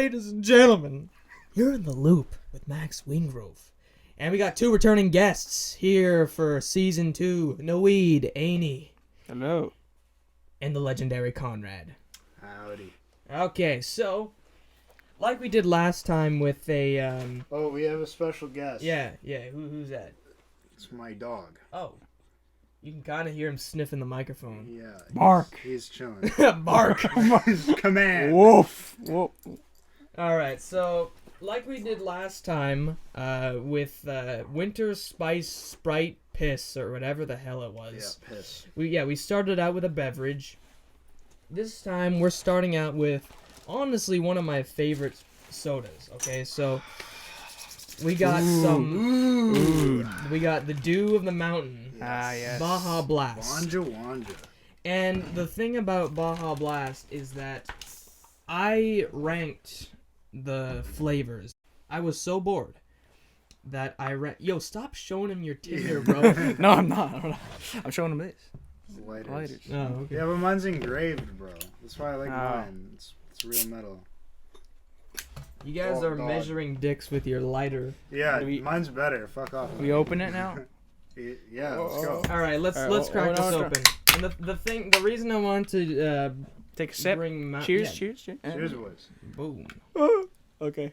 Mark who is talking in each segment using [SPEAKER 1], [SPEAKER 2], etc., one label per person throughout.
[SPEAKER 1] Ladies and gentlemen, you're in the loop with Max Wingrove. And we got 2 returning guests here for Season 2. Naweed, Annie.
[SPEAKER 2] Hello.
[SPEAKER 1] And the legendary Conrad.
[SPEAKER 3] Howdy.
[SPEAKER 1] Okay, so, like we did last time with a,
[SPEAKER 3] Oh, we have a special guest.
[SPEAKER 1] Yeah, who's that?
[SPEAKER 3] It's my dog.
[SPEAKER 1] Oh. You can kind of hear him sniffing the microphone.
[SPEAKER 3] Yeah.
[SPEAKER 2] Bark.
[SPEAKER 3] He's chilling.
[SPEAKER 1] Bark.
[SPEAKER 3] Command.
[SPEAKER 2] Woof. Woof.
[SPEAKER 1] Alright, so, like we did last time, with Winter Spice Sprite Piss, or whatever the hell it was.
[SPEAKER 3] Yeah, piss.
[SPEAKER 1] We started out with a beverage. This time, we're starting out with, honestly, one of my favorite sodas, okay? So, we got we got the Dew of the Mountain.
[SPEAKER 3] Yes.
[SPEAKER 2] Ah, yes.
[SPEAKER 1] Baja Blast.
[SPEAKER 3] Wanja.
[SPEAKER 1] And the thing about Baja Blast is that I ranked the flavors. I was so bored that I Yo, stop showing him your Tinder, bro.
[SPEAKER 2] No, I'm not. I'm showing him this.
[SPEAKER 3] Lighters.
[SPEAKER 1] Oh, okay.
[SPEAKER 3] Yeah, but mine's engraved, bro. That's why I like mine. It's real metal.
[SPEAKER 1] You guys are measuring dicks with your lighter.
[SPEAKER 3] Yeah, mine's better. Fuck off.
[SPEAKER 2] We open it now?
[SPEAKER 3] Yeah, let's go.
[SPEAKER 1] All right, let's crack this open. And the reason I wanted to
[SPEAKER 2] take a sip. Cheers.
[SPEAKER 3] Cheers, boys.
[SPEAKER 1] Boom.
[SPEAKER 2] Okay.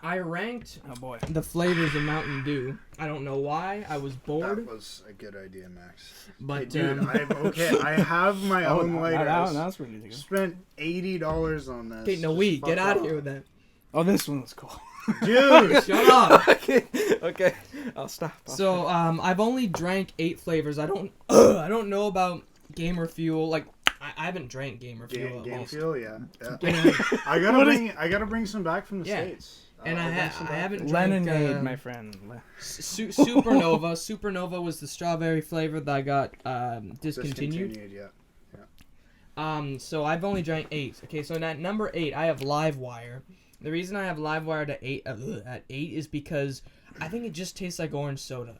[SPEAKER 1] I ranked
[SPEAKER 2] boy.
[SPEAKER 1] the flavors of Mountain Dew. I don't know why. I was bored.
[SPEAKER 3] That was a good idea, Max.
[SPEAKER 1] But
[SPEAKER 3] hey, dude, I have my own lighters.
[SPEAKER 2] That's ridiculous.
[SPEAKER 3] Spent $80 on this.
[SPEAKER 1] Okay, no, get out of here with that.
[SPEAKER 2] Oh, this one was cool.
[SPEAKER 3] Dude,
[SPEAKER 1] Shut up.
[SPEAKER 2] Okay. I'll stop.
[SPEAKER 1] So, I've only drank 8 flavors. I don't know about Gamer Fuel. Like, I haven't drank Gamer Fuel.
[SPEAKER 3] Game Fuel, yeah.
[SPEAKER 1] Yeah.
[SPEAKER 3] I gotta bring some back from the States.
[SPEAKER 1] And I haven't
[SPEAKER 2] Lemonade,
[SPEAKER 1] drank
[SPEAKER 2] my friend.
[SPEAKER 1] Supernova. Supernova was the strawberry flavor that I got discontinued.
[SPEAKER 3] Yeah.
[SPEAKER 1] So I've only drank 8. Okay, so at number 8, I have Livewire. The reason I have Livewire at 8 is because I think it just tastes like orange soda.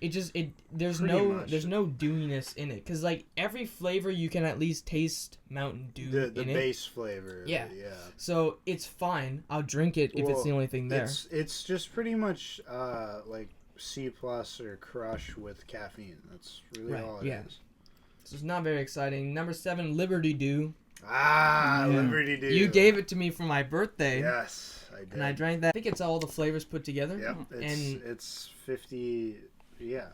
[SPEAKER 1] There's no dewiness in it, cause like every flavor you can at least taste Mountain Dew
[SPEAKER 3] the base flavor.
[SPEAKER 1] Yeah. So it's fine. I'll drink it if it's the only thing there.
[SPEAKER 3] It's just pretty much like C+ or Crush with caffeine. That's really all it is.
[SPEAKER 1] So it's not very exciting. Number 7, Liberty Dew.
[SPEAKER 3] Liberty Dew.
[SPEAKER 1] You gave it to me for my birthday.
[SPEAKER 3] Yes, I did.
[SPEAKER 1] And I drank that. I think it's all the flavors put together.
[SPEAKER 3] Yep. It's 50. Yeah.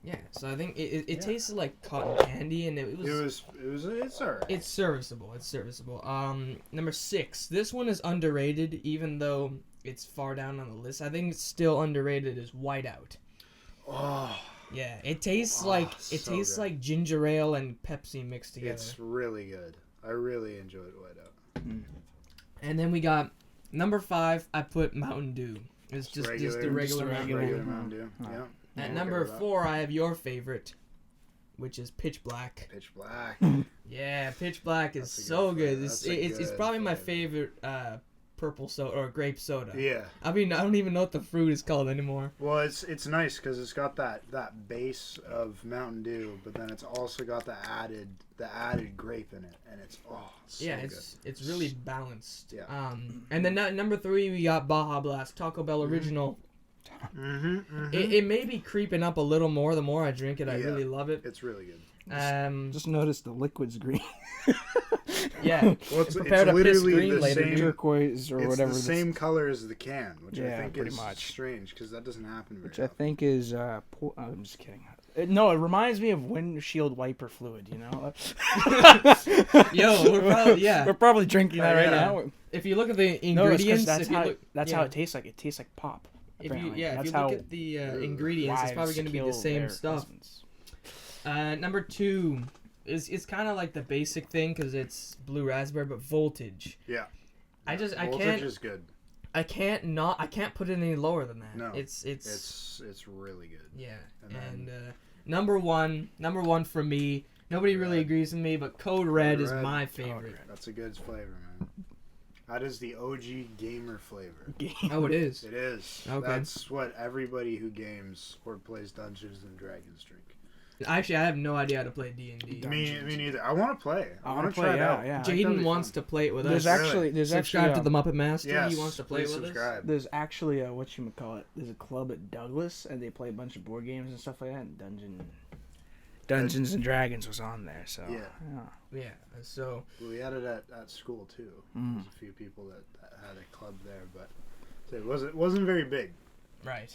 [SPEAKER 1] Yeah. So I think it tasted like cotton candy, and it's alright. It's serviceable. Number 6. This one is underrated, even though it's far down on the list. I think it's still underrated. Is Whiteout.
[SPEAKER 3] Oh.
[SPEAKER 1] Yeah. It tastes like ginger ale and Pepsi mixed together.
[SPEAKER 3] It's really good. I really enjoyed Whiteout.
[SPEAKER 1] And then we got number 5. I put Mountain Dew. It's just a regular Mountain Dew.
[SPEAKER 3] Yeah.
[SPEAKER 1] At number 4, I have your favorite, which is Pitch Black.
[SPEAKER 3] Pitch Black.
[SPEAKER 1] Yeah, Pitch Black is so good. It's probably my favorite purple soda or grape soda.
[SPEAKER 3] Yeah.
[SPEAKER 1] I mean, I don't even know what the fruit is called anymore.
[SPEAKER 3] Well, it's nice because it's got that base of Mountain Dew, but then it's also got the added grape in it, and it's so good.
[SPEAKER 1] It's really balanced.
[SPEAKER 3] Yeah.
[SPEAKER 1] And then number 3, we got Baja Blast, Taco Bell Original. It may be creeping up a little more the more I drink it. I really love it.
[SPEAKER 3] It's really good.
[SPEAKER 2] Just notice the liquid's green.
[SPEAKER 1] Yeah.
[SPEAKER 3] Well, it's literally the same
[SPEAKER 2] turquoise or whatever.
[SPEAKER 3] It's the same color as the can, which I think
[SPEAKER 2] pretty
[SPEAKER 3] is
[SPEAKER 2] much
[SPEAKER 3] strange because that doesn't happen very
[SPEAKER 2] often. I think is I'm just kidding. No, it reminds me of windshield wiper fluid. You know.
[SPEAKER 1] Yo, we're probably
[SPEAKER 2] drinking that right now.
[SPEAKER 1] If you look at the ingredients,
[SPEAKER 2] that's how it tastes like. It tastes like pop.
[SPEAKER 1] If you look at the ingredients, it's probably going to be the same stuff. Number 2 is kind of like the basic thing because it's blue raspberry, but Voltage.
[SPEAKER 3] Yeah.
[SPEAKER 1] Voltage
[SPEAKER 3] is good.
[SPEAKER 1] I can't put it any lower than that.
[SPEAKER 3] No.
[SPEAKER 1] It's
[SPEAKER 3] really good.
[SPEAKER 1] Yeah. And number one for me. Nobody really agrees with me, but Code Red is my favorite.
[SPEAKER 3] That's a good flavor, man. That is the OG gamer flavor.
[SPEAKER 1] Oh, it is?
[SPEAKER 3] It is.
[SPEAKER 1] Okay.
[SPEAKER 3] That's what everybody who games or plays Dungeons and Dragons drink.
[SPEAKER 1] Actually, I have no idea how to play D&D.
[SPEAKER 3] Me neither. I want to play. I want to
[SPEAKER 2] play,
[SPEAKER 3] try it out.
[SPEAKER 2] yeah.
[SPEAKER 1] Jaden wants to play it with us.
[SPEAKER 2] There's
[SPEAKER 1] Subscribe
[SPEAKER 2] actually
[SPEAKER 1] to the Muppet Master.
[SPEAKER 3] Yes,
[SPEAKER 1] He wants to play
[SPEAKER 3] please
[SPEAKER 1] with
[SPEAKER 3] subscribe.
[SPEAKER 1] us.
[SPEAKER 2] There's actually a whatchamacallit. There's a club at Douglas, and they play a bunch of board games and stuff like that. And Dungeons and Dragons was on there. So
[SPEAKER 1] Yeah. So
[SPEAKER 3] we had it at school too. There's a few people that had a club there, but it wasn't very big.
[SPEAKER 1] right.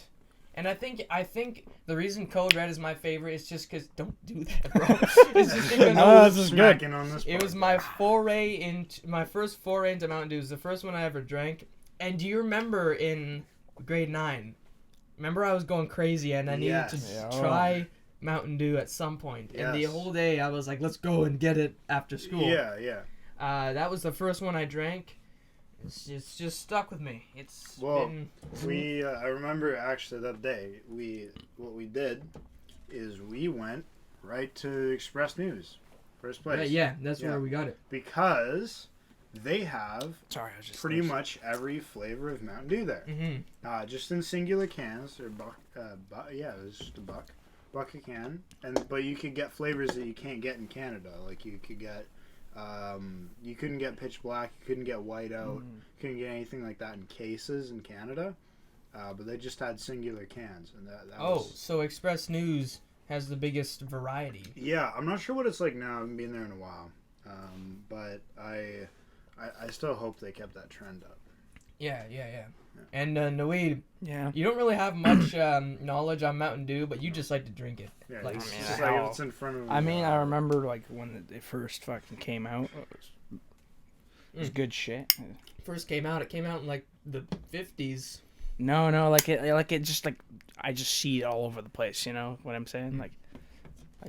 [SPEAKER 1] And I think the reason Code Red is my favorite is just because don't do that, bro. It's just because
[SPEAKER 2] this is good.
[SPEAKER 3] Smacking on this.
[SPEAKER 1] it was my first foray into Mountain Dew. It was the first one I ever drank. And do you remember in grade 9? Remember I was going crazy and I needed to try Mountain Dew at some point. And the whole day I was like, let's go and get it after school.
[SPEAKER 3] Yeah.
[SPEAKER 1] That was the first one I drank. It's just stuck with me.
[SPEAKER 3] I remember actually that day what we did is we went right to Express News, first place.
[SPEAKER 1] Yeah, that's where we got it.
[SPEAKER 3] Because they have pretty much every flavor of Mountain Dew there.
[SPEAKER 1] Mm-hmm.
[SPEAKER 3] Just in singular cans or it was just a buck a can, but you could get flavors that you can't get in Canada. Like you could get. You couldn't get Pitch Black, you couldn't get Whiteout, couldn't get anything like that in cases in Canada, but they just had singular cans, and that was...
[SPEAKER 1] So Express News has the biggest variety.
[SPEAKER 3] Yeah, I'm not sure what it's like now. I haven't been there in a while, but I still hope they kept that trend up.
[SPEAKER 1] Yeah. And Naweed,
[SPEAKER 2] yeah,
[SPEAKER 1] you don't really have much knowledge on Mountain Dew, but you just like to drink it.
[SPEAKER 3] Yeah,
[SPEAKER 1] like,
[SPEAKER 3] it's just like if it's in front of me.
[SPEAKER 2] I mean, I remember like when it first fucking came out. It was good shit.
[SPEAKER 1] First came out, it came out in like the 50s.
[SPEAKER 2] No, it just like I just see it all over the place. You know what I'm saying? Like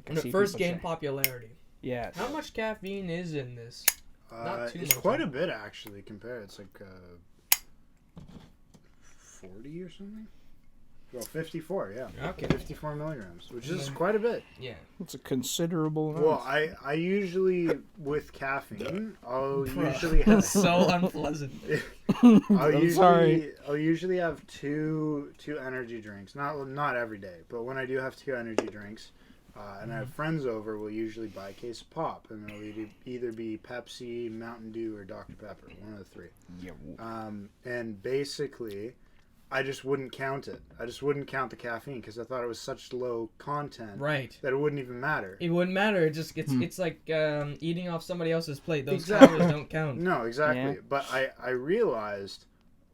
[SPEAKER 1] when it first gained popularity.
[SPEAKER 2] Yeah.
[SPEAKER 1] How much caffeine is in this? Not too
[SPEAKER 3] it's
[SPEAKER 1] much.
[SPEAKER 3] quite a bit actually. Compared, it's like 40 or something. Well, 54, yeah.
[SPEAKER 1] Okay.
[SPEAKER 3] 54 milligrams, which is quite a bit.
[SPEAKER 1] Yeah.
[SPEAKER 2] It's a considerable amount.
[SPEAKER 3] Well, I usually, with caffeine, I'll usually have...
[SPEAKER 1] so unpleasant.
[SPEAKER 3] I'll usually have two energy drinks. Not every day, but when I do have 2 energy drinks, and I have friends over, we'll usually buy a case of pop, and it'll either be Pepsi, Mountain Dew, or Dr. Pepper, one of the 3.
[SPEAKER 2] Yeah.
[SPEAKER 3] And basically... I just wouldn't count it. I just wouldn't count the caffeine because I thought it was such low content that it wouldn't even matter.
[SPEAKER 1] It wouldn't matter. It just it's like eating off somebody else's plate. Those calories don't count.
[SPEAKER 3] No, exactly.
[SPEAKER 2] Yeah.
[SPEAKER 3] But I realized,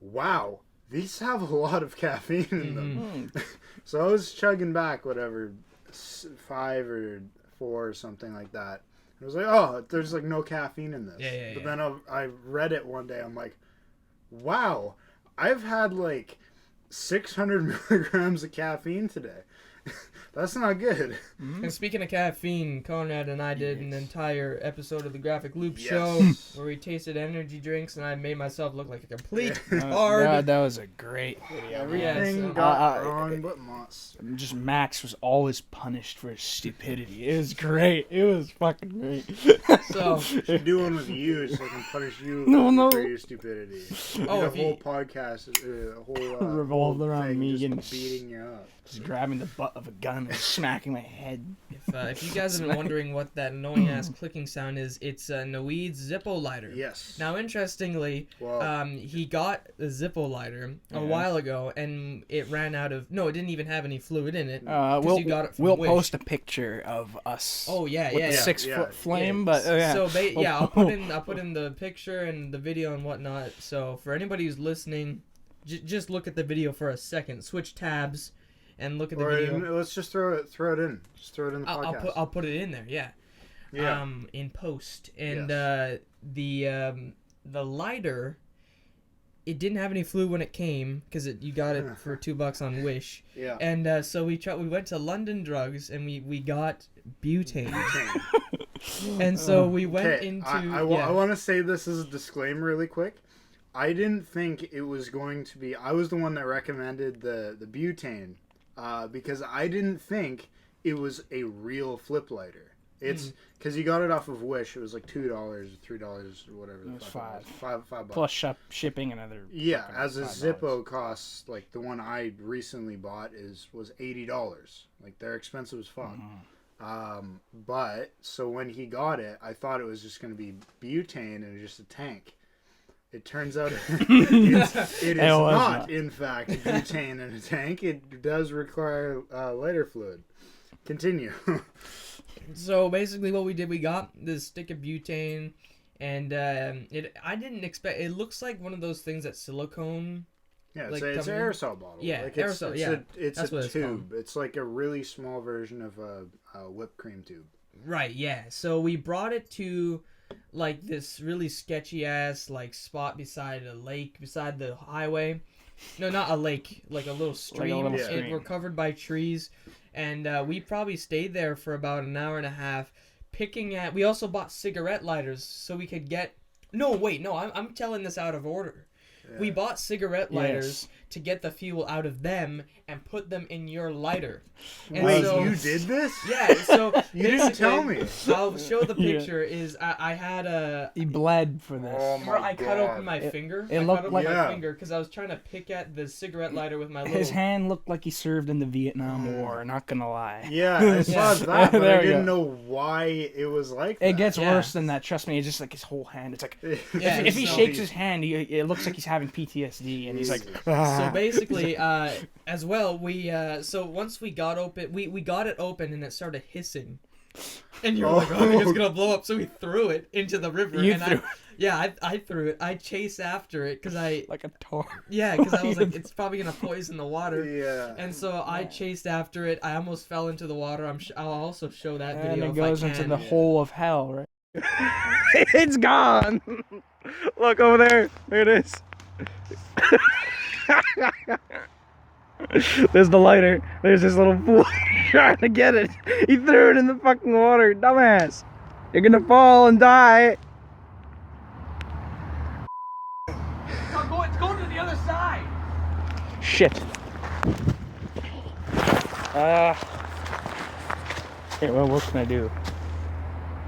[SPEAKER 3] wow, these have a lot of caffeine in them. So I was chugging back whatever 5 or 4 or something like that. I was like, oh, there's like no caffeine in this. But then I read it one day. I'm like, wow, I've had like 600 milligrams of caffeine today. That's not good.
[SPEAKER 1] And speaking of caffeine, Conrad and I did an entire episode of the Graphic Loop show where we tasted energy drinks, and I made myself look like a complete hard.
[SPEAKER 2] That was a great video.
[SPEAKER 3] Everything got wrong but Moss.
[SPEAKER 2] Just Max was always punished for his stupidity. It was great. It was fucking great.
[SPEAKER 1] So
[SPEAKER 3] should do one with you so I can punish you for your stupidity.
[SPEAKER 1] Oh,
[SPEAKER 3] the whole podcast, a whole
[SPEAKER 2] revolved around me getting
[SPEAKER 3] beating you up.
[SPEAKER 2] Just grabbing the butt of a gun and smacking my head.
[SPEAKER 1] If you guys have been wondering what that annoying ass clicking sound is, it's Naweed's Zippo lighter.
[SPEAKER 3] Yes.
[SPEAKER 1] Now, interestingly, he got a Zippo lighter a while ago, and it ran out of. No, it didn't even have any fluid in it.
[SPEAKER 2] We'll
[SPEAKER 1] you got it from
[SPEAKER 2] we'll
[SPEAKER 1] Wish.
[SPEAKER 2] Post a picture of us.
[SPEAKER 1] Oh yeah,
[SPEAKER 2] with the 6-foot flame, but
[SPEAKER 1] So I'll put in the picture and the video and whatnot. So for anybody who's listening, just look at the video for a second. Switch tabs. And look at the video.
[SPEAKER 3] Let's just throw it in. Just throw it in the podcast.
[SPEAKER 1] I'll put it in there. Yeah. In post, and the lighter, it didn't have any fluid when it came because you got it for $2 on Wish.
[SPEAKER 3] Yeah.
[SPEAKER 1] And so we went to London Drugs and we got butane. And so we went into.
[SPEAKER 3] I want to say this as a disclaimer really quick. I didn't think it was going to be. I was the one that recommended the butane. Because I didn't think it was a real flip lighter. It's because you got it off of Wish. It was like $2 or $3 or whatever.
[SPEAKER 2] It was
[SPEAKER 3] $5.
[SPEAKER 2] Plus shipping another.
[SPEAKER 3] Yeah, as a Zippo costs, like the one I recently bought was $80. Like they're expensive as fuck. But so when he got it, I thought it was just going to be butane and just a tank. It turns out it is not, in fact, butane in a tank. It does require lighter fluid. Continue.
[SPEAKER 1] So basically, what we did, we got this stick of butane, and I didn't expect. It looks like one of those things that silicone.
[SPEAKER 3] Yeah,
[SPEAKER 1] like,
[SPEAKER 3] it's an aerosol bottle.
[SPEAKER 1] Yeah,
[SPEAKER 3] like
[SPEAKER 1] aerosol.
[SPEAKER 3] It's
[SPEAKER 1] That's
[SPEAKER 3] a
[SPEAKER 1] what it's
[SPEAKER 3] tube. It's like a really small version of a whipped cream tube.
[SPEAKER 1] Right. Yeah. So we brought it to like this really sketchy ass like spot beside a lake, beside the highway. No, not a lake, like a little stream.
[SPEAKER 2] Like a little stream.
[SPEAKER 1] We're covered by trees, and we probably stayed there for about an hour and a half, picking at. We also bought cigarette lighters so we could get. No, wait, no, I'm telling this out of order. Yeah. We bought cigarette lighters to get the fuel out of them and put them in your lighter. And
[SPEAKER 3] wait,
[SPEAKER 1] so,
[SPEAKER 3] you did this?
[SPEAKER 1] Yeah, so
[SPEAKER 3] you didn't tell me.
[SPEAKER 1] I'll show the picture. Is I had a.
[SPEAKER 2] He bled for this.
[SPEAKER 3] Oh my
[SPEAKER 1] I cut open my finger.
[SPEAKER 2] It looked like
[SPEAKER 1] my finger because I was trying to pick at the cigarette lighter with my little.
[SPEAKER 2] His hand looked like he served in the Vietnam War. Not gonna lie.
[SPEAKER 3] Yeah, I saw that, but I didn't know why it was like that.
[SPEAKER 2] It gets worse than that. Trust me. It's just like his whole hand. It's like if he shakes his hand, it looks like he's having PTSD, and he's like.
[SPEAKER 1] So basically, as well, we so once we got open, we got it open and it started hissing, and you're like, oh, it's gonna blow up. So we threw it into the river. I threw it. I chased after it because I
[SPEAKER 2] like a tar.
[SPEAKER 1] Yeah, because I was like, it's probably gonna poison the water.
[SPEAKER 3] Yeah.
[SPEAKER 1] And so I chased after it. I almost fell into the water. I'll also show that video.
[SPEAKER 2] And it goes into the hole of hell, right? It's gone. Look over there. There it is. There's the lighter. There's this little fool trying to get it. He threw it in the fucking water. Dumbass. You're gonna fall and die. It's going to the other side. Shit. Here, well, what can I do?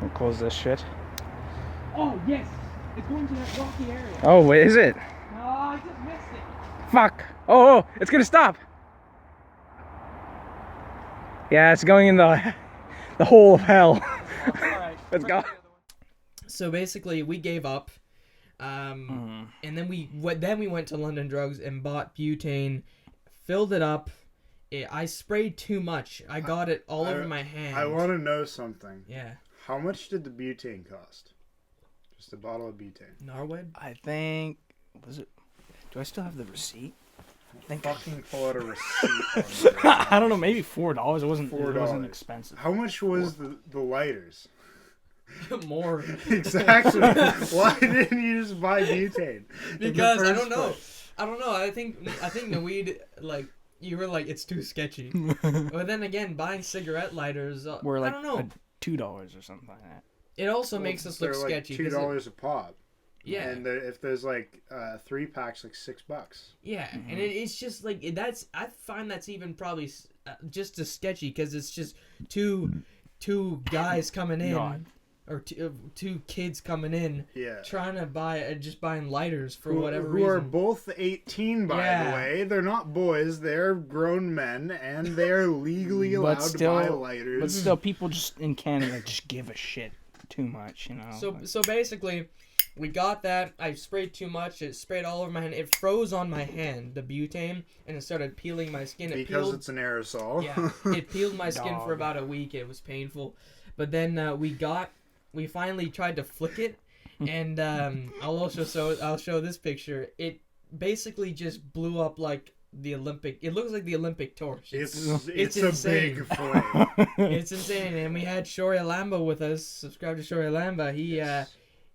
[SPEAKER 2] I'll close this shit.
[SPEAKER 1] Oh, yes. It's going to that rocky area.
[SPEAKER 2] Oh, wait, is it?
[SPEAKER 1] No, I just missed it.
[SPEAKER 2] Fuck! Oh, it's gonna stop! Yeah, it's going in the hole of hell.
[SPEAKER 1] Alright.
[SPEAKER 2] Let's go.
[SPEAKER 1] So basically, we gave up. And then we went to London Drugs and bought butane, filled it up. I sprayed too much. I got it all over my hand.
[SPEAKER 3] I want to know something.
[SPEAKER 1] Yeah.
[SPEAKER 3] How much did the butane cost? Just a bottle of butane.
[SPEAKER 1] Norwed?
[SPEAKER 2] I think... Was it... Do I still have the receipt?
[SPEAKER 3] I think fucking pull out a receipt.
[SPEAKER 2] I don't know, maybe $4. It wasn't
[SPEAKER 3] $4.
[SPEAKER 2] It wasn't expensive.
[SPEAKER 3] How much was the lighters?
[SPEAKER 1] More.
[SPEAKER 3] Exactly. Why didn't you just buy butane?
[SPEAKER 1] Because I don't know. I think Naweed, like, you were like, it's too sketchy. But then again, buying cigarette lighters,
[SPEAKER 2] We're like
[SPEAKER 1] I don't know.
[SPEAKER 2] $2 or something like that.
[SPEAKER 1] It also makes us look sketchy.
[SPEAKER 3] $2 a pop.
[SPEAKER 1] Yeah.
[SPEAKER 3] And if there's like 3 packs, like $6.
[SPEAKER 1] Yeah, and it's just like I find that's even probably just as sketchy because it's just two guys coming in. Or two kids coming in, trying to buying lighters for whatever reason.
[SPEAKER 3] Who are both 18, by the way. They're not boys. They're grown men, and they're legally allowed to buy lighters.
[SPEAKER 2] But still, people just in Canada just give a shit too much, you know.
[SPEAKER 1] So basically, we got that. I sprayed too much. It sprayed all over my hand. It froze on my hand, the butane, and it started peeling my skin.
[SPEAKER 3] Because it's an aerosol.
[SPEAKER 1] Yeah, it peeled my skin for about a week. It was painful. But then we finally tried to flick it, and I'll show this picture. It basically just blew up like the Olympic. It looks like the Olympic torch.
[SPEAKER 3] It's
[SPEAKER 1] insane.
[SPEAKER 3] A big flame.
[SPEAKER 1] It's insane, and we had Shoite Lamba with us. Subscribe to Shoite Lamba.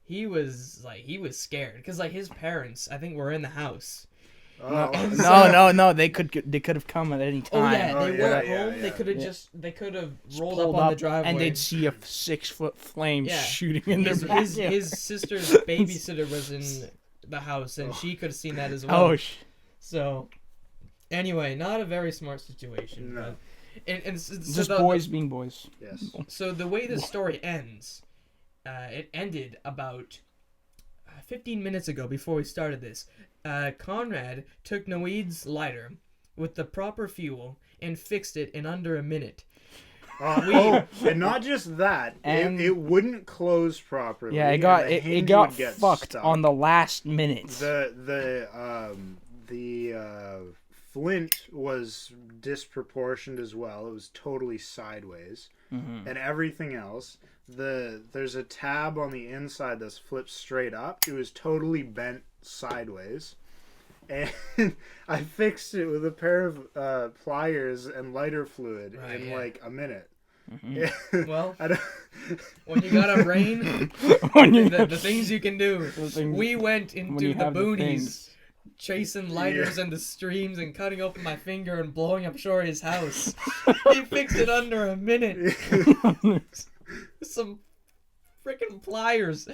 [SPEAKER 1] He was scared because like his parents, I think, were in the house.
[SPEAKER 2] No. They could have come at any time.
[SPEAKER 1] Oh yeah, they weren't home. Yeah. They could have rolled up on the driveway,
[SPEAKER 2] and they'd see a 6-foot flame shooting in their back.
[SPEAKER 1] His sister's babysitter was in the house, and she could have seen that as well. So, anyway, not a very smart situation.
[SPEAKER 3] No.
[SPEAKER 1] And so
[SPEAKER 2] just boys being boys.
[SPEAKER 3] Yes.
[SPEAKER 1] So the way the story ends, it ended about 15 minutes ago before we started this. Conrad took Naweed's lighter with the proper fuel and fixed it in under a minute.
[SPEAKER 3] And not just that,
[SPEAKER 2] And-
[SPEAKER 3] it wouldn't close properly.
[SPEAKER 2] Yeah,
[SPEAKER 3] and the
[SPEAKER 2] it
[SPEAKER 3] hinge
[SPEAKER 2] got
[SPEAKER 3] would get
[SPEAKER 2] fucked
[SPEAKER 3] stuck.
[SPEAKER 2] on the last minute.
[SPEAKER 3] The flint was disproportioned as well. It was totally sideways, and everything else. There's a tab on the inside that's flipped straight up. It was totally bent sideways, and I fixed it with a pair of pliers and lighter fluid in like a minute.
[SPEAKER 1] Well, when you got a rain, the things you can do. We went into the boonies, chasing lighters in the streams and cutting open my finger and blowing up Shore's house. He fixed it under a minute. Some freaking pliers.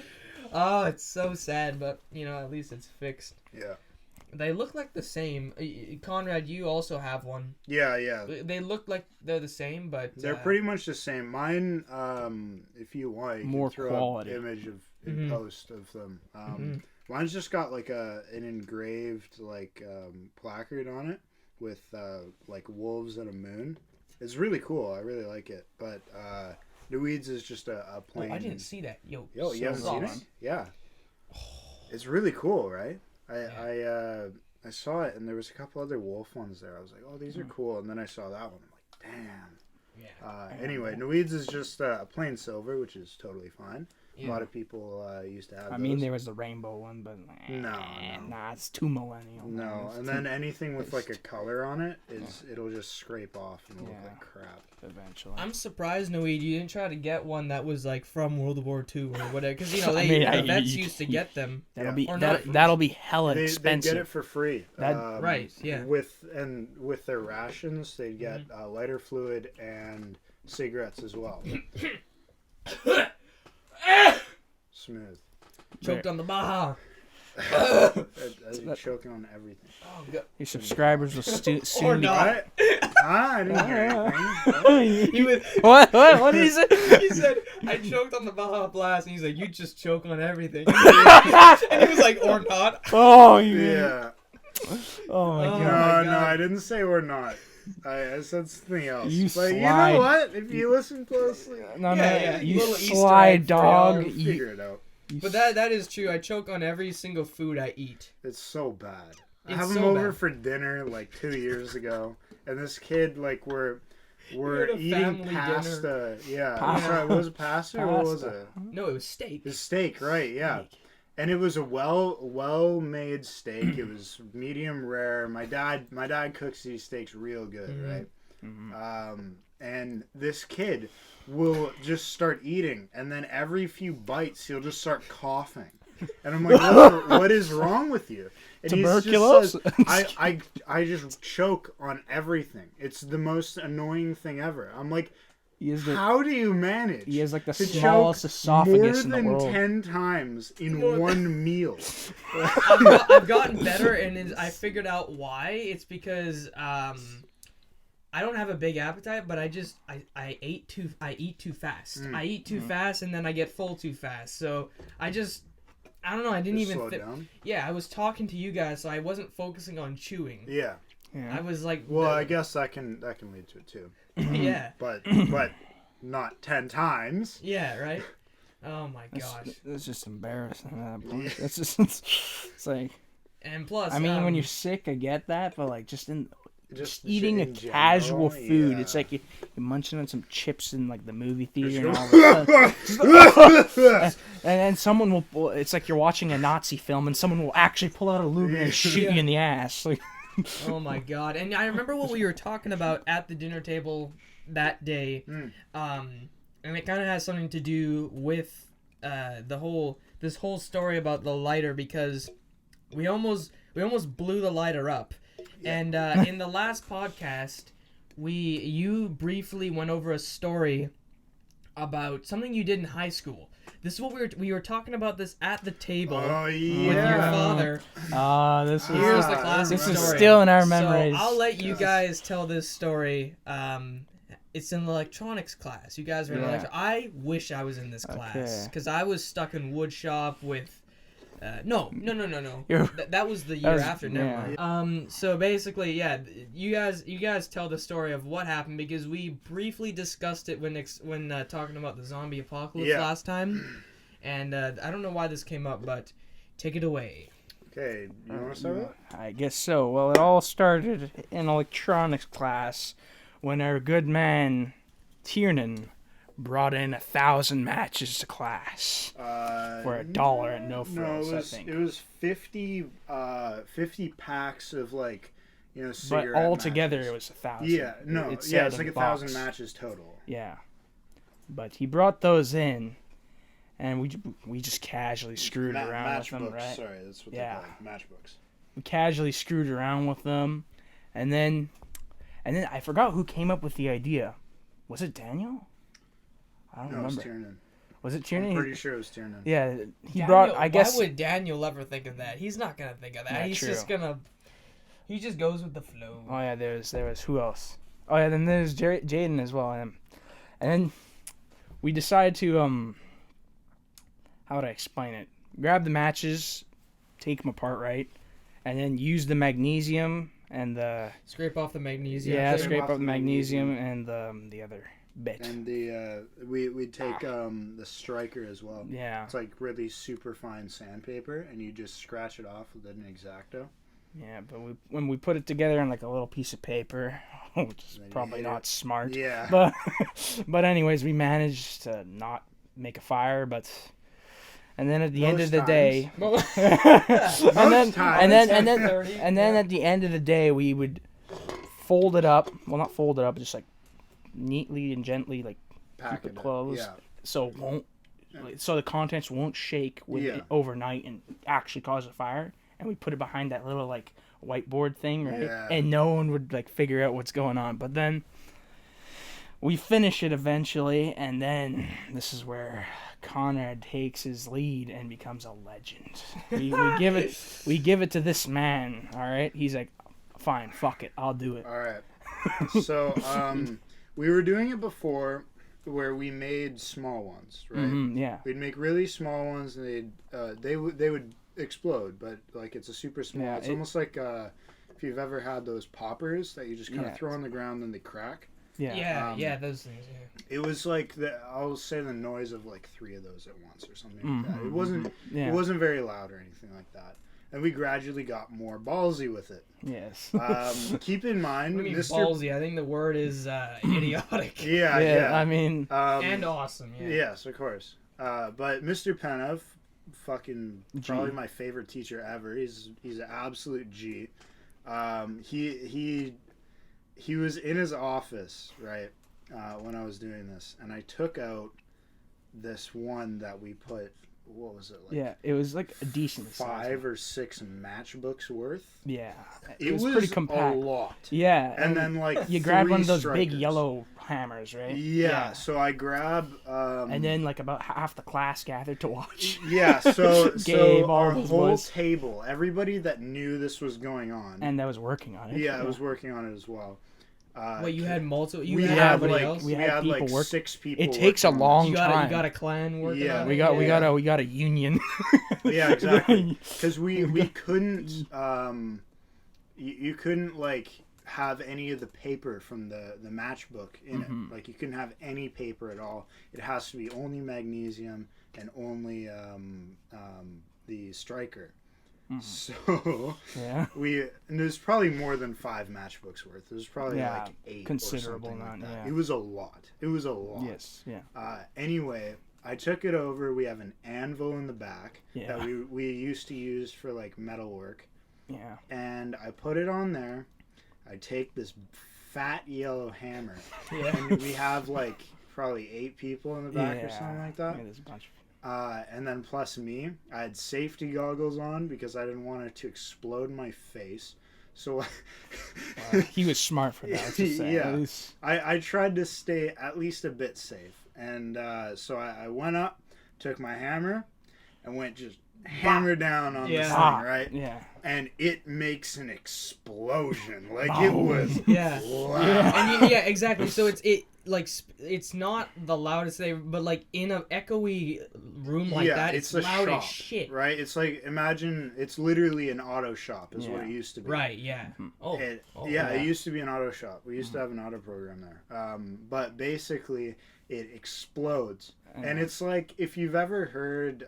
[SPEAKER 1] Oh, it's so sad, but at least it's fixed.
[SPEAKER 3] Yeah.
[SPEAKER 1] They look like the same. Conrad, you also have one.
[SPEAKER 3] Yeah.
[SPEAKER 1] They look like they're the same, but
[SPEAKER 3] they're pretty much the same. Mine, if you want, you
[SPEAKER 2] more
[SPEAKER 3] can throw
[SPEAKER 2] quality.
[SPEAKER 3] an image in post of them. Mine's just got like an engraved placard on it with like wolves and a moon. It's really cool. I really like it. But Naweed's is just a plain.
[SPEAKER 1] Oh, I didn't see that. Yo,
[SPEAKER 3] you haven't seen it? Yeah. It's really cool, right? I saw it, and there was a couple other wolf ones there. I was like, oh, these are cool. And then I saw that one. I'm like, damn.
[SPEAKER 1] Yeah.
[SPEAKER 3] Anyway, Naweed's is just a plain silver, which is totally fine.
[SPEAKER 1] Yeah.
[SPEAKER 3] A lot of people used to have
[SPEAKER 2] I
[SPEAKER 3] those.
[SPEAKER 2] mean, there was the rainbow one, but
[SPEAKER 3] No.
[SPEAKER 2] nah, it's too millennial.
[SPEAKER 3] No, and then anything with like a color on it it'll just scrape off and look like crap.
[SPEAKER 2] Eventually,
[SPEAKER 1] I'm surprised, Naweed, you didn't try to get one that was like from World War II or whatever, because the vets used to get them.
[SPEAKER 2] that'll be hella expensive.
[SPEAKER 3] They get it for free.
[SPEAKER 1] Right, yeah.
[SPEAKER 3] With their rations, they'd get lighter fluid and cigarettes as well. Smooth.
[SPEAKER 1] Choked on the Baja.
[SPEAKER 3] Choking on everything.
[SPEAKER 1] Oh, God.
[SPEAKER 2] Your subscribers will soon
[SPEAKER 1] Or
[SPEAKER 2] be.
[SPEAKER 1] not.
[SPEAKER 3] I didn't hear anything.
[SPEAKER 2] What did he say?
[SPEAKER 1] He said, I choked on the Baja Blast, and he's like, you just choke on everything. And he was like, or not.
[SPEAKER 2] Oh,
[SPEAKER 3] yeah.
[SPEAKER 2] Oh my god.
[SPEAKER 3] No, I didn't say or not. I said something else.
[SPEAKER 2] You
[SPEAKER 3] but
[SPEAKER 2] slide.
[SPEAKER 3] you know what? If you listen closely,
[SPEAKER 1] Yeah.
[SPEAKER 2] You
[SPEAKER 1] Little Easter
[SPEAKER 2] slide
[SPEAKER 1] egg for y'all.
[SPEAKER 2] dog.
[SPEAKER 3] you'll figure it out.
[SPEAKER 1] But that is true. I choke on every single food I eat.
[SPEAKER 3] It's so bad. I
[SPEAKER 1] It's
[SPEAKER 3] have
[SPEAKER 1] so
[SPEAKER 3] him over
[SPEAKER 1] bad.
[SPEAKER 3] for dinner like 2 years ago, and this kid we're
[SPEAKER 1] at a
[SPEAKER 3] eating
[SPEAKER 1] family
[SPEAKER 3] pasta.
[SPEAKER 1] dinner.
[SPEAKER 3] Yeah,
[SPEAKER 2] Pasta.
[SPEAKER 3] was it pasta or what was it?
[SPEAKER 1] No, it was steak.
[SPEAKER 3] It was steak, right? Yeah. And it was a well made steak. It was medium rare. My dad cooks these steaks real good, right? And this kid will just start eating, and then every few bites he'll just start coughing. And I'm like, what is wrong with you? And
[SPEAKER 2] Tuberculosis?
[SPEAKER 3] He just says, I just choke on everything. It's the most annoying thing ever. I'm like, how do you manage?
[SPEAKER 2] He has like the
[SPEAKER 3] to
[SPEAKER 2] smallest
[SPEAKER 3] choke
[SPEAKER 2] esophagus in the
[SPEAKER 3] more
[SPEAKER 2] world.
[SPEAKER 3] than 10 times in one meal.
[SPEAKER 1] I've gotten better, and I figured out why. It's because I don't have a big appetite, but I eat too fast. I eat too fast, and then I get full too fast. So I don't know. I didn't even
[SPEAKER 3] slow down.
[SPEAKER 1] Yeah, I was talking to you guys, so I wasn't focusing on chewing.
[SPEAKER 3] Yeah.
[SPEAKER 1] I was like,
[SPEAKER 3] well, I guess that can lead to it too.
[SPEAKER 1] Yeah.
[SPEAKER 3] But not 10 times.
[SPEAKER 1] Yeah. Right. Oh my gosh.
[SPEAKER 2] That's just embarrassing at that point. That's just it's like.
[SPEAKER 1] And plus,
[SPEAKER 2] I mean, when you're sick, I get that, but like just eating a casual food, it's like you're munching on some chips in like the movie theater, and all of a sudden, and then someone will. It's like you're watching a Nazi film, and someone will actually pull out a Luger and shoot you in the ass. Like,
[SPEAKER 1] oh my god! And I remember what we were talking about at the dinner table that day, and it kind of has something to do with this whole story about the lighter, because we almost blew the lighter up. And in the last podcast, you briefly went over a story about something you did in high school. This is what we were talking about this at the table with your father. Here's the classic story.
[SPEAKER 2] This is still in our memories.
[SPEAKER 1] So I'll let you guys tell this story. It's in the electronics class. You guys are in electronics. I wish I was in this class because I was stuck in wood shop with No. That was the year after. Never mind. So basically, yeah, you guys tell the story of what happened because we briefly discussed it when talking about the zombie apocalypse last time, and I don't know why this came up, but take it away.
[SPEAKER 3] Okay, you want to start with?
[SPEAKER 2] I guess so. Well, it all started in electronics class when our good man Tiernan brought in 1,000 matches to class for $1 at no frills.
[SPEAKER 3] I think it was 50 packs of cigarette.
[SPEAKER 2] But altogether
[SPEAKER 3] matches.
[SPEAKER 2] It was 1,000.
[SPEAKER 3] Yeah, no, it's like 1,000 matches total.
[SPEAKER 2] Yeah, but he brought those in. And we just casually screwed around with them, right?
[SPEAKER 3] Sorry, that's what they call it, matchbooks.
[SPEAKER 2] We casually screwed around with them, and then I forgot who came up with the idea. Was it Daniel? I don't remember.
[SPEAKER 3] It was Tiernan.
[SPEAKER 2] Was it Tiernan?
[SPEAKER 3] I'm pretty sure it was Tiernan.
[SPEAKER 2] Yeah,
[SPEAKER 1] Daniel,
[SPEAKER 2] brought. I guess.
[SPEAKER 1] Why would Daniel ever think of that? He's not gonna think of that. He's just gonna. He just goes with the flow.
[SPEAKER 2] Oh yeah, there was who else? Oh yeah, then there's Jaden as well, and then we decided to how would I explain it? Grab the matches, take them apart, right? And then use the magnesium and the...
[SPEAKER 1] Scrape off the magnesium.
[SPEAKER 2] Yeah, scrape off the magnesium and the other bit.
[SPEAKER 3] And we'd take the striker as well.
[SPEAKER 2] Yeah.
[SPEAKER 3] It's like really super fine sandpaper, and you just scratch it off with an X-Acto.
[SPEAKER 2] Yeah, but when we put it together on like a little piece of paper, which is probably not smart.
[SPEAKER 3] Yeah.
[SPEAKER 2] But anyways, we managed to not make a fire, but... And then at the end of the day, and then at the end of the day, we would fold it up. Well, not fold it up, just like neatly and gently, like keep it closed, so it won't, so the contents won't shake overnight and actually cause a fire. And we put it behind that little like whiteboard thing, right? Yeah. And no one would like figure out what's going on. But then we finish it eventually, and then this is where Conrad takes his lead and becomes a legend. We give it to this man. All right, he's like, fine, fuck it, I'll do it.
[SPEAKER 3] All right. So we were doing it before, where we made small ones, right?
[SPEAKER 2] Mm-hmm, yeah.
[SPEAKER 3] We'd make really small ones, and they would explode, but like it's a super small. Yeah, it's almost like if you've ever had those poppers that you just kind of throw on the ground and they crack.
[SPEAKER 1] Yeah, those things. Yeah.
[SPEAKER 3] It was like I'll say the noise of like 3 of those at once or something like that. It wasn't very loud or anything like that. And we gradually got more ballsy with it.
[SPEAKER 2] Yes.
[SPEAKER 3] Keep in mind,
[SPEAKER 1] what do you mean ballsy? I think the word is idiotic.
[SPEAKER 3] Yeah.
[SPEAKER 2] I mean,
[SPEAKER 1] and awesome. Yeah.
[SPEAKER 3] Yes, of course. But Mr. Penev, fucking probably my favorite teacher ever. He's an absolute G. He was in his office, right, when I was doing this, and I took out this one that we put, what was it, like?
[SPEAKER 2] Yeah, it was like a decent
[SPEAKER 3] 5 or 6 matchbooks worth.
[SPEAKER 2] Yeah.
[SPEAKER 3] It was
[SPEAKER 2] pretty compact.
[SPEAKER 3] A lot.
[SPEAKER 2] Yeah.
[SPEAKER 3] And then like
[SPEAKER 2] you grab one of those
[SPEAKER 3] strikers.
[SPEAKER 2] big yellow hammers, right?
[SPEAKER 3] Yeah. So I grab
[SPEAKER 2] and then like about half the class gathered to watch.
[SPEAKER 3] Yeah, so our whole table, everybody that knew this was going on,
[SPEAKER 2] and that was working on it.
[SPEAKER 3] Yeah, I was working on it as well.
[SPEAKER 1] Wait, you had multiple?
[SPEAKER 3] We had people
[SPEAKER 2] like
[SPEAKER 3] work. 6 people.
[SPEAKER 2] It takes a long time.
[SPEAKER 1] You got a clan working on it?
[SPEAKER 2] We got a union.
[SPEAKER 3] Yeah, exactly. Because we couldn't you couldn't like have any of the paper from the matchbook in it. Like you couldn't have any paper at all. It has to be only magnesium and only the striker. So and there's probably more than 5 matchbooks worth. There's probably like 8
[SPEAKER 2] considerable
[SPEAKER 3] or something
[SPEAKER 2] amount.
[SPEAKER 3] Like that.
[SPEAKER 2] Yeah.
[SPEAKER 3] It was a lot.
[SPEAKER 2] Yes. Yeah.
[SPEAKER 3] Anyway, I took it over. We have an anvil in the back that we used to use for like metal work.
[SPEAKER 2] Yeah.
[SPEAKER 3] And I put it on there. I take this fat yellow hammer.
[SPEAKER 1] Yeah.
[SPEAKER 3] And we have like probably 8 people in the back or something like that.
[SPEAKER 2] Yeah, there's a bunch.
[SPEAKER 3] And then plus me, I had safety goggles on because I didn't want it to explode in my face. So
[SPEAKER 2] he was smart for that.
[SPEAKER 3] Yeah, I tried to stay at least a bit safe, and so I went up, took my hammer, and went just hammer down on this thing, right?
[SPEAKER 2] Yeah.
[SPEAKER 3] And it makes an explosion, like it was
[SPEAKER 1] loud.
[SPEAKER 3] And
[SPEAKER 1] exactly. So like it's not the loudest but like in an echoey room like that, it's loud as shit.
[SPEAKER 3] Right? It's like, imagine it's literally an auto shop is what it used to be.
[SPEAKER 1] Right? Yeah.
[SPEAKER 3] It used to be an auto shop. We used to have an auto program there. But basically, it explodes, and it's like if you've ever heard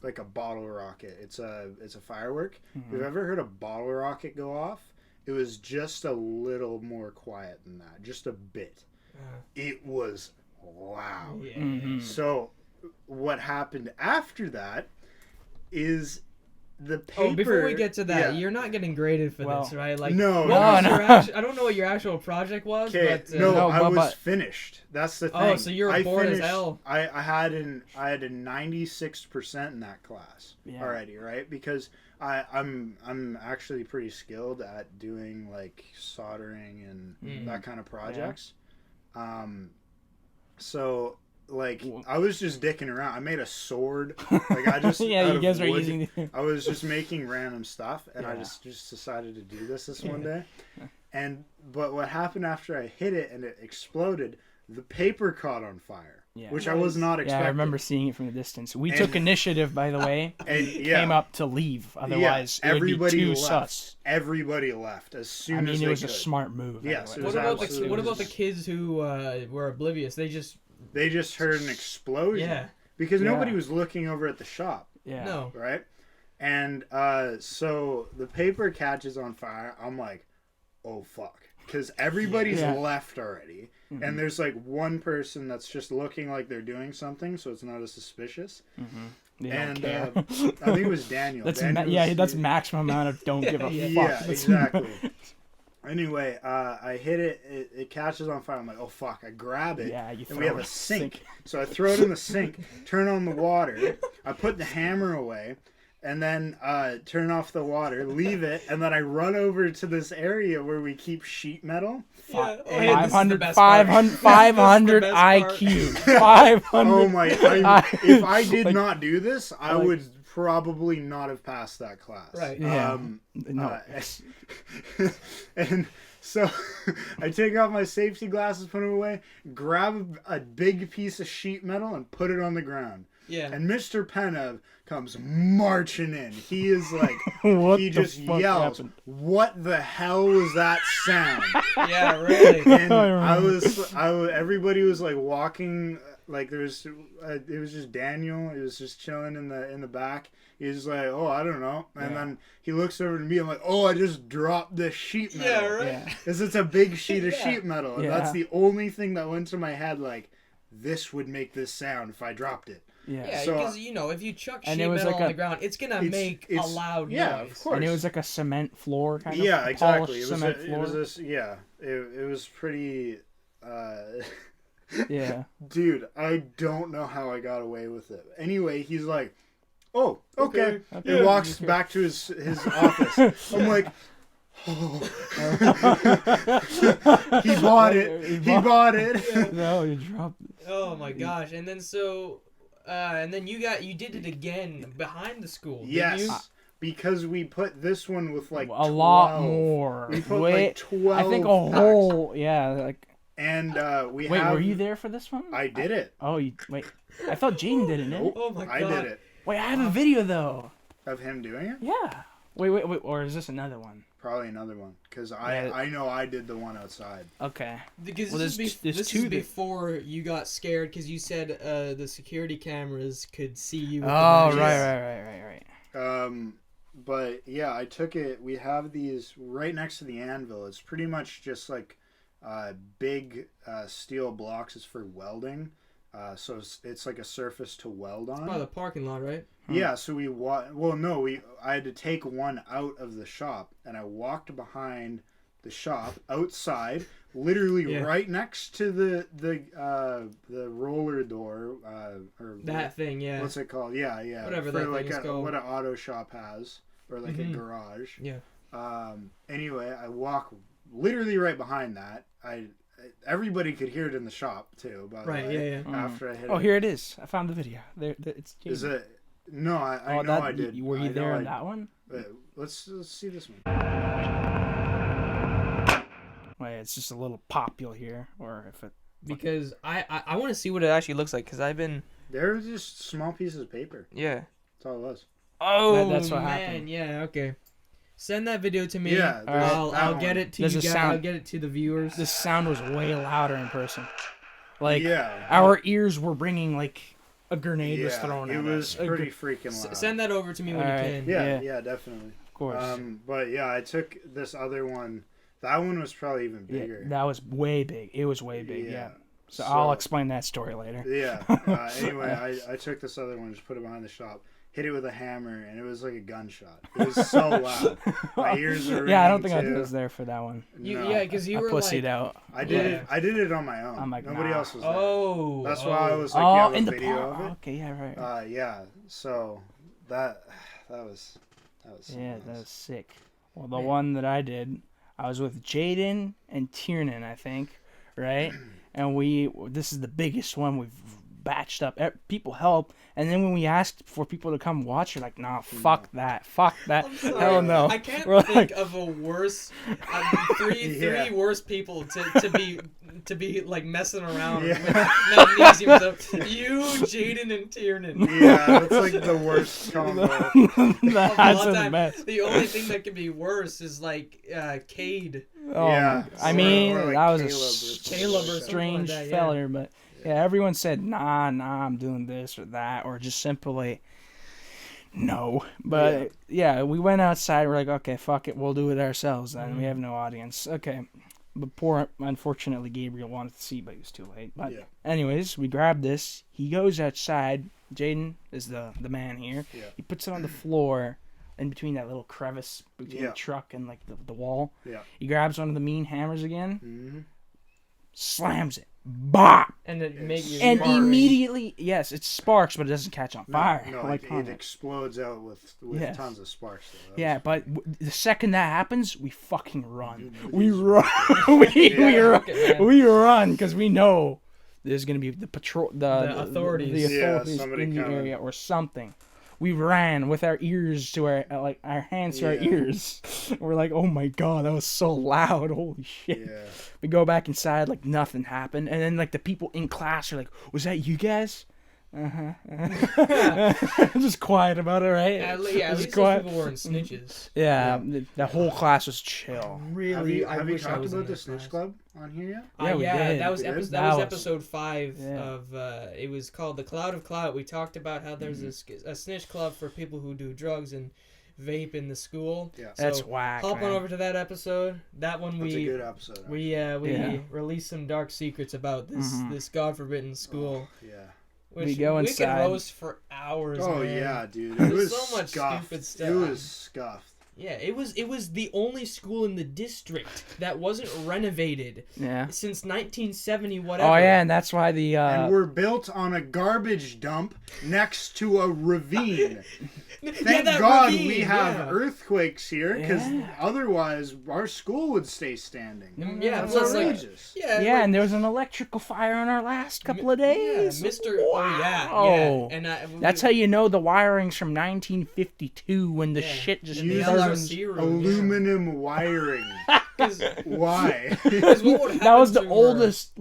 [SPEAKER 3] like a bottle rocket. It's a firework. If you've ever heard a bottle rocket go off, it was just a little more quiet than that, just a bit. It was loud.
[SPEAKER 1] Yeah.
[SPEAKER 3] So what happened after that is the paper...
[SPEAKER 1] before we get to that, you're not getting graded for this, right? Like,
[SPEAKER 3] no.
[SPEAKER 1] I don't know what your actual project was, but...
[SPEAKER 3] I was finished. That's the thing.
[SPEAKER 1] Oh, so you were bored as hell.
[SPEAKER 3] I had a 96% in that class already, right? Because I'm actually pretty skilled at doing, like, soldering and that kind of projects. So, like, I was just dicking around. I made a sword. Like, I just
[SPEAKER 2] you guys were using.
[SPEAKER 3] I was just making random stuff, and I just decided to do this one day. But what happened after I hit it and it exploded? The paper caught on fire, which I was not expecting.
[SPEAKER 2] Yeah, I remember seeing it from a distance. We took initiative, by the way, and came up to leave. Otherwise, it would be too sus.
[SPEAKER 3] Everybody left as soon as they
[SPEAKER 2] it was
[SPEAKER 3] could.
[SPEAKER 2] a smart move.
[SPEAKER 3] Yes.
[SPEAKER 2] Anyway.
[SPEAKER 1] What about the kids who were oblivious? They just heard an explosion. Yeah.
[SPEAKER 3] Because nobody was looking over at the shop.
[SPEAKER 2] Yeah.
[SPEAKER 1] No.
[SPEAKER 3] Right? And so the paper catches on fire. I'm like, oh, fuck. Because everybody's left already. And there's like one person that's just looking like they're doing something, so it's not as suspicious. And I think it was Daniel.
[SPEAKER 2] That's maximum amount of don't give a fuck.
[SPEAKER 3] Yeah, exactly. Anyway, I hit it. It catches on fire. I'm like, oh fuck! I grab it.
[SPEAKER 2] Yeah, you throw
[SPEAKER 3] and we have a sink. So I throw it in the sink. Turn on the water. I put the hammer away, and then turn off the water. Leave it, and then I run over to this area where we keep sheet metal.
[SPEAKER 2] 500 IQ. 500.
[SPEAKER 3] Oh my! If I did not do this, I would probably not have passed that class.
[SPEAKER 1] Right.
[SPEAKER 2] Yeah.
[SPEAKER 3] And so I take off my safety glasses, put them away, grab a big piece of sheet metal, and put it on the ground.
[SPEAKER 1] Yeah.
[SPEAKER 3] And Mr. Penev comes marching in. He is like, he just yells, happened? "What the hell was that sound?"
[SPEAKER 1] Yeah, really.
[SPEAKER 3] And everybody was like walking. Like it was just Daniel. He was just chilling in the back. He's like, oh, I don't know. And then he looks over to me. I'm like, oh, I just dropped this sheet metal.
[SPEAKER 1] Yeah, right.
[SPEAKER 3] Because it's a big sheet of sheet metal. And that's the only thing that went to my head. Like, this would make this sound if I dropped it.
[SPEAKER 1] Yeah, because if you chuck sheet metal on the ground, it's gonna make a loud noise.
[SPEAKER 3] Yeah, of course.
[SPEAKER 2] And it was like a cement floor kind of.
[SPEAKER 3] Yeah, exactly.
[SPEAKER 2] It
[SPEAKER 3] was pretty.
[SPEAKER 2] Yeah.
[SPEAKER 3] Dude, I don't know how I got away with it. Anyway, he's like, oh, okay. He walks back to his office. I'm like, oh. He bought it.
[SPEAKER 2] No, you dropped it.
[SPEAKER 1] Oh my gosh. And then and then you did it again behind the school.
[SPEAKER 3] Yes.
[SPEAKER 1] Didn't you?
[SPEAKER 3] Because we put this one with like 12.
[SPEAKER 2] Lot more.
[SPEAKER 3] We put like 12
[SPEAKER 2] I think a whole, like.
[SPEAKER 3] And
[SPEAKER 2] Wait, were you there for this one?
[SPEAKER 3] I did it.
[SPEAKER 2] Wait. I thought Jaden did it.
[SPEAKER 1] Oh my god.
[SPEAKER 3] I did it.
[SPEAKER 2] Wait, I have a video though.
[SPEAKER 3] Of him doing it?
[SPEAKER 2] Yeah. Wait, or is this another one?
[SPEAKER 3] Probably another one, because I know I did the one outside.
[SPEAKER 2] Okay.
[SPEAKER 1] Because this is before you got scared, because you said the security cameras could see you.
[SPEAKER 2] Right.
[SPEAKER 3] But yeah, I took it. We have these right next to the anvil. It's pretty much just like big steel blocks. Is for welding. So it's like a surface to weld on.
[SPEAKER 1] It's by the parking lot, right?
[SPEAKER 3] Yeah, so I had to take one out of the shop, and I walked behind the shop outside, literally right next to the roller door or
[SPEAKER 1] that thing, yeah.
[SPEAKER 3] What's it called? Yeah.
[SPEAKER 1] Whatever
[SPEAKER 3] for
[SPEAKER 1] that
[SPEAKER 3] like
[SPEAKER 1] thing is called.
[SPEAKER 3] What an auto shop has, or like a garage.
[SPEAKER 1] Yeah.
[SPEAKER 3] Anyway, I walk literally right behind that. Everybody could hear it in the shop too. By the way,
[SPEAKER 1] yeah.
[SPEAKER 3] After I hit
[SPEAKER 2] it. Here it is. I found the video. It's Jaden.
[SPEAKER 3] Is it? No, I know I did.
[SPEAKER 2] Were you there on that one?
[SPEAKER 3] Let's see this one.
[SPEAKER 2] Wait. It's just a little pop you'll hear, or if it.
[SPEAKER 1] Because I want to see what it actually looks like, because I've been...
[SPEAKER 3] They're just small pieces of paper.
[SPEAKER 1] Yeah.
[SPEAKER 3] That's all it was.
[SPEAKER 1] Oh,
[SPEAKER 2] that's what
[SPEAKER 1] man.
[SPEAKER 2] happened.
[SPEAKER 1] Yeah, okay. Send that video to me.
[SPEAKER 3] Yeah.
[SPEAKER 1] I'll get it to you guys. I'll get it to the viewers.
[SPEAKER 2] This sound was way louder in person. Like,
[SPEAKER 3] yeah.
[SPEAKER 2] our ears were ringing like a grenade was thrown at us.
[SPEAKER 3] It was pretty freaking loud.
[SPEAKER 1] Send that over to me when you can.
[SPEAKER 3] Yeah, definitely.
[SPEAKER 2] Of course.
[SPEAKER 3] But yeah, I took this other one. That one was probably even bigger.
[SPEAKER 2] Yeah, that was way big. It was way big, yeah. So I'll explain that story later.
[SPEAKER 3] Yeah. Anyway, I took this other one, just put it behind the shop, hit it with a hammer, and it was like a gunshot. It was so loud. My ears are ringing.
[SPEAKER 2] Yeah, I don't think
[SPEAKER 3] too.
[SPEAKER 2] I was there for that one.
[SPEAKER 1] Yeah, because you were
[SPEAKER 2] pussied
[SPEAKER 1] like...
[SPEAKER 2] out.
[SPEAKER 3] I did it on my own.
[SPEAKER 2] I'm like,
[SPEAKER 3] nobody else was there.
[SPEAKER 1] Oh.
[SPEAKER 3] That's why I was like, you have
[SPEAKER 2] in
[SPEAKER 3] a
[SPEAKER 2] the
[SPEAKER 3] video of it?
[SPEAKER 2] Okay, yeah, right.
[SPEAKER 3] Yeah. So that was
[SPEAKER 2] that was sick. Well, the one that I did, I was with Jaden and Tiernan, I think, right? And this is the biggest one we've batched up. People help, and then when we asked for people to come watch, you're like, nah, fuck that, hell no.
[SPEAKER 1] I can't think of a worse three worse people to be like messing around with magnesium stuff. You, Jaden, and Tiernan.
[SPEAKER 3] Yeah, that's like the worst combo.
[SPEAKER 2] That's the best.
[SPEAKER 1] The only thing that could be worse is like Cade.
[SPEAKER 2] Oh,
[SPEAKER 3] yeah,
[SPEAKER 2] I mean,
[SPEAKER 3] or like
[SPEAKER 2] that was
[SPEAKER 3] Caleb
[SPEAKER 2] a strange feller, but everyone said, nah, I'm doing this or that, or just simply no. But yeah, we went outside. We're like, okay, fuck it, we'll do it ourselves then. We have no audience. Okay. But unfortunately, Gabriel wanted to see, but he was too late. But anyways, we grabbed this. He goes outside. Jaden is the man here. Yeah. He puts it on the floor in between that little crevice between the truck and like the wall. Yeah. He grabs one of the mean hammers again, slams it. Bop!
[SPEAKER 1] And it makes you
[SPEAKER 2] immediately, yes, it sparks, but it doesn't catch on fire.
[SPEAKER 3] No,
[SPEAKER 2] like
[SPEAKER 3] it explodes out with tons of sparks.
[SPEAKER 2] Yeah, but the second that happens, we fucking run. We run. We run because we know there's gonna be the authorities in the area or something. We ran with our ears to our hands to our ears. We're like, oh my god, that was so loud. Holy shit. Yeah. We go back inside like nothing happened. And then like the people in class are like, was that you guys? Just quiet about it, right?
[SPEAKER 1] At least quiet. People weren't snitches.
[SPEAKER 2] Yeah, the whole class was chill.
[SPEAKER 3] Really? Have you talked about the snitch club on here yet?
[SPEAKER 2] Yeah, we did.
[SPEAKER 1] That was episode 5 of. It was called The Cloud of Clout. We talked about how there's a snitch club for people who do drugs and vape in the school. Yeah, so
[SPEAKER 2] that's whack.
[SPEAKER 1] Hop on over to that episode. That one
[SPEAKER 3] that's a good episode.
[SPEAKER 1] We released some dark secrets about this God-forbidden school.
[SPEAKER 3] Yeah.
[SPEAKER 1] Which we go inside. We could roast for hours.
[SPEAKER 3] Oh
[SPEAKER 1] man.
[SPEAKER 3] Yeah, dude! It was
[SPEAKER 1] so much
[SPEAKER 3] scuffed.
[SPEAKER 1] Stupid stuff.
[SPEAKER 3] It was scuffed.
[SPEAKER 1] Yeah, it was the only school in the district that wasn't renovated. Since 1970, whatever.
[SPEAKER 2] Oh yeah, and that's why
[SPEAKER 3] and we're built on a garbage dump next to a ravine. Thank God we have earthquakes here, because otherwise our school would stay standing.
[SPEAKER 1] Yeah,
[SPEAKER 3] that's outrageous.
[SPEAKER 2] And there was an electrical fire on our last couple of days.
[SPEAKER 1] Yeah, Mr. Wow. And
[SPEAKER 2] that's how you know the wiring's from 1952 when the shit just
[SPEAKER 3] aluminum wiring. Why?
[SPEAKER 2] That was the oldest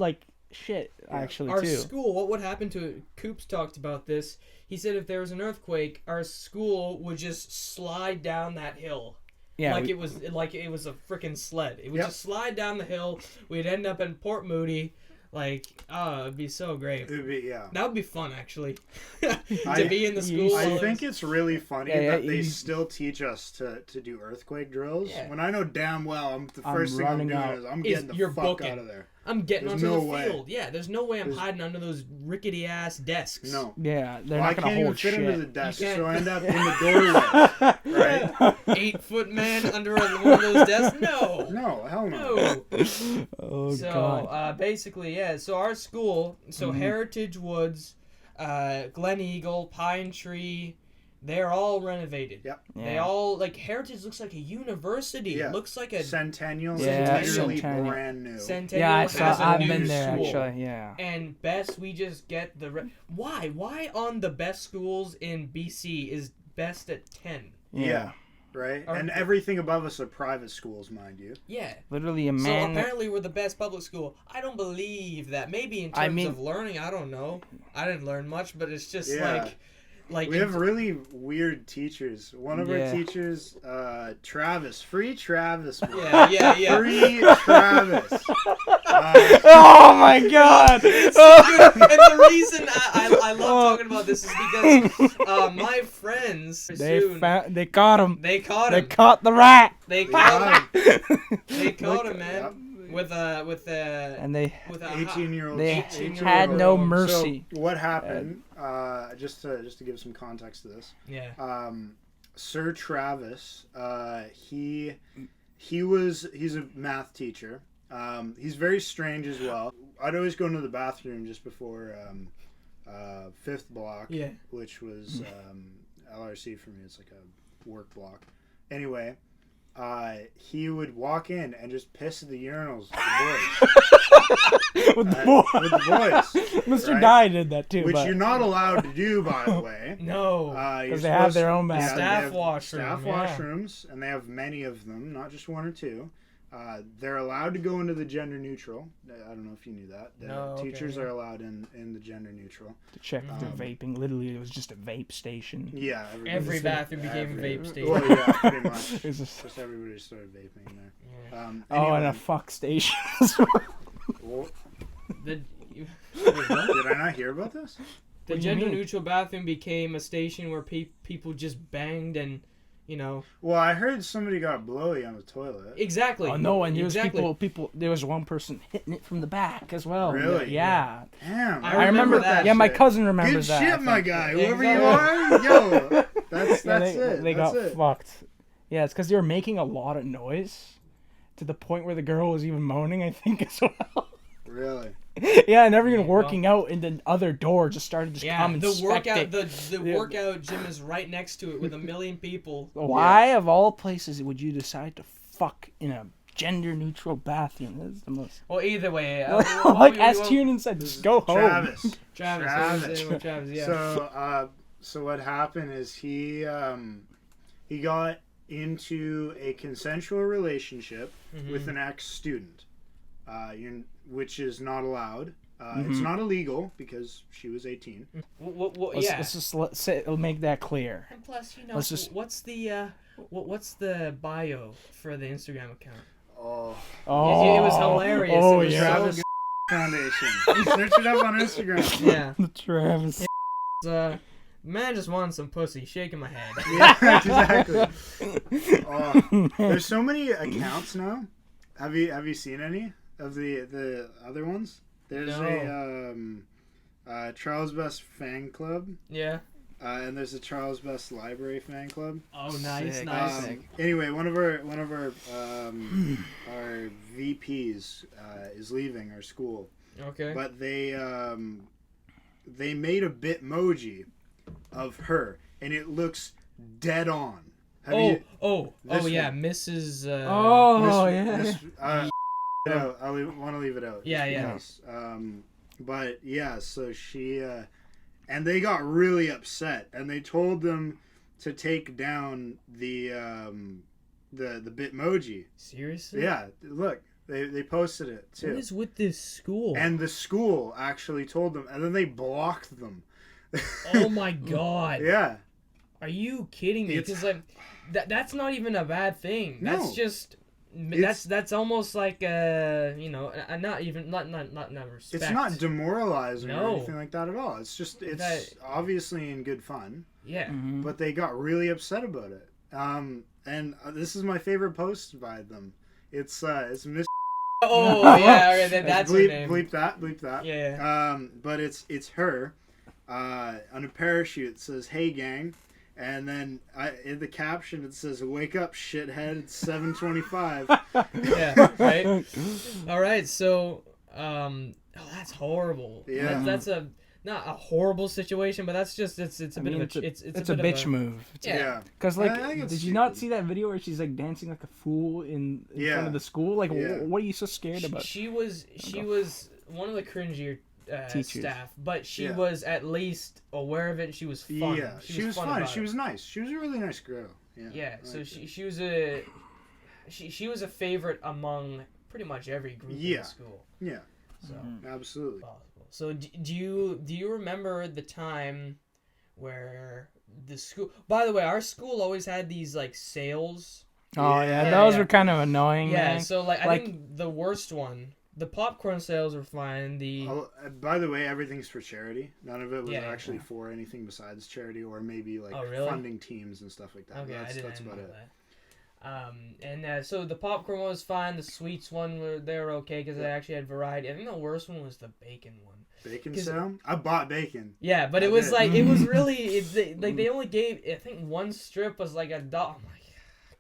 [SPEAKER 2] shit actually
[SPEAKER 1] our
[SPEAKER 2] too.
[SPEAKER 1] Our school, what would happen to it? Coops talked about this. He said if there was an earthquake, our school would just slide down that hill. Yeah, it was a freaking sled. It would just slide down the hill. We'd end up in Port Moody. It'd be so great. That would be fun, actually. to be in the school.
[SPEAKER 3] I think it's really funny that they still teach us to do earthquake drills. Yeah. When I know damn well the first thing I'm doing is I'm getting the fuck out of there.
[SPEAKER 1] I'm getting onto the field. Yeah, there's no way I'm hiding under those rickety ass desks.
[SPEAKER 3] No.
[SPEAKER 2] Yeah, they're not gonna hold shit.
[SPEAKER 3] I can't even fit under the desk, so I end up in the doorway. Right?
[SPEAKER 1] 8-foot man under one of those desks? No.
[SPEAKER 3] No, hell no.
[SPEAKER 2] God.
[SPEAKER 1] So basically, so our school, Heritage Woods, Glen Eagle, Pine Tree, they're all renovated. Yep. They all Heritage looks like a university. Yeah. It looks like a
[SPEAKER 3] Centennial. Yeah, Centennial. Brand new.
[SPEAKER 1] Centennial.
[SPEAKER 2] I've been there actually. Yeah.
[SPEAKER 1] And best, we just get the why on the best schools in BC is best at 10.
[SPEAKER 3] Yeah. right? And everything above us are private schools, mind you.
[SPEAKER 1] Yeah.
[SPEAKER 2] Literally a man.
[SPEAKER 1] So apparently we're the best public school. I don't believe that. Maybe in terms of learning, I don't know. I didn't learn much, but it's just like
[SPEAKER 3] we have really weird teachers. One of our teachers, Travis, free Travis.
[SPEAKER 1] Yeah.
[SPEAKER 3] Free Travis.
[SPEAKER 2] Oh my God!
[SPEAKER 1] It's so good. And the reason I love talking about this is because my friends
[SPEAKER 2] they caught him.
[SPEAKER 1] They caught
[SPEAKER 2] They
[SPEAKER 1] him.
[SPEAKER 2] caught the rat.
[SPEAKER 1] They caught him. They caught him, man.
[SPEAKER 3] Yep.
[SPEAKER 1] With a
[SPEAKER 3] 18-year-old.
[SPEAKER 2] They had no mercy.
[SPEAKER 3] So what happened? Just to give some context to this.
[SPEAKER 1] Yeah.
[SPEAKER 3] Sir Travis, he's a math teacher. He's very strange as well. I'd always go into the bathroom just before fifth block, which was LRC for me. It's like a work block. Anyway. He would walk in and just piss at the urinals
[SPEAKER 2] with the boys.
[SPEAKER 3] With the boys.
[SPEAKER 2] Mr. Dye did that too.
[SPEAKER 3] Which you're not allowed to do, by the way.
[SPEAKER 2] No. Because they have their own
[SPEAKER 1] staff washrooms.
[SPEAKER 3] Staff washrooms, and they have many of them, not just one or two. They're allowed to go into the gender neutral. I don't know if you knew that. Teachers are allowed in the gender neutral.
[SPEAKER 2] To check if they're vaping. Literally, it was just a vape station.
[SPEAKER 3] Yeah.
[SPEAKER 1] Every bathroom became a vape station.
[SPEAKER 3] Well, yeah, pretty much. Just everybody started vaping in there.
[SPEAKER 1] Yeah.
[SPEAKER 2] Anyway. And a fuck station.
[SPEAKER 3] Did I not hear about this?
[SPEAKER 1] The gender neutral bathroom became a station where people just banged and... You know.
[SPEAKER 3] Well, I heard somebody got blowy on the toilet.
[SPEAKER 1] Exactly.
[SPEAKER 2] Oh no, and there was people. There was one person hitting it from the back as well.
[SPEAKER 3] Really?
[SPEAKER 2] Yeah.
[SPEAKER 3] Damn.
[SPEAKER 1] I remember that.
[SPEAKER 2] Yeah, my cousin remembers
[SPEAKER 3] that. Good shit, my guy. Whoever you are, that's it.
[SPEAKER 2] They got fucked. Yeah, it's because they were making a lot of noise, to the point where the girl was even moaning. I think as well.
[SPEAKER 3] Really.
[SPEAKER 2] Yeah, and everyone working out in the other door just started to come and
[SPEAKER 1] the workout gym is right next to it with a million people.
[SPEAKER 2] Why, of all places, would you decide to fuck in a gender-neutral bathroom? That's the most...
[SPEAKER 1] Well, either way...
[SPEAKER 2] as Tiernan said, just go home.
[SPEAKER 1] Travis, yeah.
[SPEAKER 3] So what happened is he got into a consensual relationship with an ex-student. Which is not allowed. It's not illegal because she was 18.
[SPEAKER 2] Let's just make that clear.
[SPEAKER 1] And plus, what's the bio for the Instagram account?
[SPEAKER 3] Oh,
[SPEAKER 1] it was hilarious.
[SPEAKER 2] Oh,
[SPEAKER 1] it was
[SPEAKER 3] Travis Foundation. Search it up on Instagram.
[SPEAKER 1] Yeah,
[SPEAKER 2] the Travis.
[SPEAKER 1] Man just wanted some pussy, shaking my head.
[SPEAKER 3] Yeah, exactly. There's so many accounts now. Have you seen any of the other ones? There's a Charles Best fan club.
[SPEAKER 1] Yeah.
[SPEAKER 3] And there's a Charles Best Library fan club.
[SPEAKER 1] Oh, nice.
[SPEAKER 3] Anyway, one of our VPs is leaving our school.
[SPEAKER 1] Okay.
[SPEAKER 3] But they made a Bitmoji of her, and it looks dead on.
[SPEAKER 1] Yeah, Mrs.
[SPEAKER 3] No, I want to leave it out.
[SPEAKER 1] Yeah.
[SPEAKER 3] But yeah, so she and they got really upset, and they told them to take down the Bitmoji.
[SPEAKER 1] Seriously?
[SPEAKER 3] Yeah. Look, they posted it too.
[SPEAKER 1] What is with this school?
[SPEAKER 3] And the school actually told them, and then they blocked them.
[SPEAKER 1] Oh my god.
[SPEAKER 3] Yeah.
[SPEAKER 1] Are you kidding me? Because that's not even a bad thing.
[SPEAKER 3] No.
[SPEAKER 1] That's just. That's almost like not respect.
[SPEAKER 3] It's not demoralizing or anything like that at all. It's just obviously in good fun.
[SPEAKER 1] Yeah.
[SPEAKER 2] Mm-hmm.
[SPEAKER 3] But they got really upset about it. And this is my favorite post by them. It's Miss.
[SPEAKER 1] Oh yeah, okay, that's her name.
[SPEAKER 3] Bleep that.
[SPEAKER 1] Yeah.
[SPEAKER 3] But it's her, on a parachute. It says, "Hey gang." And then in the caption it says, "Wake up, shithead! It's 7:25."
[SPEAKER 1] Yeah, right. All right, so that's horrible.
[SPEAKER 3] Yeah,
[SPEAKER 1] that's not a horrible situation, but that's just it's a bit of a
[SPEAKER 2] bitch move.
[SPEAKER 3] Yeah,
[SPEAKER 2] because did you not see that video where she's like dancing like a fool in front of the school? Like, what are you so scared about?
[SPEAKER 1] She was one of the cringier. Staff, but she was at least aware of it. And she was fun.
[SPEAKER 3] Yeah, she was fun. She was nice. She was a really nice girl.
[SPEAKER 1] Yeah. So she was a favorite among pretty much every group in the school.
[SPEAKER 3] Yeah.
[SPEAKER 1] So
[SPEAKER 3] absolutely.
[SPEAKER 1] Possible. So do you remember the time where the school? By the way, our school always had these like sales.
[SPEAKER 2] Oh yeah, those were kind of annoying.
[SPEAKER 1] Yeah.
[SPEAKER 2] Man.
[SPEAKER 1] So I think the worst one. The popcorn sales were fine.
[SPEAKER 3] By the way, everything's for charity. None of it was actually for anything besides charity, or maybe funding teams and stuff like that.
[SPEAKER 1] Okay,
[SPEAKER 3] that's about it.
[SPEAKER 1] That. So the popcorn one was fine. The sweets one they were okay because they actually had variety. I think the worst one was the bacon one.
[SPEAKER 3] Bacon sale? I bought bacon.
[SPEAKER 1] Yeah, but it was it was really they only gave, I think one strip was like $1. I'm like,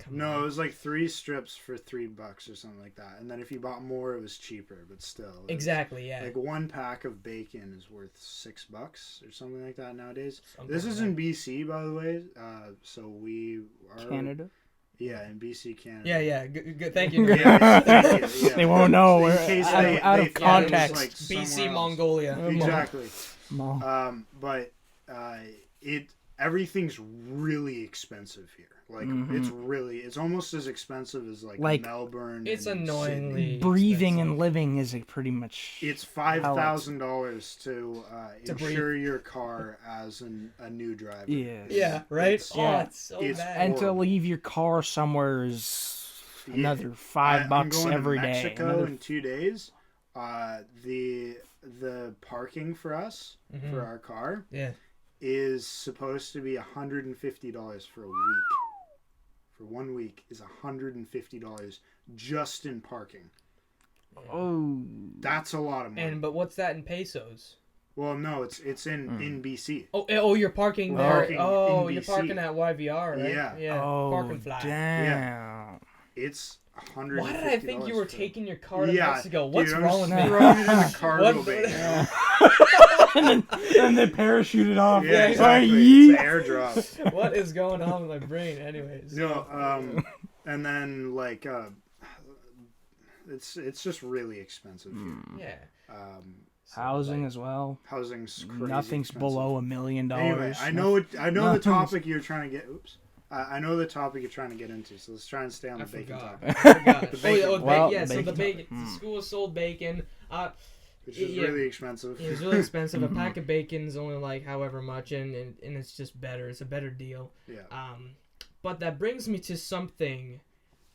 [SPEAKER 3] no, it was like 3 strips for $3 or something like that. And then if you bought more, it was cheaper, but still.
[SPEAKER 1] Exactly, yeah.
[SPEAKER 3] Like 1 pack of bacon is worth $6 or something like that nowadays. This is in BC, by the way. So we are...
[SPEAKER 2] Canada?
[SPEAKER 3] Yeah, in BC, Canada.
[SPEAKER 1] Yeah. Good. Thank you.
[SPEAKER 2] They won't know. We're out of context.
[SPEAKER 3] Like
[SPEAKER 1] BC, Mongolia.
[SPEAKER 3] Exactly. But everything's really expensive here. Like it's almost as expensive as like Melbourne.
[SPEAKER 1] It's annoyingly
[SPEAKER 2] breathing
[SPEAKER 1] expensive.
[SPEAKER 2] and living is pretty much.
[SPEAKER 3] It's $5,000 to insure your car as a new driver.
[SPEAKER 1] Yeah. Right. It's so bad.
[SPEAKER 2] And to leave your car somewhere is another $5 every day.
[SPEAKER 3] I'm going to Mexico in 2 days. The parking for us for our car is supposed to be $150 for a week. For 1 week is $150 just in parking.
[SPEAKER 2] Oh,
[SPEAKER 3] that's a lot of money.
[SPEAKER 1] But what's that in pesos?
[SPEAKER 3] Well, no, it's in BC.
[SPEAKER 1] Oh, you're parking there. You're parking at YVR, right?
[SPEAKER 3] Yeah.
[SPEAKER 2] Oh,
[SPEAKER 1] parking flat.
[SPEAKER 2] Damn.
[SPEAKER 3] Yeah. It's $150.
[SPEAKER 1] Why did I think you were taking your car to Mexico? What's wrong with me?
[SPEAKER 3] Throwing it in a cargo bay.
[SPEAKER 2] and they parachuted off.
[SPEAKER 3] Yeah, exactly. It's an airdrop.
[SPEAKER 1] What is going on with my brain, anyways?
[SPEAKER 3] No, and then it's just really expensive here.
[SPEAKER 1] Yeah.
[SPEAKER 2] Housing as well.
[SPEAKER 3] Housing's crazy.
[SPEAKER 2] Nothing's
[SPEAKER 3] expensive.
[SPEAKER 2] below $1 million.
[SPEAKER 3] Anyway, I know the topic you're trying to get. Oops. I know the topic you're trying to get into, so let's try and stay on the bacon topic.
[SPEAKER 1] I forgot.
[SPEAKER 3] The bacon.
[SPEAKER 1] So the bacon. The school sold bacon.
[SPEAKER 3] Which is really expensive.
[SPEAKER 1] It was really expensive. A pack of bacon's only like however much, and it's just better. It's a better deal.
[SPEAKER 3] Yeah.
[SPEAKER 1] But that brings me to something.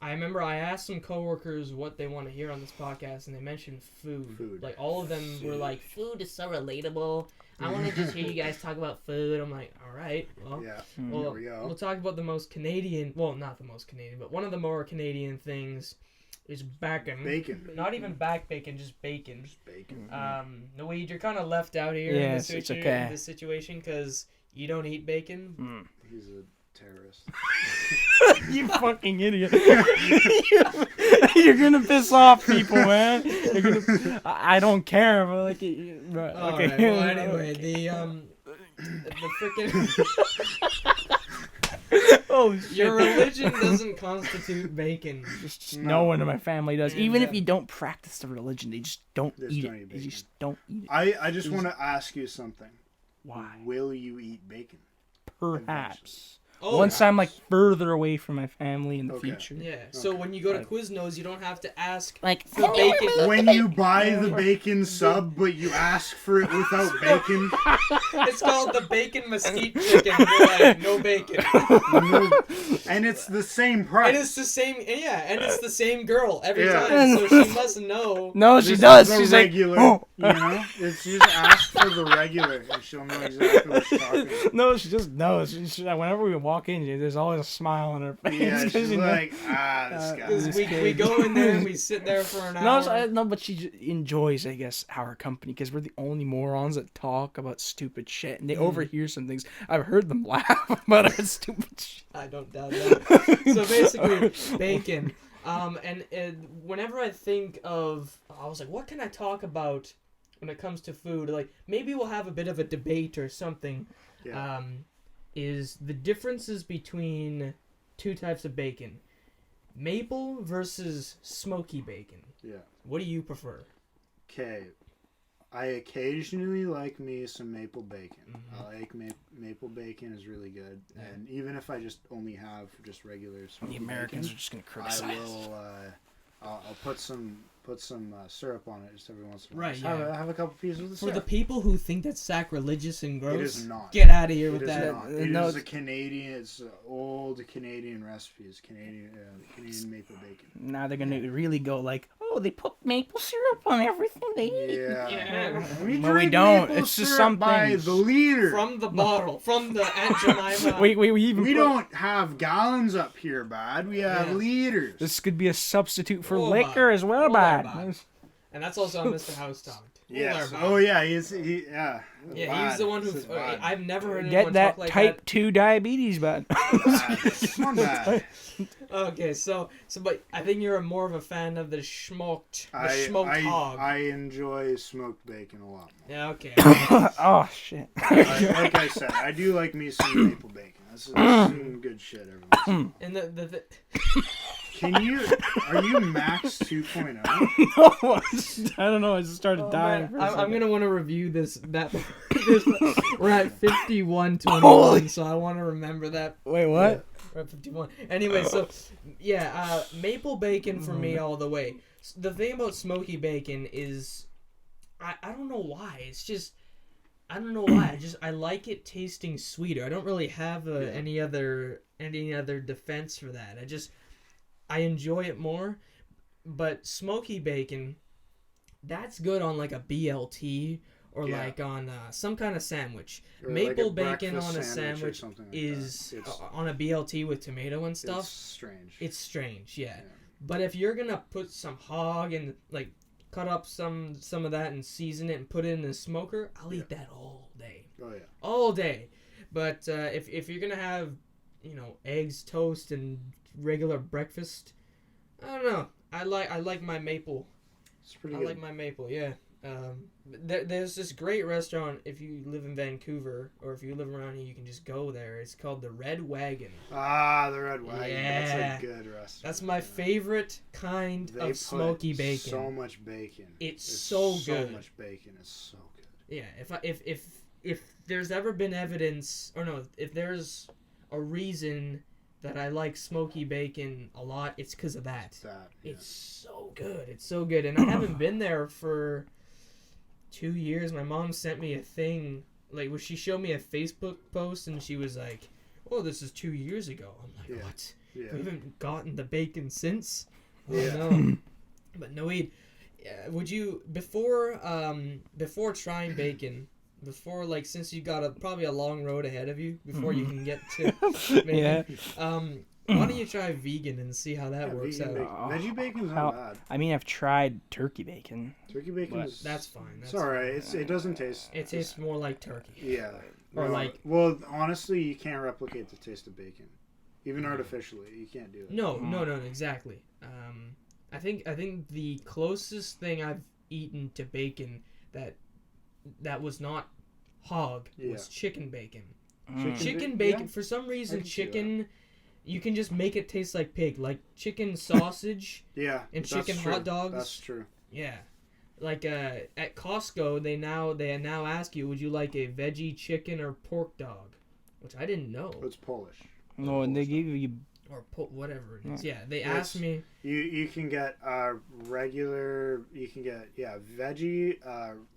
[SPEAKER 1] I remember I asked some coworkers what they want to hear on this podcast, and they mentioned food. Like all of them were like, "Food is so relatable. I want to just hear you guys talk about food." I'm like, "All right, well,
[SPEAKER 3] here we go.
[SPEAKER 1] We'll talk about the most Canadian. Well, not the most Canadian, but one of the more Canadian things is bacon.
[SPEAKER 3] Bacon.
[SPEAKER 1] Not even back bacon, just bacon.
[SPEAKER 3] Just bacon.
[SPEAKER 1] Naweed, you're kind of left out here in this situation because you don't eat bacon.
[SPEAKER 3] He's a terrorist.
[SPEAKER 2] You fucking idiot. You're gonna piss off people, man. I don't care, but like, okay.
[SPEAKER 1] Right, well, anyway, the freaking.
[SPEAKER 2] Oh shit.
[SPEAKER 1] Your religion doesn't constitute bacon.
[SPEAKER 2] Just no one in my family does. Even if you don't practice the religion, they just don't eat it. They just don't eat it.
[SPEAKER 3] I just want to ask you something.
[SPEAKER 2] Why?
[SPEAKER 3] Will you eat bacon?
[SPEAKER 2] Perhaps. Once I'm like further away from my family in the future.
[SPEAKER 1] Yeah. So when you go to Quiznos, you don't have to ask
[SPEAKER 2] like
[SPEAKER 1] for bacon.
[SPEAKER 3] When you buy the bacon sub, but you ask for it without bacon.
[SPEAKER 1] It's called the bacon mesquite chicken. You're like, no bacon.
[SPEAKER 3] And it's the same price.
[SPEAKER 1] And it's the same. Yeah, and it's the same girl every time. So she must know.
[SPEAKER 2] No, she does. She's
[SPEAKER 3] regular.
[SPEAKER 2] Like, oh.
[SPEAKER 3] You know, it's you just ask for the regular, and she'll know exactly what she's talking about.
[SPEAKER 2] No, she just knows. Whenever we walk in, there's always a smile on her face.
[SPEAKER 3] Yeah, she's like, this guy.
[SPEAKER 1] We go in there and we sit there for an hour.
[SPEAKER 2] No, but she enjoys, I guess, our company because we're the only morons that talk about stupid shit, and they overhear some things. I've heard them laugh about our stupid shit.
[SPEAKER 1] I don't doubt that. So basically, bacon. And whenever I think of, I was like, what can I talk about when it comes to food? Like, maybe we'll have a bit of a debate or something.
[SPEAKER 3] Yeah.
[SPEAKER 1] Is the differences between two types of bacon. Maple versus smoky bacon.
[SPEAKER 3] Yeah.
[SPEAKER 1] What do you prefer?
[SPEAKER 3] Okay. I occasionally like me some maple bacon.
[SPEAKER 1] Mm-hmm.
[SPEAKER 3] I like maple bacon is really good.
[SPEAKER 1] Yeah.
[SPEAKER 3] And even if I just only have just regular smoky
[SPEAKER 2] The Americans
[SPEAKER 3] bacon,
[SPEAKER 2] are just gonna
[SPEAKER 3] I
[SPEAKER 2] criticize.
[SPEAKER 3] will. I'll put some syrup on it just every once in a while.
[SPEAKER 1] Right,
[SPEAKER 3] Just
[SPEAKER 1] yeah.
[SPEAKER 3] have a couple pieces of the
[SPEAKER 1] For
[SPEAKER 3] syrup.
[SPEAKER 1] the people who think that's sacrilegious and gross,
[SPEAKER 3] It is not.
[SPEAKER 1] get out of here
[SPEAKER 3] It
[SPEAKER 1] with
[SPEAKER 3] is
[SPEAKER 1] that.
[SPEAKER 3] not.
[SPEAKER 2] No,
[SPEAKER 3] It is
[SPEAKER 2] it's-
[SPEAKER 3] a Canadian. It's an old Canadian recipe. It's Canadian maple bacon.
[SPEAKER 2] Now they're gonna really go like, oh, they put maple syrup on everything they eat.
[SPEAKER 3] Yeah.
[SPEAKER 1] Yeah.
[SPEAKER 3] We
[SPEAKER 2] Well, we
[SPEAKER 3] drink
[SPEAKER 2] don't.
[SPEAKER 3] maple
[SPEAKER 2] It's just
[SPEAKER 3] syrup
[SPEAKER 2] some
[SPEAKER 3] by
[SPEAKER 2] things.
[SPEAKER 3] the liter.
[SPEAKER 1] From the bottle, from the Aunt Jemima.
[SPEAKER 2] we even
[SPEAKER 3] We
[SPEAKER 2] put-
[SPEAKER 3] don't have gallons up here, bud. We have
[SPEAKER 1] Yeah.
[SPEAKER 3] liters.
[SPEAKER 2] This could be a substitute for
[SPEAKER 1] Oh,
[SPEAKER 2] liquor
[SPEAKER 1] bud.
[SPEAKER 2] as well,
[SPEAKER 1] Oh,
[SPEAKER 2] bud.
[SPEAKER 1] bud. And that's also on Mr. House Talk.
[SPEAKER 3] Yes. Oh yeah. Yeah.
[SPEAKER 1] Yeah, he's the one who.
[SPEAKER 3] This is bad.
[SPEAKER 1] I've never heard anyone
[SPEAKER 2] Get that
[SPEAKER 1] talk like
[SPEAKER 2] type 2 diabetes, bud.
[SPEAKER 3] Bad. Come bad.
[SPEAKER 1] that. Okay, so but I think you're more of a fan of the smoked hog.
[SPEAKER 3] I enjoy smoked bacon a lot more.
[SPEAKER 1] Yeah. Okay.
[SPEAKER 2] Oh shit.
[SPEAKER 3] Like I said, I do like me some maple bacon. This is some good shit every once in a while.
[SPEAKER 1] And the
[SPEAKER 3] Are you Max 2.0?
[SPEAKER 2] No, I don't know. I just started dying. For a
[SPEAKER 1] I'm
[SPEAKER 2] second.
[SPEAKER 1] gonna want to review this. We're at 51:21, so I want to remember that.
[SPEAKER 2] Wait, what?
[SPEAKER 1] We're at 51. Anyway, so yeah, maple bacon for me all the way. The thing about smoky bacon is, I don't know why. It's just, I don't know why. I like it tasting sweeter. I don't really have any other defense for that. I enjoy it more. But smoky bacon, that's good on like a BLT or like on some kind of sandwich.
[SPEAKER 3] Or
[SPEAKER 1] Maple
[SPEAKER 3] like a
[SPEAKER 1] bacon on a
[SPEAKER 3] breakfast or
[SPEAKER 1] sandwich
[SPEAKER 3] something like
[SPEAKER 1] is
[SPEAKER 3] that.
[SPEAKER 1] on a BLT with tomato and stuff.
[SPEAKER 3] It's strange.
[SPEAKER 1] It's strange, yeah. But if you're gonna put some hog and like cut up some of that and season it and put it in a smoker, I'll eat that all day.
[SPEAKER 3] Oh yeah.
[SPEAKER 1] All day. But if you're gonna have, eggs, toast, and regular breakfast, I don't know. I like my maple.
[SPEAKER 3] It's pretty
[SPEAKER 1] I
[SPEAKER 3] good.
[SPEAKER 1] like my maple. Yeah. There's this great restaurant if you live in Vancouver or if you live around here, you can just go there. It's called the Red Wagon.
[SPEAKER 3] The Red Wagon.
[SPEAKER 1] Yeah.
[SPEAKER 3] That's a good restaurant.
[SPEAKER 1] That's my favorite kind
[SPEAKER 3] They
[SPEAKER 1] of
[SPEAKER 3] put
[SPEAKER 1] smoky bacon.
[SPEAKER 3] So much bacon.
[SPEAKER 1] It's so good.
[SPEAKER 3] So much bacon. It's so good.
[SPEAKER 1] Yeah. If there's ever been evidence, or no, if there's a reason that I like smoky bacon a lot, it's because of that. It's so good. It's so good. And I haven't been there for 2 years. My mom sent me a thing. Like, she showed me a Facebook post, and she was like, "Oh, this is 2 years ago." I'm like, "What?
[SPEAKER 3] Yeah.
[SPEAKER 1] We haven't gotten the bacon since?" Oh,
[SPEAKER 3] Yeah.
[SPEAKER 1] no. But Naweed, would you before trying bacon? Before, like, since you got probably a long road ahead of you before you can get to bacon, why don't you try vegan and see how that works out?
[SPEAKER 3] Veggie bacon's not bad.
[SPEAKER 2] I mean, I've tried turkey bacon.
[SPEAKER 3] Turkey bacon is...
[SPEAKER 1] That's fine.
[SPEAKER 3] It's alright. It doesn't taste...
[SPEAKER 1] It tastes more like turkey.
[SPEAKER 3] Yeah.
[SPEAKER 1] Or like...
[SPEAKER 3] Well, honestly, you can't replicate the taste of bacon. Even artificially, you can't do it.
[SPEAKER 1] No, exactly. I think the closest thing I've eaten to bacon that was not hog was chicken bacon. Chicken bacon. For some reason, chicken, you can just make it taste like pig, like chicken sausage.
[SPEAKER 3] Yeah.
[SPEAKER 1] And
[SPEAKER 3] that's
[SPEAKER 1] chicken
[SPEAKER 3] true.
[SPEAKER 1] hot dogs.
[SPEAKER 3] That's true.
[SPEAKER 1] Yeah, like at Costco, they now ask you, would you like a veggie chicken or pork dog, which I didn't know.
[SPEAKER 3] It's Polish.
[SPEAKER 2] No, and they give you
[SPEAKER 1] Or whatever it is. Yeah, they asked me.
[SPEAKER 3] You can get regular. You can get veggie,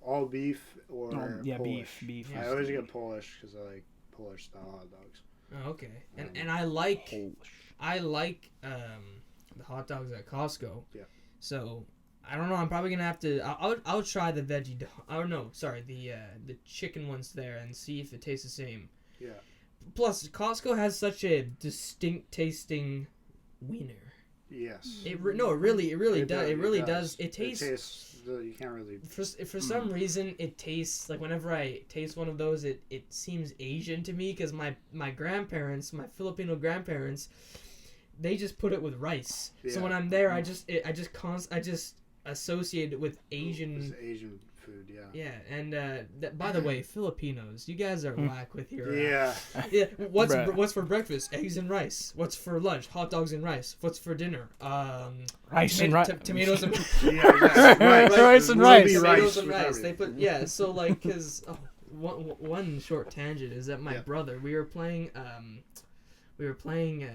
[SPEAKER 3] all beef or Polish.
[SPEAKER 2] beef.
[SPEAKER 3] I always get Polish because I like Polish style hot dogs.
[SPEAKER 1] Oh, okay, and I like the hot dogs at Costco.
[SPEAKER 3] Yeah.
[SPEAKER 1] So I don't know. I'm probably gonna have to. I'll try the veggie. The chicken ones there and see if it tastes the same.
[SPEAKER 3] Yeah.
[SPEAKER 1] Plus, Costco has such a distinct tasting wiener.
[SPEAKER 3] Yes.
[SPEAKER 1] It really does. It really does. It tastes.
[SPEAKER 3] You can't really.
[SPEAKER 1] For some reason, it tastes like whenever I taste one of those, it seems Asian to me because my grandparents, my Filipino grandparents, they just put it with rice. Yeah. So when I'm there, I just associate it with Asian
[SPEAKER 3] food, yeah.
[SPEAKER 1] Yeah, and by the way, Filipinos, you guys are whack with your...
[SPEAKER 3] Yeah.
[SPEAKER 1] Yeah, what's for breakfast? Eggs and rice. What's for lunch? Hot dogs and rice. What's for dinner?
[SPEAKER 2] Rice and rice.
[SPEAKER 1] Tomatoes and...
[SPEAKER 2] Rice and rice.
[SPEAKER 1] Tomatoes and rice. They put... Yeah, so, like, because... one short tangent is that my brother, we were playing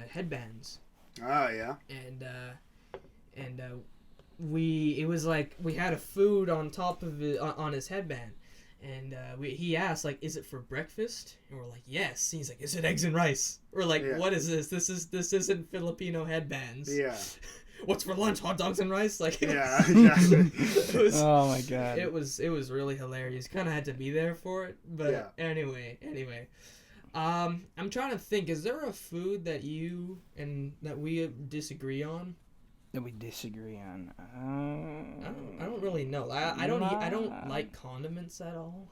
[SPEAKER 1] headbands.
[SPEAKER 3] Oh, yeah.
[SPEAKER 1] And it was like we had a food on top of it on his headband, and he asked, like, is it for breakfast? And we're like, yes. And he's like, is it eggs and rice? We're like, what is this? This isn't Filipino headbands.
[SPEAKER 3] Yeah.
[SPEAKER 1] What's for lunch? Hot dogs and rice? Like,
[SPEAKER 3] yeah, exactly.
[SPEAKER 2] Oh my god.
[SPEAKER 1] It was really hilarious. Kind of had to be there for it, but anyway. I'm trying to think. Is there a food that that we disagree on?
[SPEAKER 2] That we disagree on.
[SPEAKER 1] I don't really know. I don't like condiments at all.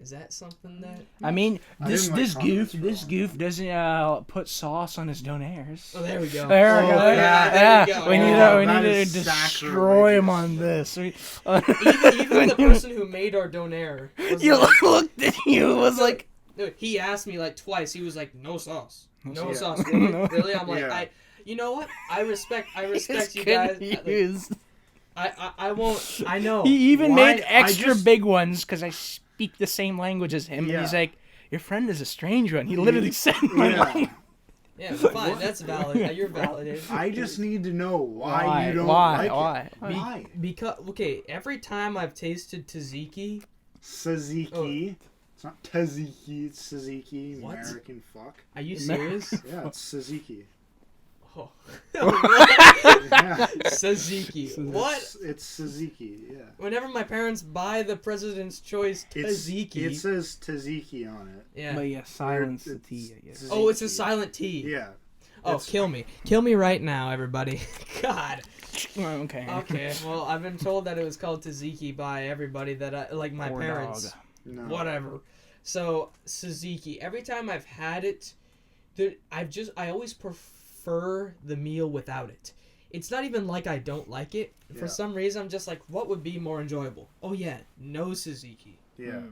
[SPEAKER 1] Is that something that?
[SPEAKER 2] I mean, this goof doesn't put sauce on his donaires.
[SPEAKER 1] Oh, there we go.
[SPEAKER 2] There we go.
[SPEAKER 1] Yeah.
[SPEAKER 2] We need to destroy him on this.
[SPEAKER 1] Even the person who made our donaire
[SPEAKER 2] looked at you. Was like,
[SPEAKER 1] he asked me like twice. He was like, "No sauce, no sauce." Really? I'm like, you know what? I respect you guys. I won't. I know.
[SPEAKER 2] He even made extra big ones because I speak the same language as him, and he's like, "Your friend is a strange one." He literally said my language.
[SPEAKER 1] Yeah, fine. That's valid. You're validated.
[SPEAKER 3] I just need to know why you don't like it. Why?
[SPEAKER 1] Because every time I've tasted tzatziki,
[SPEAKER 3] it's not tzatziki, it's tzatziki.
[SPEAKER 1] What?
[SPEAKER 3] American fuck.
[SPEAKER 1] Are you serious?
[SPEAKER 3] Yeah, it's tzatziki.
[SPEAKER 1] Oh.
[SPEAKER 3] Yeah.
[SPEAKER 1] Tzatziki. What?
[SPEAKER 3] It's tzatziki, yeah.
[SPEAKER 1] Whenever my parents buy the President's Choice tzatziki...
[SPEAKER 3] It says tzatziki on it.
[SPEAKER 1] Yeah.
[SPEAKER 2] But yeah, silence the T, I guess.
[SPEAKER 1] Oh, it's a silent T.
[SPEAKER 3] Yeah.
[SPEAKER 1] Oh, kill me. Kill me right now, everybody. God.
[SPEAKER 2] Okay.
[SPEAKER 1] Okay, well, I've been told that it was called tzatziki by everybody that my
[SPEAKER 2] Poor
[SPEAKER 1] parents.
[SPEAKER 2] dog.
[SPEAKER 3] No.
[SPEAKER 1] Whatever. So, tzatziki. Every time I've had it, I always prefer the meal without it. It's not even like I don't like it. For some reason, I'm just like, what would be more enjoyable? Oh yeah, no tzatziki.
[SPEAKER 3] Yeah.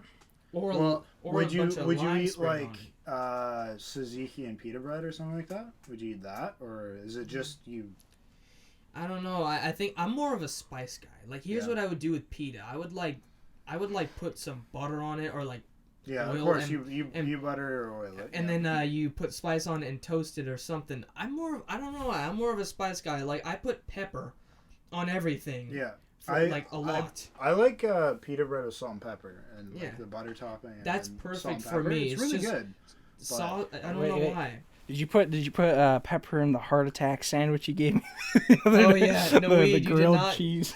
[SPEAKER 1] Or
[SPEAKER 3] would you eat like
[SPEAKER 1] on.
[SPEAKER 3] tzatziki and pita bread or something like that? Would you eat that, or is it just you?
[SPEAKER 1] I don't know. I think I'm more of a spice guy. Like, here's what I would do with pita. I would put some butter on it, or like
[SPEAKER 3] oil, of course you butter or oil it,
[SPEAKER 1] and then you put spice on it and toast it or something. I'm more of a spice guy. Like, I put pepper on everything.
[SPEAKER 3] Yeah.
[SPEAKER 1] A lot.
[SPEAKER 3] I like pita bread with salt and pepper and like the butter topping.
[SPEAKER 1] That's
[SPEAKER 3] and
[SPEAKER 1] perfect
[SPEAKER 3] salt and
[SPEAKER 1] for me.
[SPEAKER 3] It's really good.
[SPEAKER 1] Salt. I don't know why.
[SPEAKER 2] Did you put pepper in the heart attack sandwich you gave me?
[SPEAKER 1] Oh yeah, Naweed,
[SPEAKER 2] the grilled cheese.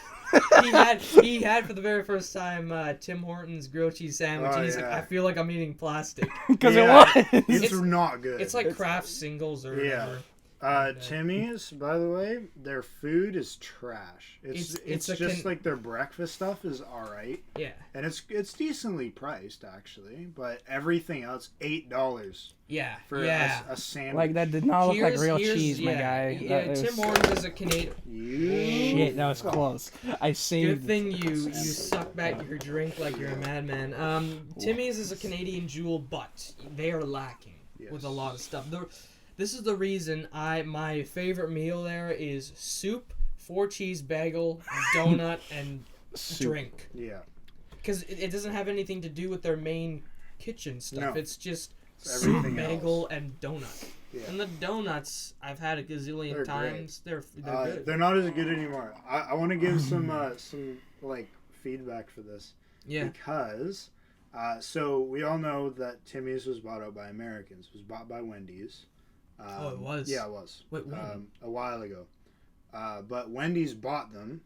[SPEAKER 1] he had for the very first time Tim Hortons grilled cheese sandwich, and he's like, I feel like I'm eating plastic
[SPEAKER 2] because it was.
[SPEAKER 3] It's not good.
[SPEAKER 1] It's like Kraft singles or whatever.
[SPEAKER 3] Timmy's, by the way, their food is trash. It's just like their breakfast stuff is alright.
[SPEAKER 1] Yeah.
[SPEAKER 3] And it's decently priced actually, but everything else $8.
[SPEAKER 1] Yeah.
[SPEAKER 3] For a sandwich.
[SPEAKER 2] Like, that did not look like real cheese, my guy.
[SPEAKER 1] Yeah, Tim Hortons is a Canadian.
[SPEAKER 2] Shit, that was close. I saved.
[SPEAKER 1] Good thing you suck back your drink like you're a madman. Timmy's is a Canadian jewel, but they are lacking with a lot of stuff. This is the reason my favorite meal there is soup, 4-cheese bagel, donut, and drink.
[SPEAKER 3] Yeah.
[SPEAKER 1] Because it doesn't have anything to do with their main kitchen stuff.
[SPEAKER 3] No.
[SPEAKER 1] It's just soup, bagel,
[SPEAKER 3] else.
[SPEAKER 1] and donut.
[SPEAKER 3] Yeah.
[SPEAKER 1] And the donuts, I've had a gazillion times. They're good.
[SPEAKER 3] They're not as good anymore. I want to give some like feedback for this.
[SPEAKER 1] Yeah.
[SPEAKER 3] Because so we all know that Timmy's was bought out by Americans. It was bought by Wendy's.
[SPEAKER 1] It was?
[SPEAKER 3] Yeah, it was.
[SPEAKER 1] Wait, when?
[SPEAKER 3] A while ago. But Wendy's bought them,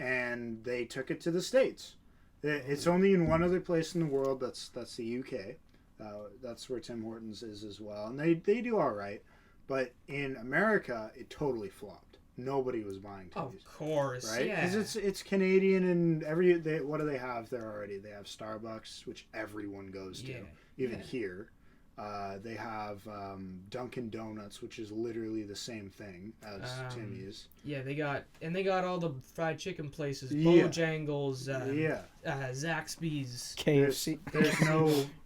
[SPEAKER 3] and they took it to the States. It's only in one other place in the world. That's the UK. That's where Tim Hortons is as well, and they do all right. But in America, it totally flopped. Nobody was buying Timmy's.
[SPEAKER 1] Of course,
[SPEAKER 3] right?
[SPEAKER 1] Yeah.
[SPEAKER 3] Because it's Canadian, and what do they have there already? They have Starbucks, which everyone goes to, even here. They have Dunkin' Donuts, which is literally the same thing as Timmy's.
[SPEAKER 1] Yeah, they got all the fried chicken places,
[SPEAKER 3] Yeah.
[SPEAKER 1] Bojangles, Zaxby's,
[SPEAKER 2] KFC.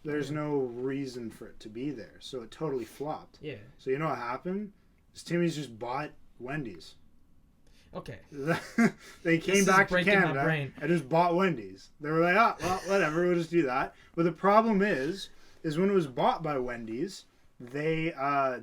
[SPEAKER 3] There's no reason for it to be there, so it totally flopped.
[SPEAKER 1] Yeah.
[SPEAKER 3] So you know what happened? Is Timmy's just bought Wendy's.
[SPEAKER 1] Okay.
[SPEAKER 3] They came back to Canada
[SPEAKER 1] and
[SPEAKER 3] just bought Wendy's. They were like, well, whatever, we'll just do that. But the problem is when it was bought by Wendy's, they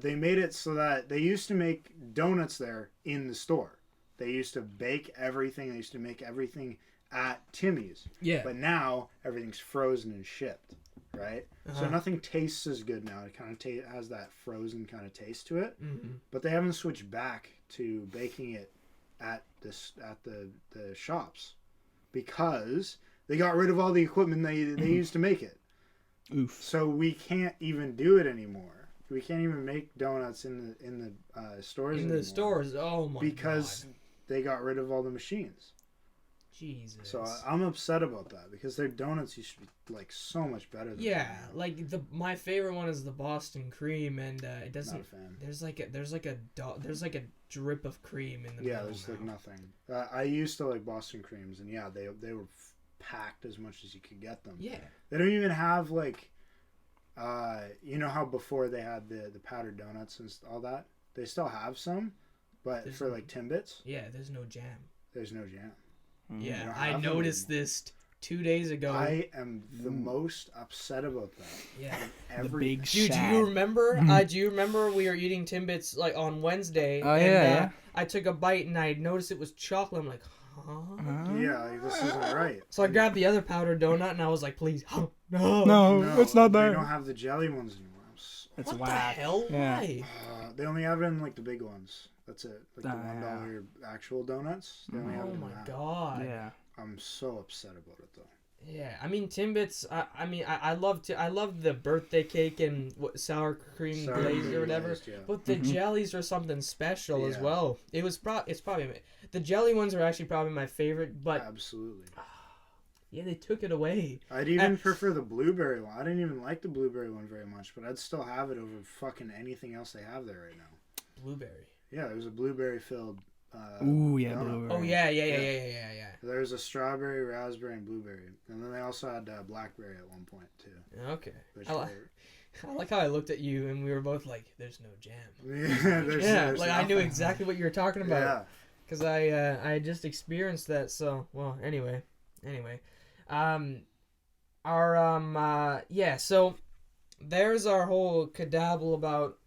[SPEAKER 3] made it so that they used to make donuts there in the store. They used to bake everything. They used to make everything at Timmy's.
[SPEAKER 1] Yeah.
[SPEAKER 3] But now everything's frozen and shipped, right? So nothing tastes as good now. It kind of has that frozen kind of taste to it.
[SPEAKER 1] Mm-hmm.
[SPEAKER 3] But they haven't switched back to baking it at the shops because they got rid of all the equipment they used to make it.
[SPEAKER 2] Oof.
[SPEAKER 3] So we can't even do it anymore. We can't even make donuts in the stores anymore.
[SPEAKER 1] In the stores, oh my god.
[SPEAKER 3] Because they got rid of all the machines.
[SPEAKER 1] Jesus.
[SPEAKER 3] So I'm upset about that because their donuts used to be like so much better than
[SPEAKER 1] like my favorite one is the Boston cream, and it doesn't.
[SPEAKER 3] Not a fan.
[SPEAKER 1] There's like a drip of cream in the middle.
[SPEAKER 3] Yeah, there's like nothing. I used to like Boston creams, and yeah, they were packed as much as you could get them.
[SPEAKER 1] Yeah.
[SPEAKER 3] They don't even have like, you know how before they had the powdered donuts and all that. They still have some, but for like Timbits.
[SPEAKER 1] Yeah, there's no jam.
[SPEAKER 3] There's no jam.
[SPEAKER 1] Yeah, I noticed this 2 days ago.
[SPEAKER 3] I am the most upset about that.
[SPEAKER 1] Yeah,
[SPEAKER 2] the big
[SPEAKER 1] dude. Do you remember? Do you remember we were eating Timbits like on Wednesday?
[SPEAKER 2] Oh yeah.
[SPEAKER 1] I took a bite and I noticed it was chocolate. I'm like, huh?
[SPEAKER 3] Yeah, like, this isn't right.
[SPEAKER 1] So I grabbed the other powdered donut and I was like, please,
[SPEAKER 2] no, it's not there.
[SPEAKER 3] They don't have the jelly ones anymore.
[SPEAKER 2] It's
[SPEAKER 1] what
[SPEAKER 2] whack.
[SPEAKER 1] the hell?
[SPEAKER 2] Yeah.
[SPEAKER 1] Why?
[SPEAKER 3] They only have it in like the big ones. That's it. Like the $1 actual donuts. They only have it in
[SPEAKER 1] Oh my
[SPEAKER 3] that.
[SPEAKER 1] god.
[SPEAKER 2] Yeah.
[SPEAKER 3] I'm so upset about it though.
[SPEAKER 1] Yeah, I mean Timbits. I love the birthday cake and sour cream glaze or whatever.
[SPEAKER 3] Glazed, yeah.
[SPEAKER 1] But the jellies are something special as well. It's probably the jelly ones are actually probably my favorite. But
[SPEAKER 3] absolutely.
[SPEAKER 1] Yeah, they took it away.
[SPEAKER 3] I'd even prefer the blueberry one. I didn't even like the blueberry one very much, but I'd still have it over fucking anything else they have there right now.
[SPEAKER 1] Blueberry.
[SPEAKER 3] Yeah, there's a blueberry filled.
[SPEAKER 2] Ooh, yeah,
[SPEAKER 3] donut.
[SPEAKER 2] blueberry.
[SPEAKER 1] Oh yeah.
[SPEAKER 3] There's a strawberry, raspberry, and blueberry, and then they also had blackberry at one point too.
[SPEAKER 1] Okay. I like how I looked at you and we were both like, "There's no jam."
[SPEAKER 3] There's
[SPEAKER 1] like
[SPEAKER 3] nothing.
[SPEAKER 1] I knew exactly what you were talking about.
[SPEAKER 3] Yeah.
[SPEAKER 1] Because I just experienced that. So anyway. So there's our whole cadabble about,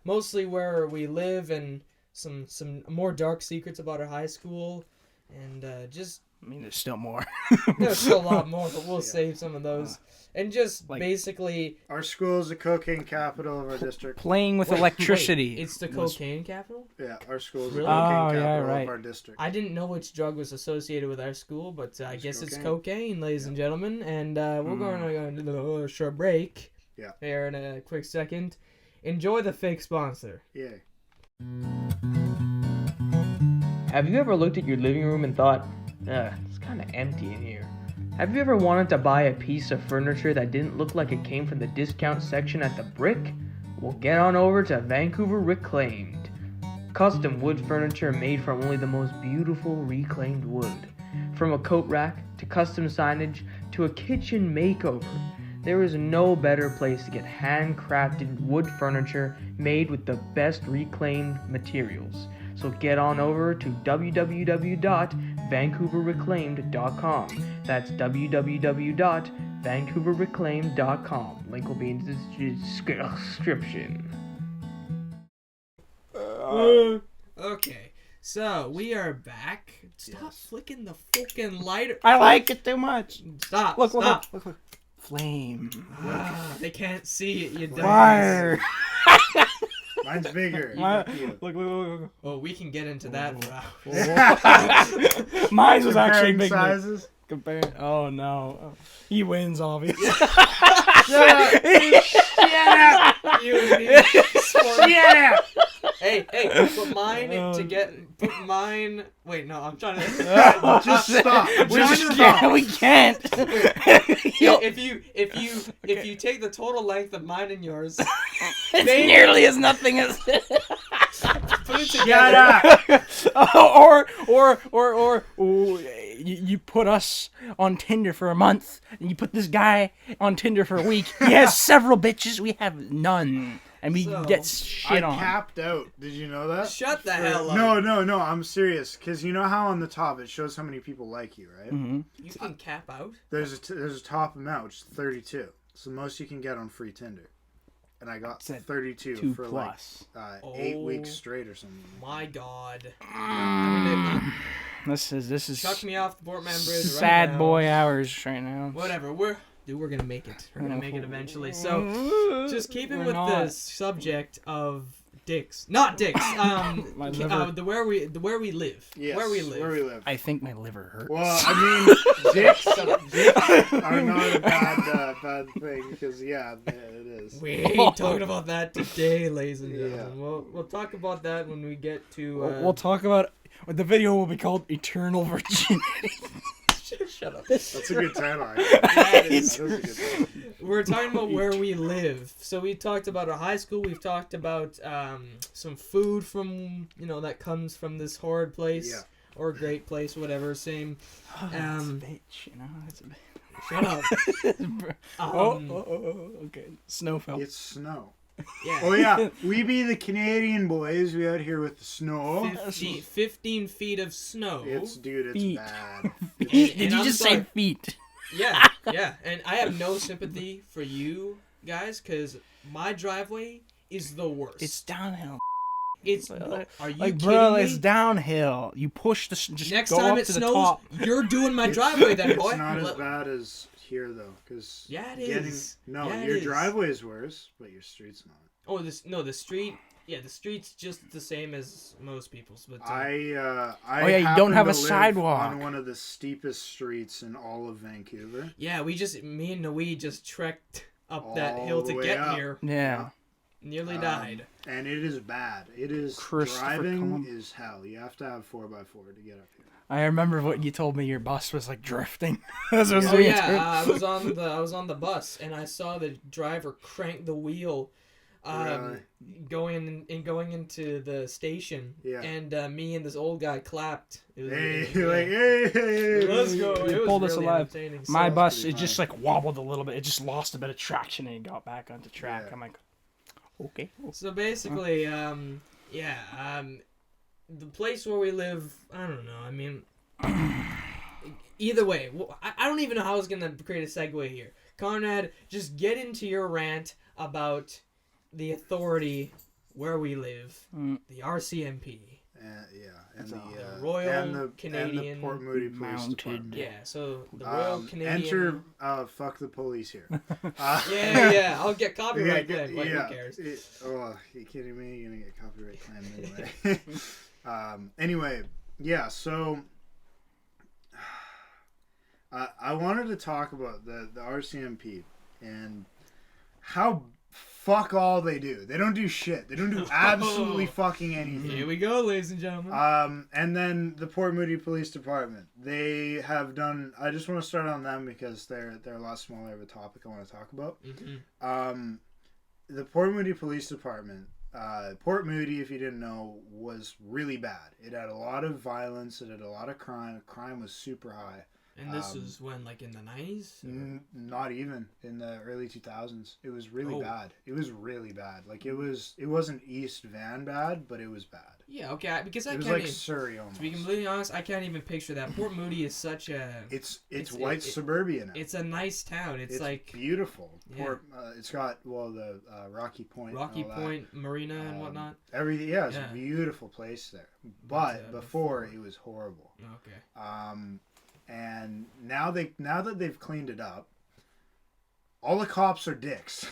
[SPEAKER 1] mostly where we live and some more dark secrets about our high school, and just.
[SPEAKER 2] I mean, there's still more.
[SPEAKER 1] There's still a lot more, but we'll save some of those. And just basically,
[SPEAKER 3] our school is the cocaine capital of our district.
[SPEAKER 2] Playing with electricity.
[SPEAKER 1] It's the cocaine capital?
[SPEAKER 3] Yeah, our school is
[SPEAKER 1] Really?
[SPEAKER 3] the cocaine capital of our district.
[SPEAKER 1] I didn't know which drug was associated with our school, but I guess it's cocaine, ladies and gentlemen. And we're going to do a short break.
[SPEAKER 3] Yeah.
[SPEAKER 1] Here in a quick second. Enjoy the fake sponsor.
[SPEAKER 3] Yeah.
[SPEAKER 1] Have you ever looked at your living room and thought, it's kind of empty in here? Have you ever wanted to buy a piece of furniture that didn't look like it came from the discount section at the Brick? Well, get on over to Vancouver Reclaimed. Custom wood furniture made from only the most beautiful reclaimed wood. From a coat rack, to custom signage, to a kitchen makeover. There is no better place to get handcrafted wood furniture made with the best reclaimed materials. So get on over to www.vancouverreclaimed.com. That's www.vancouverreclaimed.com. Link will be in the description. Okay, so we are back. Stop flicking the fucking lighter.
[SPEAKER 2] I like it too much.
[SPEAKER 1] Stop.
[SPEAKER 2] Look. Flame.
[SPEAKER 1] They can't see it, you dumbass.
[SPEAKER 2] Fire.
[SPEAKER 3] Mine's bigger.
[SPEAKER 2] Look.
[SPEAKER 1] Oh, we can get into that.
[SPEAKER 2] Mine was actually big.
[SPEAKER 3] Sizes.
[SPEAKER 2] Oh no. He wins, obviously.
[SPEAKER 1] Shut up. You
[SPEAKER 3] Shut up.
[SPEAKER 1] Hey, put mine put mine. Wait, no, I'm trying to.
[SPEAKER 3] Just stop.
[SPEAKER 2] We can't.
[SPEAKER 1] If you take the total length of mine and yours,
[SPEAKER 2] It's nearly as nothing as.
[SPEAKER 1] put it together.
[SPEAKER 3] Shut up.
[SPEAKER 2] or you put us on Tinder for a month, and you put this guy on Tinder for a week. He has several bitches. We have none, and we get shit on.
[SPEAKER 3] I capped out. Did you know that?
[SPEAKER 1] Shut the hell up.
[SPEAKER 3] No. I'm serious. Because you know how on the top it shows how many people like you, right?
[SPEAKER 2] Mm-hmm.
[SPEAKER 1] You can cap out.
[SPEAKER 3] There's a top amount, which is 32. It's the most you can get on free Tinder. And I got 32 for
[SPEAKER 2] plus.
[SPEAKER 3] like 8 weeks straight or something.
[SPEAKER 1] My God.
[SPEAKER 2] This is
[SPEAKER 1] Chuck me off the Portman Bridge.
[SPEAKER 2] sad
[SPEAKER 1] right
[SPEAKER 2] boy hours right now.
[SPEAKER 1] Whatever. We're gonna make it. We're gonna make it eventually. So, just keeping with the subject of dicks, not dicks. Where we live.
[SPEAKER 3] Yes,
[SPEAKER 1] where we live.
[SPEAKER 2] I think my liver hurts.
[SPEAKER 3] Well, I mean, dicks are not a bad thing because it is.
[SPEAKER 1] We ain't talking about that today, ladies and gentlemen. We'll talk about that when we get to.
[SPEAKER 2] We'll talk about. The video will be called "Eternal Virginity."
[SPEAKER 1] Shut up.
[SPEAKER 3] That's a good tagline.
[SPEAKER 1] That is
[SPEAKER 3] a good tagline.
[SPEAKER 1] We're talking about where we live. So we talked about our high school. We've talked about some food from that comes from this horrid place or great place, whatever. Same.
[SPEAKER 2] It's a bitch, It's a bitch.
[SPEAKER 1] Shut up.
[SPEAKER 2] Okay. Snow fell.
[SPEAKER 3] It's snow.
[SPEAKER 1] Yeah.
[SPEAKER 3] Oh yeah, we be the Canadian boys. We out here with the snow.
[SPEAKER 1] 15 feet of snow.
[SPEAKER 3] It's
[SPEAKER 2] feet.
[SPEAKER 3] bad.
[SPEAKER 2] Did you just say feet?
[SPEAKER 1] Yeah. And I have no sympathy for you guys because my driveway is the worst.
[SPEAKER 2] It's downhill.
[SPEAKER 1] Are you
[SPEAKER 2] like,
[SPEAKER 1] kidding
[SPEAKER 2] bro?
[SPEAKER 1] me?
[SPEAKER 2] It's downhill. You push the just
[SPEAKER 1] next
[SPEAKER 2] go
[SPEAKER 1] time
[SPEAKER 2] up
[SPEAKER 1] it
[SPEAKER 2] to the
[SPEAKER 1] snows,
[SPEAKER 2] top.
[SPEAKER 1] you're doing my driveway then, boy.
[SPEAKER 3] It's not as bad as here though, because
[SPEAKER 1] Yeah, it is.
[SPEAKER 3] No,
[SPEAKER 1] Yeah, it
[SPEAKER 3] your
[SPEAKER 1] is.
[SPEAKER 3] driveway is worse, but your street's not.
[SPEAKER 1] Oh, the street. Yeah, the street's just the same as most people's. But
[SPEAKER 3] I
[SPEAKER 2] you don't have a
[SPEAKER 3] happen to live
[SPEAKER 2] sidewalk
[SPEAKER 3] on one of the steepest streets in all of Vancouver.
[SPEAKER 1] yeah, me and Naweed just trekked up that
[SPEAKER 3] All
[SPEAKER 1] hill
[SPEAKER 3] the
[SPEAKER 1] to
[SPEAKER 3] way
[SPEAKER 1] get
[SPEAKER 3] up.
[SPEAKER 1] here.
[SPEAKER 2] Yeah.
[SPEAKER 1] Nearly died.
[SPEAKER 3] And it is bad. It is driving is hell. You have to have 4x4 to get up here.
[SPEAKER 2] I remember what you told me. Your bus was like drifting. As it was
[SPEAKER 1] Oh
[SPEAKER 2] doing
[SPEAKER 1] yeah,
[SPEAKER 2] turns.
[SPEAKER 1] I was on the bus and I saw the driver crank the wheel, going into the station.
[SPEAKER 3] Yeah.
[SPEAKER 1] And me and this old guy clapped. It was,
[SPEAKER 3] Hey,
[SPEAKER 1] let's go.
[SPEAKER 2] You
[SPEAKER 1] It was
[SPEAKER 2] pulled us
[SPEAKER 1] really
[SPEAKER 2] alive.
[SPEAKER 1] entertaining.
[SPEAKER 2] My
[SPEAKER 1] So-
[SPEAKER 2] bus,
[SPEAKER 3] pretty
[SPEAKER 2] it just like wobbled a little bit. It just lost a bit of traction and it got back onto track.
[SPEAKER 3] Yeah.
[SPEAKER 2] I'm like, okay.
[SPEAKER 1] So basically, the place where we live, I don't know. I mean, either way, I don't even know how I was gonna create a segue here. Conrad, just get into your rant about the authority where we live, the RCMP.
[SPEAKER 3] And
[SPEAKER 1] the Royal Canadian
[SPEAKER 3] and the Port Moody Police
[SPEAKER 2] Mounted.
[SPEAKER 3] Department.
[SPEAKER 1] Yeah, so the Royal Canadian.
[SPEAKER 3] Enter, fuck the police here.
[SPEAKER 1] Yeah, I'll get copyright claim. Who cares?
[SPEAKER 3] You kidding me? You're gonna get copyright claim anyway. Anyway, yeah. So I wanted to talk about the RCMP and how fuck all they do. They don't do shit. They don't do absolutely fucking anything.
[SPEAKER 1] Here we go, ladies and gentlemen.
[SPEAKER 3] And then the Port Moody Police Department. They have done. I just want to start on them because they're a lot smaller of a topic I want to talk about.
[SPEAKER 1] Mm-hmm.
[SPEAKER 3] The Port Moody Police Department. Port Moody, if you didn't know, was really bad. It had a lot of violence. It had a lot of crime. Crime was super high.
[SPEAKER 1] And this was when, like, in the 90s?
[SPEAKER 3] Not even in the early 2000s. It was really bad. It was really bad. Like it wasn't East Van bad, but it was bad.
[SPEAKER 1] Yeah, okay. Because I
[SPEAKER 3] it was
[SPEAKER 1] can't
[SPEAKER 3] like
[SPEAKER 1] even,
[SPEAKER 3] Surrey almost.
[SPEAKER 1] to be completely honest, I can't even picture that. Port Moody is such a.
[SPEAKER 3] It's white suburbia now.
[SPEAKER 1] It's a nice town. It's like
[SPEAKER 3] beautiful.
[SPEAKER 1] Yeah.
[SPEAKER 3] Port, it's got the Rocky Point.
[SPEAKER 1] Rocky Point Marina and whatnot.
[SPEAKER 3] Everything. Yeah, it's a beautiful place there. But before it was horrible.
[SPEAKER 1] Okay.
[SPEAKER 3] And now that they've cleaned it up, all the cops are dicks.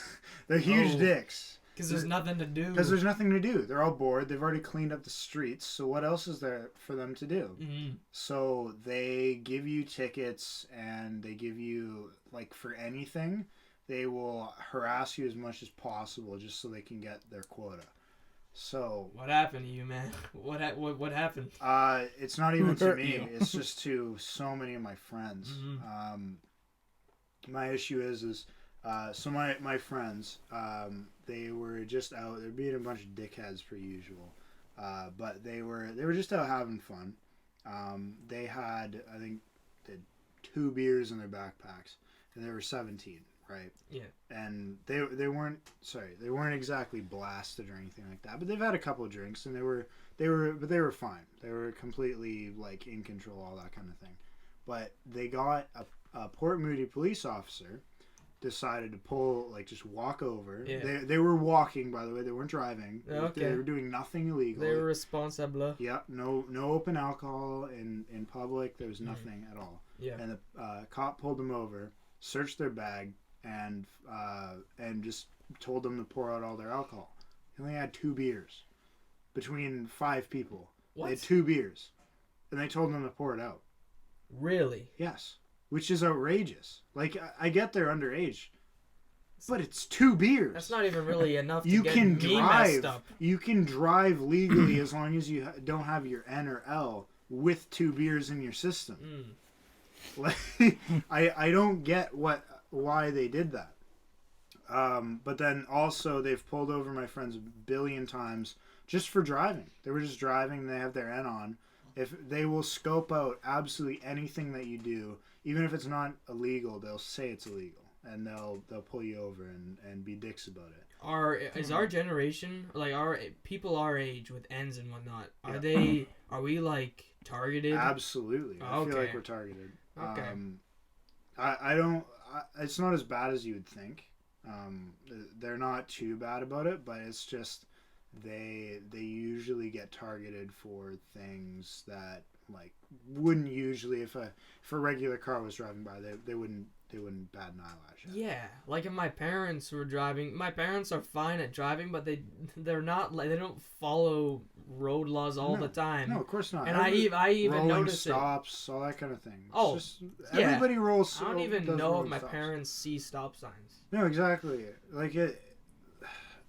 [SPEAKER 3] They're huge dicks.
[SPEAKER 1] Because there's nothing to do.
[SPEAKER 3] Because there's nothing to do. They're all bored. They've already cleaned up the streets. So what else is there for them to do?
[SPEAKER 1] Mm-hmm.
[SPEAKER 3] So they give you tickets and they give you, like, for anything, they will harass you as much as possible just so they can get their quota. So
[SPEAKER 1] what happened to you, man? What happened?
[SPEAKER 3] It's not even to me. It's just to so many of my friends.
[SPEAKER 1] Mm-hmm.
[SPEAKER 3] My issue is so my friends, they were just out. They're being a bunch of dickheads per usual, but they were just out having fun. They had, I think, 2 beers in their backpacks, and they were 17, right?
[SPEAKER 1] Yeah.
[SPEAKER 3] And they weren't exactly blasted or anything like that, but they've had a couple of drinks, and they were fine. They were completely like in control, all that kind of thing. But they got a Port Moody police officer decided to pull, like, just walk over.
[SPEAKER 1] Yeah.
[SPEAKER 3] They were walking, by the way. They weren't driving.
[SPEAKER 1] Okay.
[SPEAKER 3] They were doing nothing illegal.
[SPEAKER 1] They were responsible.
[SPEAKER 3] Yeah. No open alcohol in public. There was nothing at all.
[SPEAKER 1] Yeah.
[SPEAKER 3] And the cop pulled them over, searched their bag, and just told them to pour out all their alcohol. They only had 2 beers between 5 people.
[SPEAKER 1] What?
[SPEAKER 3] They had 2 beers, and they told them to pour it out.
[SPEAKER 1] Really?
[SPEAKER 3] Yes. Which is outrageous. Like, I get they're underage, but it's 2 beers.
[SPEAKER 1] That's not even really enough to
[SPEAKER 3] you
[SPEAKER 1] get
[SPEAKER 3] can
[SPEAKER 1] me
[SPEAKER 3] drive.
[SPEAKER 1] messed up.
[SPEAKER 3] You can drive legally as long as you don't have your N or L with 2 beers in your system. Like, I don't get why they did that. But then also they've pulled over my friends a billion times just for driving. They were just driving. They have their N on. If they will scope out absolutely anything that you do, even if it's not illegal, they'll say it's illegal, and they'll pull you over and be dicks about it.
[SPEAKER 1] Is our generation, like our people our age with ends and whatnot, are we like targeted?
[SPEAKER 3] Absolutely. I feel like we're targeted.
[SPEAKER 1] Okay.
[SPEAKER 3] I don't. It's not as bad as you would think. They're not too bad about it, but it's just they usually get targeted for things that, like, wouldn't usually, if a regular car was driving by, they wouldn't bat an eyelash at.
[SPEAKER 1] Yeah, like if my parents were driving, my parents are fine at driving, but they're not, like, they don't follow road laws all the time.
[SPEAKER 3] No, of course not.
[SPEAKER 1] And I even notice
[SPEAKER 3] stops, all that kind of thing.
[SPEAKER 1] Everybody
[SPEAKER 3] rolls.
[SPEAKER 1] I don't even know if my parents see stop signs.
[SPEAKER 3] No, exactly. Like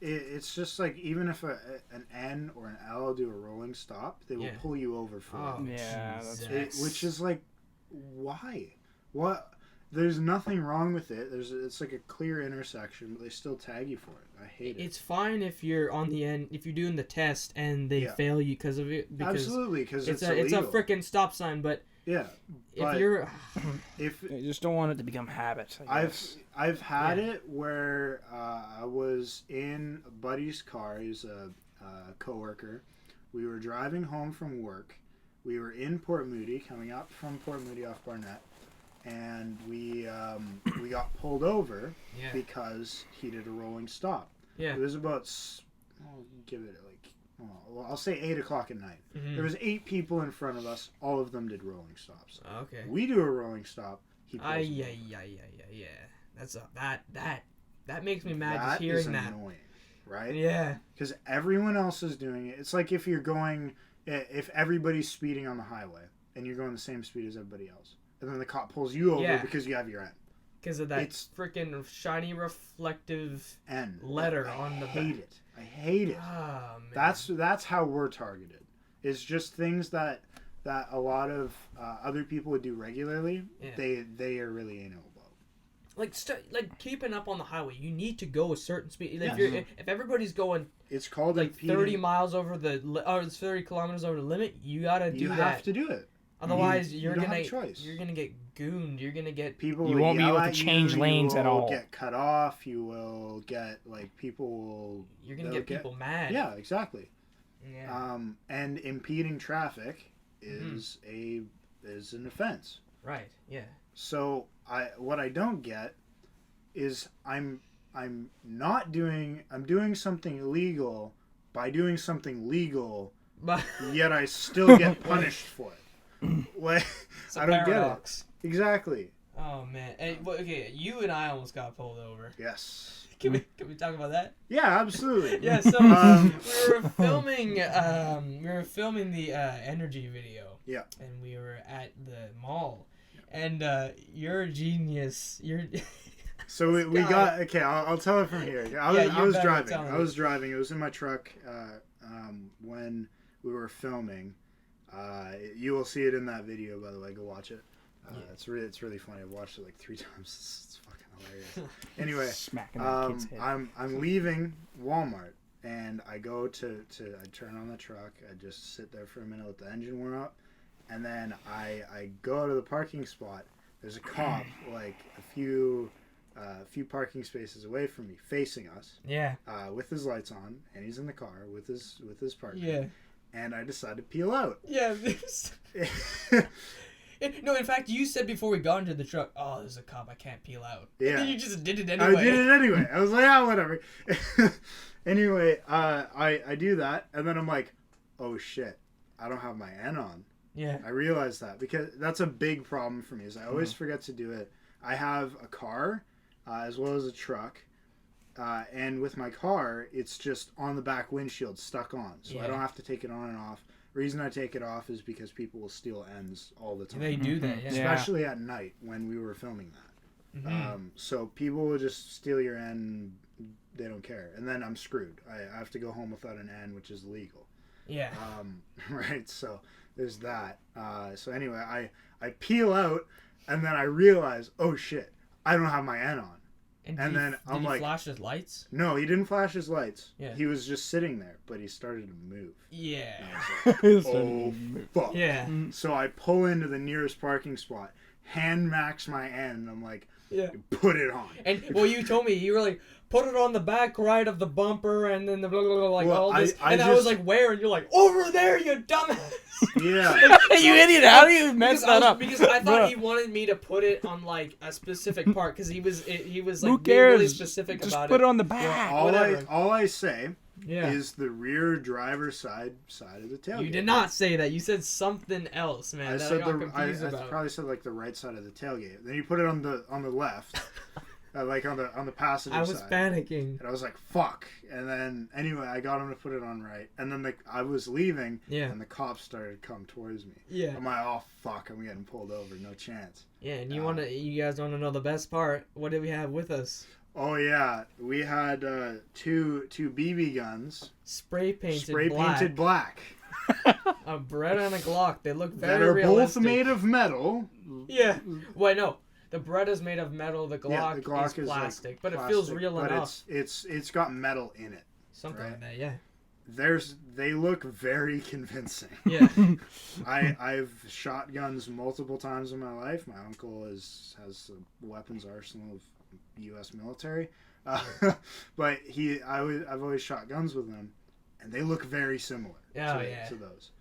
[SPEAKER 3] it's just like, even if an N or an L do a rolling stop, they will pull you over for it.
[SPEAKER 2] Yeah,
[SPEAKER 3] that's which is like, why? What? There's nothing wrong with it. It's like a clear intersection, but they still tag you for it. I hate it.
[SPEAKER 1] It's fine if you're on the end, if you're doing the test and they fail you because of it. Because
[SPEAKER 3] absolutely, because it's
[SPEAKER 1] a freaking stop sign. But
[SPEAKER 3] if
[SPEAKER 1] you're,
[SPEAKER 2] you just don't want it to become habit.
[SPEAKER 3] I've had it where I was in a buddy's car. He's a coworker. We were driving home from work. We were in Port Moody, coming up from Port Moody off Barnett. And we got pulled over because he did a rolling stop. Yeah. It was about, I'll give it I'll say 8 o'clock at night. Mm-hmm. There was 8 people in front of us. All of them did rolling stops.
[SPEAKER 1] Okay.
[SPEAKER 3] We do a rolling stop. He pulls
[SPEAKER 1] yeah. That's that makes me mad just hearing that.
[SPEAKER 3] That is annoying, right?
[SPEAKER 1] Yeah.
[SPEAKER 3] Because everyone else is doing it. It's like if everybody's speeding on the highway and you're going the same speed as everybody else. And then the cop pulls you over because you have your N.
[SPEAKER 1] Because of that freaking shiny reflective
[SPEAKER 3] N
[SPEAKER 1] letter on the back.
[SPEAKER 3] I hate it.
[SPEAKER 1] Oh, man.
[SPEAKER 3] That's how we're targeted. It's just things that a lot of other people would do regularly. Yeah. They are really anal about.
[SPEAKER 1] Like keeping up on the highway, you need to go a certain speed. Like if everybody's going,
[SPEAKER 3] it's called
[SPEAKER 1] like 30 miles over it's 30 kilometers over the limit. You gotta do that.
[SPEAKER 3] You have to do it.
[SPEAKER 1] Otherwise, you're gonna get gooned. You're gonna get
[SPEAKER 3] people.
[SPEAKER 2] You won't be able to change lanes at all.
[SPEAKER 3] You will get cut off. You will get people will.
[SPEAKER 1] You're gonna get people mad.
[SPEAKER 3] Yeah, exactly.
[SPEAKER 1] Yeah.
[SPEAKER 3] And impeding traffic is an offense.
[SPEAKER 1] Right. Yeah.
[SPEAKER 3] So what I don't get is I'm doing something illegal by doing something legal, yet I still get punished for it. Like, I don't
[SPEAKER 1] paradox.
[SPEAKER 3] Get it. Exactly.
[SPEAKER 1] Oh man. Hey, okay, you and I almost got pulled over.
[SPEAKER 3] Yes.
[SPEAKER 1] Can we talk about that?
[SPEAKER 3] Yeah, absolutely.
[SPEAKER 1] Yeah. So we were filming the energy video.
[SPEAKER 3] Yeah.
[SPEAKER 1] And we were at the mall, and you're a genius.
[SPEAKER 3] So we got okay. I'll tell it from here. I was driving. It was in my truck. when we were filming. You will see it in that video, by the way. Go watch it. It's really funny. I've watched it like 3 times. It's fucking hilarious. Anyway,
[SPEAKER 2] smacking that kid's head.
[SPEAKER 3] I'm leaving Walmart, and I go to I turn on the truck. I just sit there for a minute, let the engine warm up, and then I go to the parking spot. There's a cop like a few parking spaces away from me, facing us.
[SPEAKER 1] Yeah.
[SPEAKER 3] With his lights on, and he's in the car with his partner.
[SPEAKER 1] Yeah.
[SPEAKER 3] And I decide to peel out.
[SPEAKER 1] Yeah. No, in fact, you said before we got into the truck, "Oh, there's a cop. I can't peel out."
[SPEAKER 3] Yeah.
[SPEAKER 1] And then you just did it anyway.
[SPEAKER 3] I did it anyway. I was like, whatever. Anyway, I do that, and then I'm like, oh shit, I don't have my N on.
[SPEAKER 1] Yeah.
[SPEAKER 3] I realized that because that's a big problem for me. Is I always forget to do it. I have a car, as well as a truck. And with my car, it's just on the back windshield, stuck on. So I don't have to take it on and off. Reason I take it off is because people will steal ends all the time.
[SPEAKER 1] They do that, yeah.
[SPEAKER 3] Especially at night when we were filming that.
[SPEAKER 1] Mm-hmm.
[SPEAKER 3] So people will just steal your end. They don't care. And then I'm screwed. I have to go home without an end, which is illegal.
[SPEAKER 1] Yeah.
[SPEAKER 3] Right? So there's that. So anyway, I peel out, and then I realize, oh shit, I don't have my N on. And then I'm like,
[SPEAKER 1] flash his lights?
[SPEAKER 3] No, he didn't flash his lights.
[SPEAKER 1] Yeah.
[SPEAKER 3] He was just sitting there, but he started to move.
[SPEAKER 1] Yeah.
[SPEAKER 3] Like, oh, fuck.
[SPEAKER 1] Yeah.
[SPEAKER 3] So I pull into the nearest parking spot, hand max my end. I'm like,
[SPEAKER 1] yeah,
[SPEAKER 3] put it on.
[SPEAKER 1] And well, you told me you were like, put it on the back right of the bumper, and then the blah, blah, blah, like all this. I was like, where? And you're like, over there, you dumbass.
[SPEAKER 3] Yeah.
[SPEAKER 2] You idiot! How do you mess that up?
[SPEAKER 1] Because I thought he wanted me to put it on like a specific part because he was like
[SPEAKER 2] who
[SPEAKER 1] being
[SPEAKER 2] cares?
[SPEAKER 1] really specific
[SPEAKER 2] Just
[SPEAKER 1] about
[SPEAKER 2] put it on the back.
[SPEAKER 3] Well, all I say
[SPEAKER 1] yeah.
[SPEAKER 3] is the rear driver's side of the tailgate.
[SPEAKER 1] You did not say that. You said something else, man.
[SPEAKER 3] I
[SPEAKER 1] about.
[SPEAKER 3] probably said like the right side of the tailgate. Then you put it on the left. Like on the passenger side.
[SPEAKER 1] I was panicking.
[SPEAKER 3] And I was like, fuck. And then, anyway, I got him to put it on right. And then I was leaving, and the cops started to come towards me.
[SPEAKER 1] Yeah.
[SPEAKER 3] I'm like, oh, fuck, I'm getting pulled over. No chance.
[SPEAKER 1] Yeah, and you guys want to know the best part? What did we have with us?
[SPEAKER 3] Oh, yeah. We had two BB guns.
[SPEAKER 1] Spray painted black. A Beretta and a Glock. They look very realistic.
[SPEAKER 3] Both made of metal.
[SPEAKER 1] Yeah. Wait, no. The Beretta's made of metal. The Glock is plastic,
[SPEAKER 3] like
[SPEAKER 1] but
[SPEAKER 3] plastic,
[SPEAKER 1] it feels real
[SPEAKER 3] but
[SPEAKER 1] enough.
[SPEAKER 3] It's got metal in it.
[SPEAKER 1] Something like that, yeah.
[SPEAKER 3] They look very convincing.
[SPEAKER 1] Yeah.
[SPEAKER 3] I've shot guns multiple times in my life. My uncle has a weapons arsenal of U.S. military, but I've always shot guns with them, and they look very similar. To those.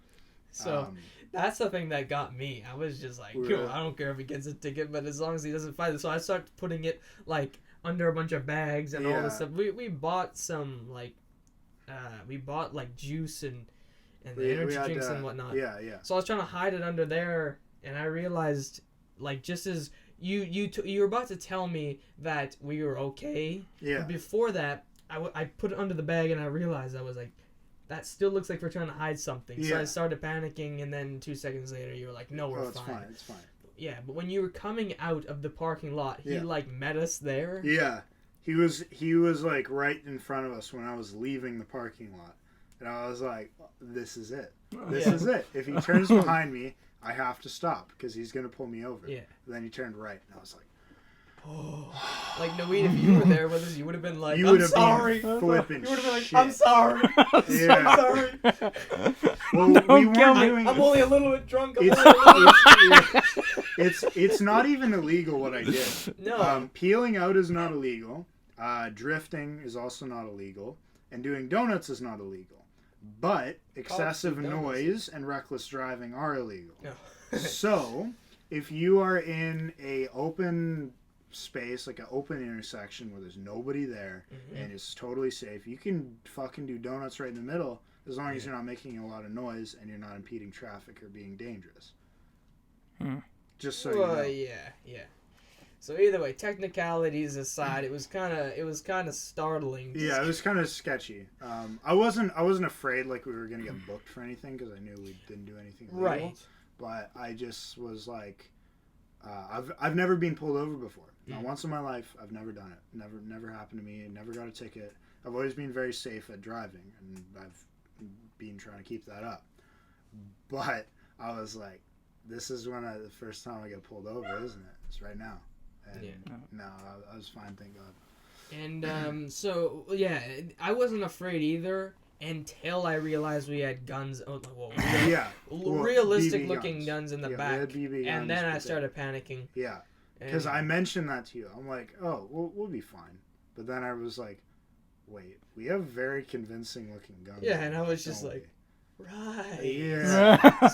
[SPEAKER 1] So. That's the thing that got me. I was just like, I don't care if he gets a ticket, but as long as he doesn't fight it. So I started putting it like under a bunch of bags and all this stuff. We bought some like, juice and the energy drinks and whatnot.
[SPEAKER 3] Yeah.
[SPEAKER 1] So I was trying to hide it under there, and I realized like just as you were about to tell me that we were okay.
[SPEAKER 3] Yeah.
[SPEAKER 1] But before that, I put it under the bag, and I realized I was like, that still looks like we're trying to hide something. So I started panicking, and then 2 seconds later, you were like, no, we're fine.
[SPEAKER 3] It's fine.
[SPEAKER 1] Yeah, but when you were coming out of the parking lot, he like met us there.
[SPEAKER 3] Yeah. He was like right in front of us when I was leaving the parking lot. And I was like, this is it. This is it. If he turns behind me, I have to stop because he's going to pull me over. Yeah. And then he turned right, and I was like, oh.
[SPEAKER 1] Like, Naweed, if you were there with us, you would have been like,
[SPEAKER 3] I'm
[SPEAKER 1] sorry.
[SPEAKER 3] You would have been like,
[SPEAKER 1] shit. I'm sorry. I'm sorry.
[SPEAKER 3] Well,
[SPEAKER 1] I'm only a little bit drunk.
[SPEAKER 3] It's not even illegal what I did.
[SPEAKER 1] No.
[SPEAKER 3] Peeling out is not illegal. Drifting is also not illegal. And doing donuts is not illegal. But excessive noise and reckless driving are illegal. No. So, if you are in a open space, like an open intersection where there's nobody there and it's totally safe, you can fucking do donuts right in the middle as long as you're not making a lot of noise and you're not impeding traffic or being dangerous. Just so you know.
[SPEAKER 1] Yeah. So either way, technicalities aside, it was kind of startling.
[SPEAKER 3] Yeah, it was kind of sketchy. I wasn't afraid like we were gonna get booked for anything because I knew we didn't do anything illegal. Right. But I just was like, I've never been pulled over before. Not once in my life. I've never done it. Never happened to me. Never got a ticket. I've always been very safe at driving, and been trying to keep that up. But I was like, this is the first time I get pulled over, isn't it? It's right now. And no, I was fine, thank God.
[SPEAKER 1] And so yeah, I wasn't afraid either until I realized we had guns. Realistic looking guns in the back, and then I started panicking.
[SPEAKER 3] Yeah, because I mentioned that to you. I'm like, oh, we'll be fine. But then I was like, wait, we have very convincing looking guns.
[SPEAKER 1] Yeah, and I was just like, right.
[SPEAKER 3] Yeah.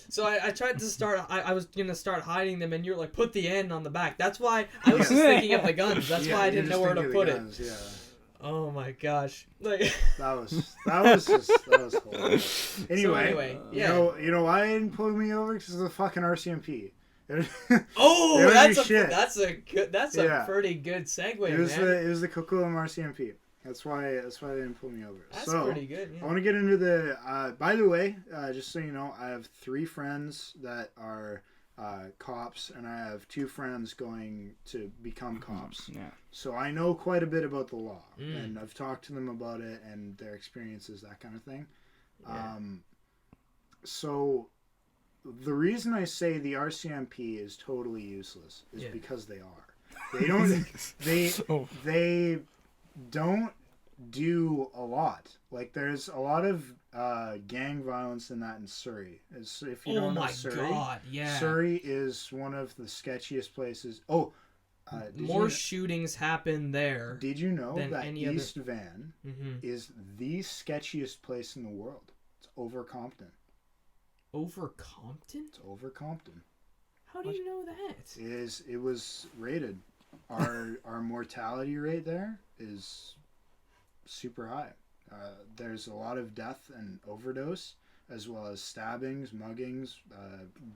[SPEAKER 1] So I tried to start. I was gonna start hiding them, and you're like, put the end on the back. That's why I was just thinking of the guns. That's why I didn't know where to put it.
[SPEAKER 3] Yeah.
[SPEAKER 1] Oh my gosh! Like
[SPEAKER 3] that was horrible. Anyway,
[SPEAKER 1] yeah.
[SPEAKER 3] You know why they didn't pull me over? Because of the fucking RCMP.
[SPEAKER 1] Oh, that's a pretty good segue.
[SPEAKER 3] It was the Coquitlam RCMP. That's why they didn't pull me over.
[SPEAKER 1] That's pretty good. Yeah.
[SPEAKER 3] I want to get into the. By the way, just so you know, I have 3 friends that are cops, and I have 2 friends going to become cops.
[SPEAKER 2] Yeah.
[SPEAKER 3] So I know quite a bit about the law, and I've talked to them about it and their experiences, that kind of thing.
[SPEAKER 1] Yeah.
[SPEAKER 3] So the reason I say the RCMP is totally useless is because they are. They don't. They don't do a lot. Like there's a lot of gang violence in that in Surrey. If you don't know Surrey,
[SPEAKER 1] God, yeah.
[SPEAKER 3] Surrey is one of the sketchiest places.
[SPEAKER 1] More shootings happen there.
[SPEAKER 3] Did you know that East
[SPEAKER 1] other...
[SPEAKER 3] Van is the sketchiest place in the world? It's over Compton.
[SPEAKER 1] Over Compton?
[SPEAKER 3] It's over Compton.
[SPEAKER 1] How do you know that?
[SPEAKER 3] It was rated. Our mortality rate there is super high. There's a lot of death and overdose, as well as stabbings, muggings,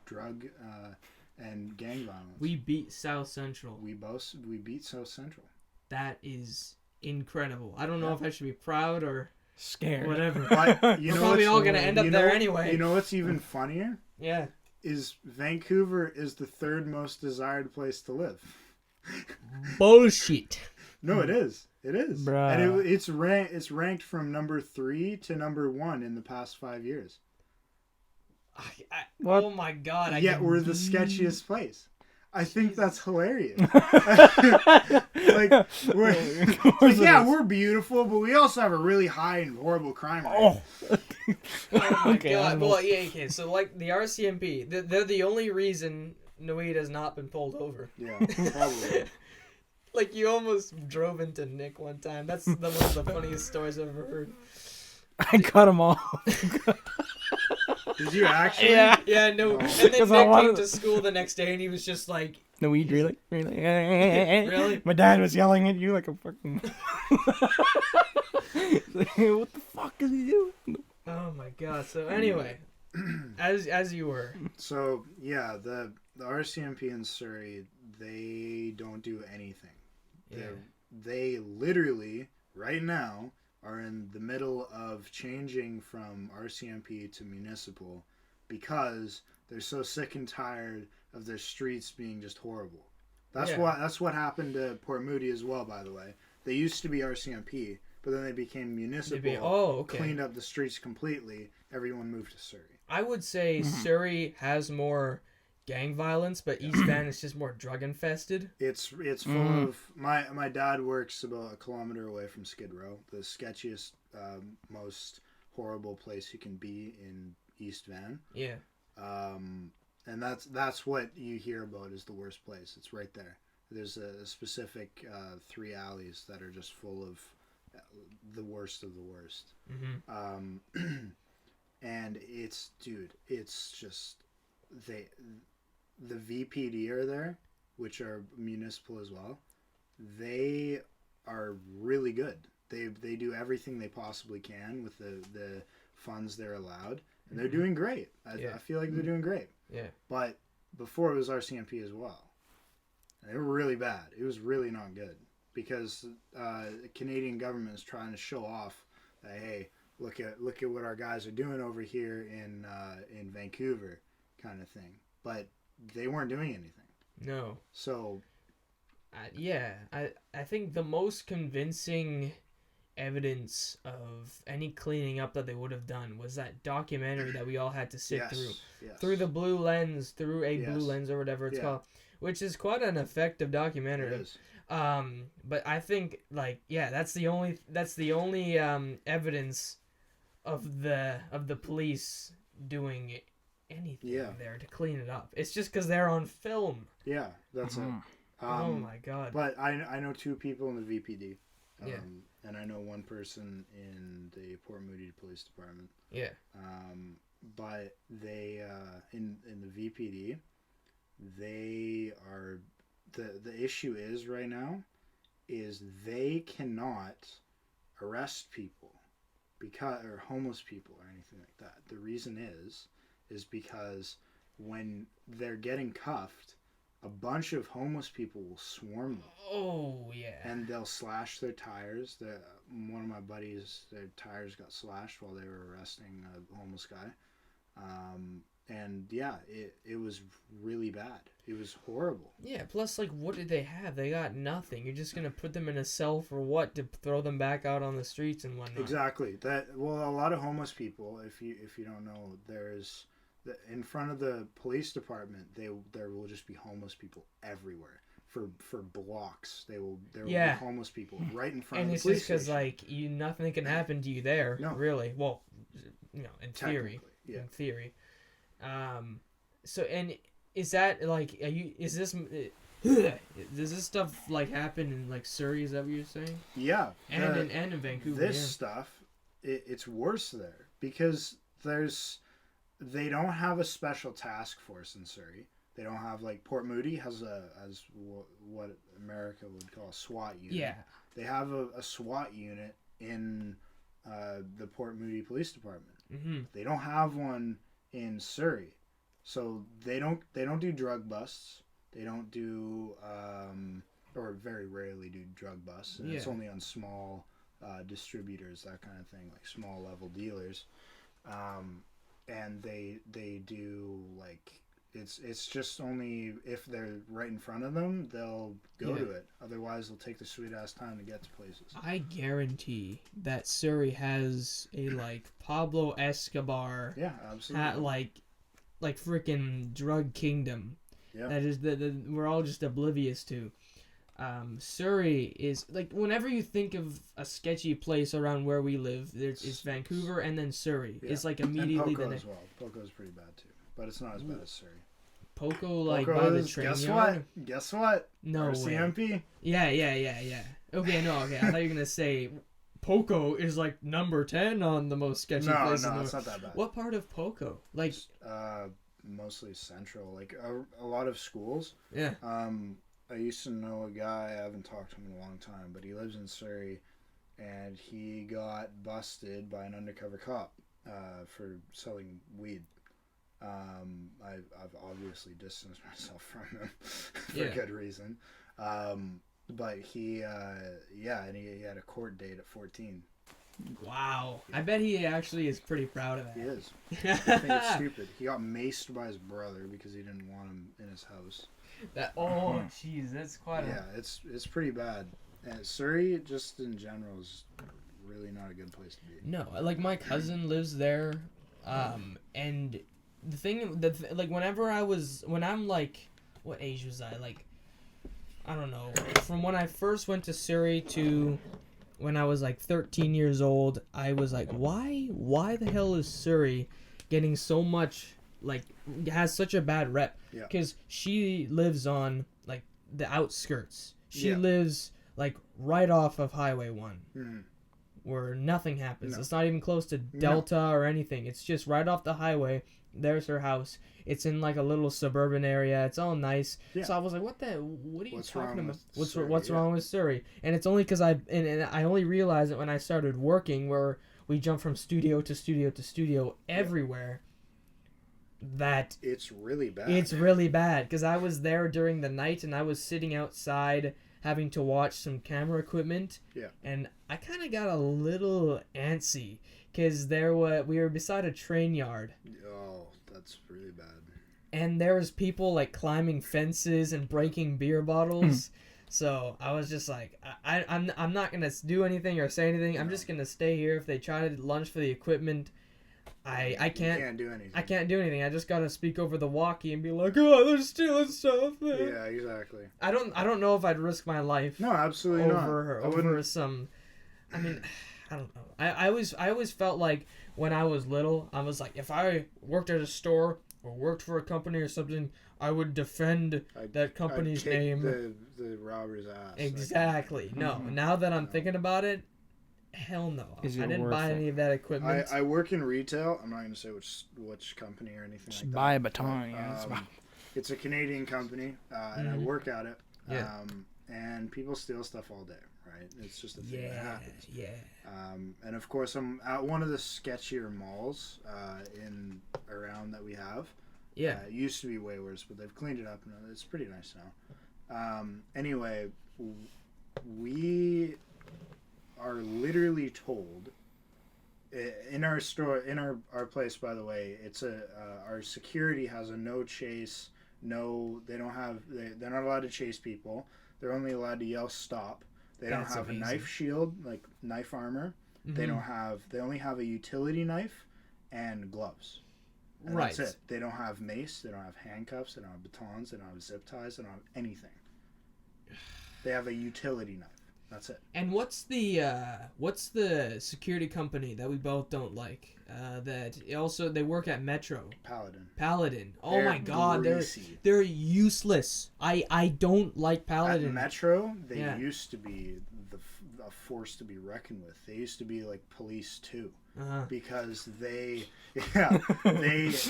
[SPEAKER 3] drug and gang violence.
[SPEAKER 1] We beat South Central.
[SPEAKER 3] We beat South Central.
[SPEAKER 1] That is incredible. I don't know if I should be proud or
[SPEAKER 2] scared.
[SPEAKER 1] Whatever.
[SPEAKER 3] But
[SPEAKER 1] we're probably all gonna end up there anyway.
[SPEAKER 3] You know what's even funnier?
[SPEAKER 1] Yeah.
[SPEAKER 3] Is Vancouver is the 3rd most desired place to live.
[SPEAKER 1] Bullshit.
[SPEAKER 3] No, it is. It is.
[SPEAKER 2] Bruh.
[SPEAKER 3] And it's ranked from number 3 to number 1 in the past 5 years.
[SPEAKER 1] Oh my God!
[SPEAKER 3] We're the sketchiest place. I think that's hilarious. Like we're beautiful, but we also have a really high and horrible crime rate.
[SPEAKER 1] Oh my God! Well, yeah. Okay, so like the RCMP, they're the only reason Naweed has not been pulled over.
[SPEAKER 3] Yeah, probably.
[SPEAKER 1] Like you almost drove into Nick one time. That's one of the funniest stories I've ever heard.
[SPEAKER 2] I cut him off.
[SPEAKER 3] Did you actually?
[SPEAKER 1] Yeah, no. And then Nick came to school the next day and he was just like...
[SPEAKER 2] Naweed, really?
[SPEAKER 1] Really?
[SPEAKER 2] My dad was yelling at you like a fucking... What the fuck is he doing?
[SPEAKER 1] Oh my God. So anyway, as you were.
[SPEAKER 3] So, yeah, the RCMP in Surrey, they don't do anything. Yeah. They literally, right now... are in the middle of changing from RCMP to municipal because they're so sick and tired of their streets being just horrible. That's what happened to Port Moody as well, by the way. They used to be RCMP, but then they became municipal. Cleaned up the streets completely. Everyone moved to Surrey.
[SPEAKER 1] I would say Surrey has more gang violence, but East Van is just more drug infested.
[SPEAKER 3] It's full of my dad works about a kilometer away from Skid Row, the sketchiest, most horrible place you can be in East Van.
[SPEAKER 1] Yeah.
[SPEAKER 3] And that's what you hear about is the worst place. It's right there. There's a specific 3 alleys that are just full of the worst of the worst.
[SPEAKER 1] Mm-hmm.
[SPEAKER 3] And it's just the VPD are there, which are municipal as well. They are really good. They do everything they possibly can with the funds they're allowed, and they're doing great. I feel like they're doing great.
[SPEAKER 1] Yeah.
[SPEAKER 3] But before it was RCMP as well. And they were really bad. It was really not good because the Canadian government is trying to show off that, hey, look at what our guys are doing over here in Vancouver, kind of thing. But they weren't doing anything.
[SPEAKER 1] No.
[SPEAKER 3] So,
[SPEAKER 1] I think the most convincing evidence of any cleaning up that they would have done was that documentary that we all had to sit through the blue lens, blue lens or whatever it's called, which is quite an effective documentary.
[SPEAKER 3] It is.
[SPEAKER 1] But I think that's the only evidence of the police doing anything there to clean it up. It's just because they're on film.
[SPEAKER 3] Yeah, that's it.
[SPEAKER 1] Oh my god!
[SPEAKER 3] But I know 2 people in the VPD.
[SPEAKER 1] Yeah.
[SPEAKER 3] And I know 1 person in the Port Moody Police Department.
[SPEAKER 1] Yeah.
[SPEAKER 3] But they in the VPD, they are the issue is right now is they cannot arrest people or homeless people or anything like that. The reason is because when they're getting cuffed, a bunch of homeless people will swarm them.
[SPEAKER 1] Oh, yeah.
[SPEAKER 3] And they'll slash their tires. One of my buddies, their tires got slashed while they were arresting a homeless guy. And yeah, it was really bad. It was horrible.
[SPEAKER 1] Yeah, plus, like, what did they have? They got nothing. You're just going to put them in a cell for what? To throw them back out on the streets and whatnot.
[SPEAKER 3] Exactly. A lot of homeless people, if you don't know, there's... in front of the police department, there will just be homeless people everywhere for blocks. There will be homeless people right in front of the police station.
[SPEAKER 1] And it's just because nothing can happen to you there. No, really. Well, in theory.
[SPEAKER 3] Yeah.
[SPEAKER 1] In theory. So and is that is this does this stuff happen in Surrey? Is that what you're saying?
[SPEAKER 3] Yeah.
[SPEAKER 1] And in Vancouver.
[SPEAKER 3] This stuff, it's worse there because they don't have a special task force in Surrey. They don't have Port Moody has what America would call a SWAT unit.
[SPEAKER 1] Yeah.
[SPEAKER 3] They have a SWAT unit in the Port Moody Police Department.
[SPEAKER 1] Mm-hmm.
[SPEAKER 3] They don't have one in Surrey, so they don't do drug busts. They don't do or very rarely do drug busts. And it's only on small distributors, that kind of thing, small level dealers. And they do it's just only if they're right in front of them, they'll go to it. Otherwise, they'll take the sweet ass time to get to places.
[SPEAKER 1] I guarantee that Surrey has a Pablo Escobar.
[SPEAKER 3] Yeah, absolutely.
[SPEAKER 1] Freaking drug kingdom. Yeah. That is we're all just oblivious to. Surrey is whenever you think of a sketchy place around where we live, it's Vancouver and then Surrey. Yeah. It's immediately
[SPEAKER 3] and Poco as well. Poco's pretty bad too, but it's not as bad as Surrey.
[SPEAKER 1] Poco by the train yard.
[SPEAKER 3] Guess what?
[SPEAKER 1] No
[SPEAKER 3] RCMP.
[SPEAKER 1] Way. Yeah. Okay. I thought you were gonna say Poco is number 10 on the most sketchy places.
[SPEAKER 3] No, it's not that bad.
[SPEAKER 1] What part of Poco?
[SPEAKER 3] Mostly central. A lot of schools.
[SPEAKER 1] Yeah.
[SPEAKER 3] I used to know a guy, I haven't talked to him in a long time, but he lives in Surrey, and he got busted by an undercover cop for selling weed. I've obviously distanced myself from him for good reason. But he had a court date at 14.
[SPEAKER 1] Wow. I bet he actually is pretty proud of that.
[SPEAKER 3] He is. I think it's stupid. He got maced by his brother because he didn't want him in his house.
[SPEAKER 1] Jeez, that's quite
[SPEAKER 3] it's pretty bad. And Surrey, just in general, is really not a good place to be.
[SPEAKER 1] No, my cousin lives there, and the thing, whenever I'm what age was I? I don't know. From when I first went to Surrey to when I was 13 years old, I was why the hell is Surrey getting so much, has such a bad rep? Because she lives on, the outskirts. She lives, right off of Highway 1. Mm-hmm. Where nothing happens. No. It's not even close to Delta or anything. It's just right off the highway. There's her house. It's in a little suburban area. It's all nice. Yeah. So I was like, what are you talking about? What's wrong with Surrey? And it's only because I only realized it when I started working, where we jump from studio to studio to studio everywhere. That
[SPEAKER 3] it's really bad.
[SPEAKER 1] It's really bad because I was there during the night and I was sitting outside having to watch some camera equipment. Yeah. And I kind of got a little antsy because we were beside a train yard.
[SPEAKER 3] Oh, that's really bad.
[SPEAKER 1] And there was people climbing fences and breaking beer bottles. So I was just like, I'm not gonna do anything or say anything. I'm just gonna stay here. If they try to lunge for the equipment, I can't
[SPEAKER 3] do anything.
[SPEAKER 1] I can't do anything. I just gotta speak over the walkie and be like, oh, they're stealing stuff.
[SPEAKER 3] Yeah, exactly.
[SPEAKER 1] I don't know if I'd risk my life.
[SPEAKER 3] No, absolutely
[SPEAKER 1] over some. I mean, I don't know. I always felt like when I was little, I was like, if I worked at a store or worked for a company or something, I would defend that company's name.
[SPEAKER 3] The robber's ass.
[SPEAKER 1] Exactly. No. Now that I'm thinking about it, hell no. I didn't buy any of that equipment.
[SPEAKER 3] I work in retail. I'm not going to say which company or anything like that.
[SPEAKER 2] Buy a baton.
[SPEAKER 3] It's a Canadian company, and I work at it. Yeah. And people steal stuff all day, right? It's just a thing that happens.
[SPEAKER 1] Yeah.
[SPEAKER 3] And of course, I'm at one of the sketchier malls around that we have.
[SPEAKER 1] Yeah.
[SPEAKER 3] It used to be way worse, but they've cleaned it up, and it's pretty nice now. Anyway, we are literally told in our store, in our place, by the way, it's our security has a no chase. No, they're not allowed to chase people. They're only allowed to yell stop. They don't have a knife shield, like knife armor. Mm-hmm. They only have a utility knife and gloves. And
[SPEAKER 1] right.
[SPEAKER 3] That's it. They don't have mace. They don't have handcuffs. They don't have batons. They don't have zip ties. They don't have anything. They have a utility knife. That's it.
[SPEAKER 1] And what's the security company that we both don't like? That also they work at Metro. Paladin. Oh my God,
[SPEAKER 3] greasy.
[SPEAKER 1] they're useless. I don't like Paladin.
[SPEAKER 3] At Metro, they used to be a force to be reckoned with. They used to be like police too. Because they have mace,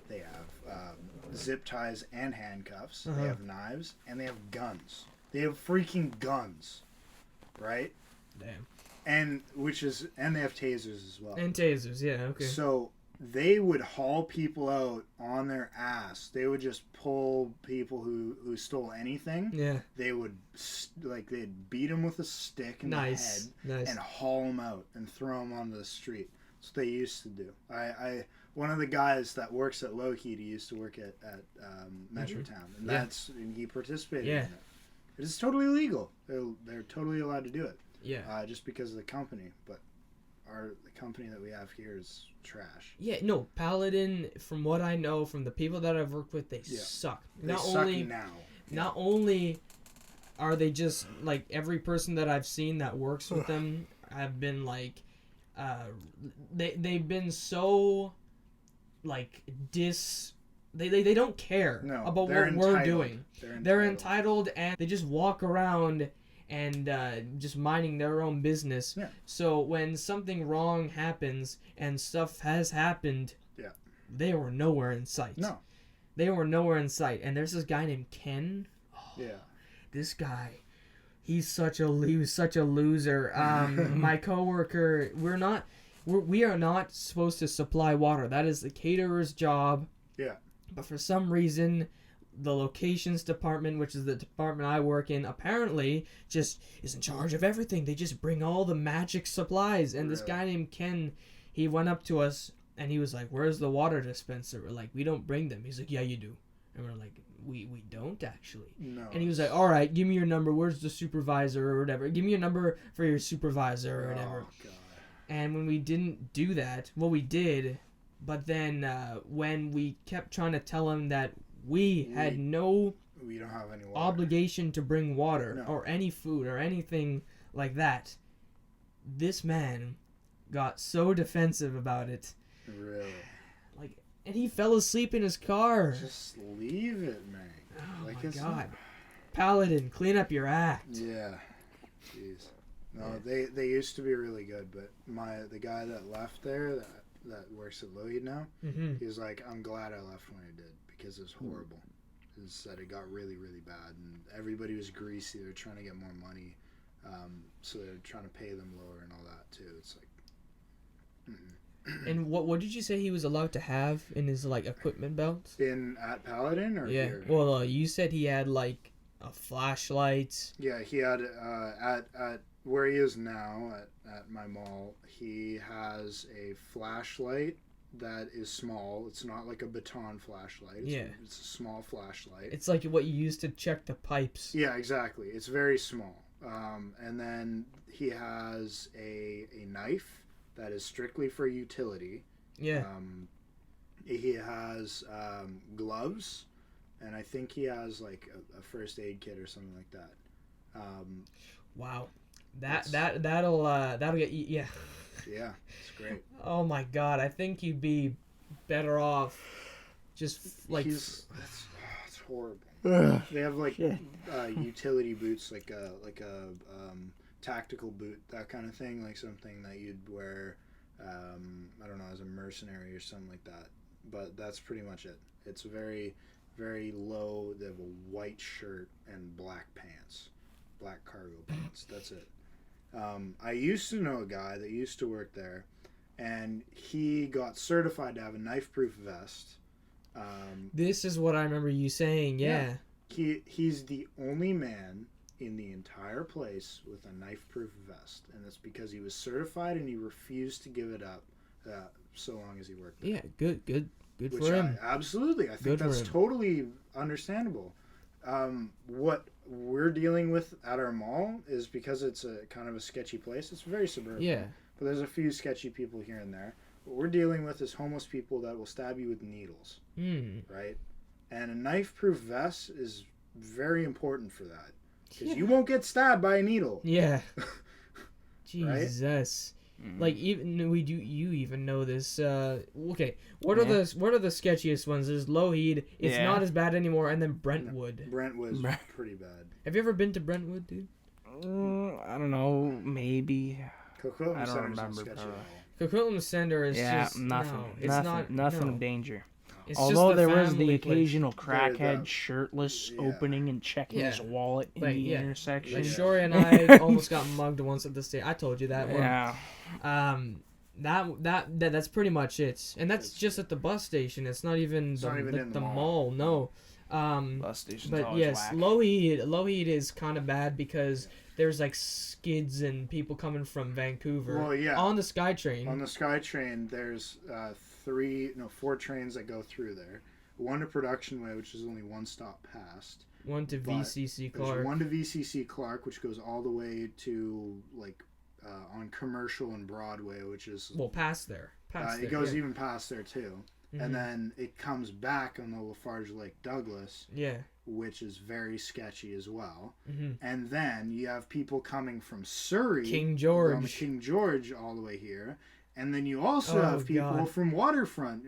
[SPEAKER 3] they have zip ties and handcuffs, they have knives, and they have guns. They have freaking guns, right?
[SPEAKER 1] Damn.
[SPEAKER 3] And they have tasers as well.
[SPEAKER 1] And tasers, yeah, okay.
[SPEAKER 3] So they would haul people out on their ass. They would just pull people who stole anything. Yeah. They would they'd beat them with a stick in the head and haul them out and throw them onto the street. That's what they used to do. One of the guys that works at Lockheed, he used to work at Metrotown, and he participated in it. It is totally legal. They're totally allowed to do it. Yeah. Just because of the company, but the company that we have here is trash.
[SPEAKER 1] Yeah, no, Paladin, from what I know, from the people that I've worked with, they suck.
[SPEAKER 3] They suck now.
[SPEAKER 1] Not only are they just, like, every person that I've seen that works with them have been, like, they've been so, like, They don't care about what we're doing. They're entitled, and they just walk around and just minding their own business. Yeah. So when something wrong happens and stuff has happened, they were nowhere in sight. No. They were nowhere in sight. And there's this guy named Ken. Oh, yeah. This guy, he's such a loser. My coworker, we are not supposed to supply water. That is the caterer's job. Yeah. But for some reason, the locations department, which is the department I work in, apparently just is in charge of everything. They just bring all the magic supplies. And this guy named Ken, he went up to us and he was like, "Where's the water dispenser?" We're like, "We don't bring them." He's like, "Yeah, you do." And we're like, we don't actually. No. And he was like, "All right, give me your number. Where's the supervisor or whatever? Give me your number for your supervisor or whatever." Oh, God. And when we didn't do that, well, we did. But then when we kept trying to tell him that we had no
[SPEAKER 3] we don't have any water.
[SPEAKER 1] Obligation to bring water or any food or anything like that, this man got so defensive about it.
[SPEAKER 3] Really?
[SPEAKER 1] Like, and he fell asleep in his car.
[SPEAKER 3] Just leave it, man.
[SPEAKER 1] Oh my God. Paladin, clean up your act.
[SPEAKER 3] Yeah. Jeez. No, they used to be really good, but the guy that left there that works at Lockheed now, he's like, "I'm glad I left when I did because it was horrible." He said it got really, really bad, and everybody was greasy. They were trying to get more money, so they're trying to pay them lower and all that too. It's like,
[SPEAKER 1] And what did you say he was allowed to have in his like equipment belt?
[SPEAKER 3] At Paladin or here?
[SPEAKER 1] Well, you said he had like a flashlight.
[SPEAKER 3] Yeah, he had at where he is now at my mall. He has a flashlight that is small. It's not like a baton flashlight. It's a small flashlight.
[SPEAKER 1] It's like what you use to check the pipes.
[SPEAKER 3] Yeah, exactly. It's very small. And then he has a knife that is strictly for utility.
[SPEAKER 1] Yeah.
[SPEAKER 3] He has gloves, and I think he has like a first aid kit or something like that.
[SPEAKER 1] Wow. That'll get you. Yeah.
[SPEAKER 3] Yeah, it's great.
[SPEAKER 1] Oh my God, I think you'd be better off just like.
[SPEAKER 3] It's horrible. They have like utility boots, like a tactical boot, that kind of thing, like something that you'd wear. I don't know, as a mercenary or something like that. But that's pretty much it. It's very, very low. They have a white shirt and black pants, black cargo pants. That's it. I used to know a guy that used to work there, and he got certified to have a knife-proof vest.
[SPEAKER 1] This is what I remember you saying, yeah.
[SPEAKER 3] He's the only man in the entire place with a knife-proof vest, and that's because he was certified and he refused to give it up so long as he worked there.
[SPEAKER 1] Yeah, good for him.
[SPEAKER 3] Absolutely. I think that's totally understandable. What we're dealing with at our mall is because it's a kind of a sketchy place. It's very suburban.
[SPEAKER 1] Yeah.
[SPEAKER 3] But there's a few sketchy people here and there. What we're dealing with is homeless people that will stab you with needles. Right? And a knife-proof vest is very important for that. Because you won't get stabbed by a needle.
[SPEAKER 1] Yeah. Jesus. Right? Like, even you even know this. Okay, what are the sketchiest ones? There's Lougheed. It's not as bad anymore, and then Brentwood.
[SPEAKER 3] Brentwood's pretty bad.
[SPEAKER 1] Have you ever been to Brentwood, dude?
[SPEAKER 2] I don't know, maybe.
[SPEAKER 3] I don't remember.
[SPEAKER 1] Coquitlam Center is just
[SPEAKER 2] nothing of danger.
[SPEAKER 1] It's
[SPEAKER 2] Although
[SPEAKER 1] just
[SPEAKER 2] there was the
[SPEAKER 1] family
[SPEAKER 2] occasional crackhead shirtless opening and checking his wallet in the intersection.
[SPEAKER 1] Like Shorie and I almost got mugged once at the state. I told you that one. Yeah. That's pretty much it, and that's just at the bus station. It's not even the mall. No.
[SPEAKER 2] Bus station's
[SPEAKER 1] but yes,
[SPEAKER 2] whack.
[SPEAKER 1] Lougheed is kind of bad because there's like skids and people coming from Vancouver.
[SPEAKER 3] Well, yeah.
[SPEAKER 1] On the SkyTrain.
[SPEAKER 3] On the SkyTrain, there's 4 trains that go through there. One to Production Way, which is only one stop past.
[SPEAKER 1] One to VCC Clark.
[SPEAKER 3] There's one to VCC Clark, which goes all the way to like on Commercial and Broadway, which is
[SPEAKER 1] past there.
[SPEAKER 3] It goes even past there too. And then it comes back on the Lafarge Lake Douglas, which is very sketchy as well. And then you have people coming from Surrey,
[SPEAKER 1] King George
[SPEAKER 3] all the way here. And then you also have people from Waterfront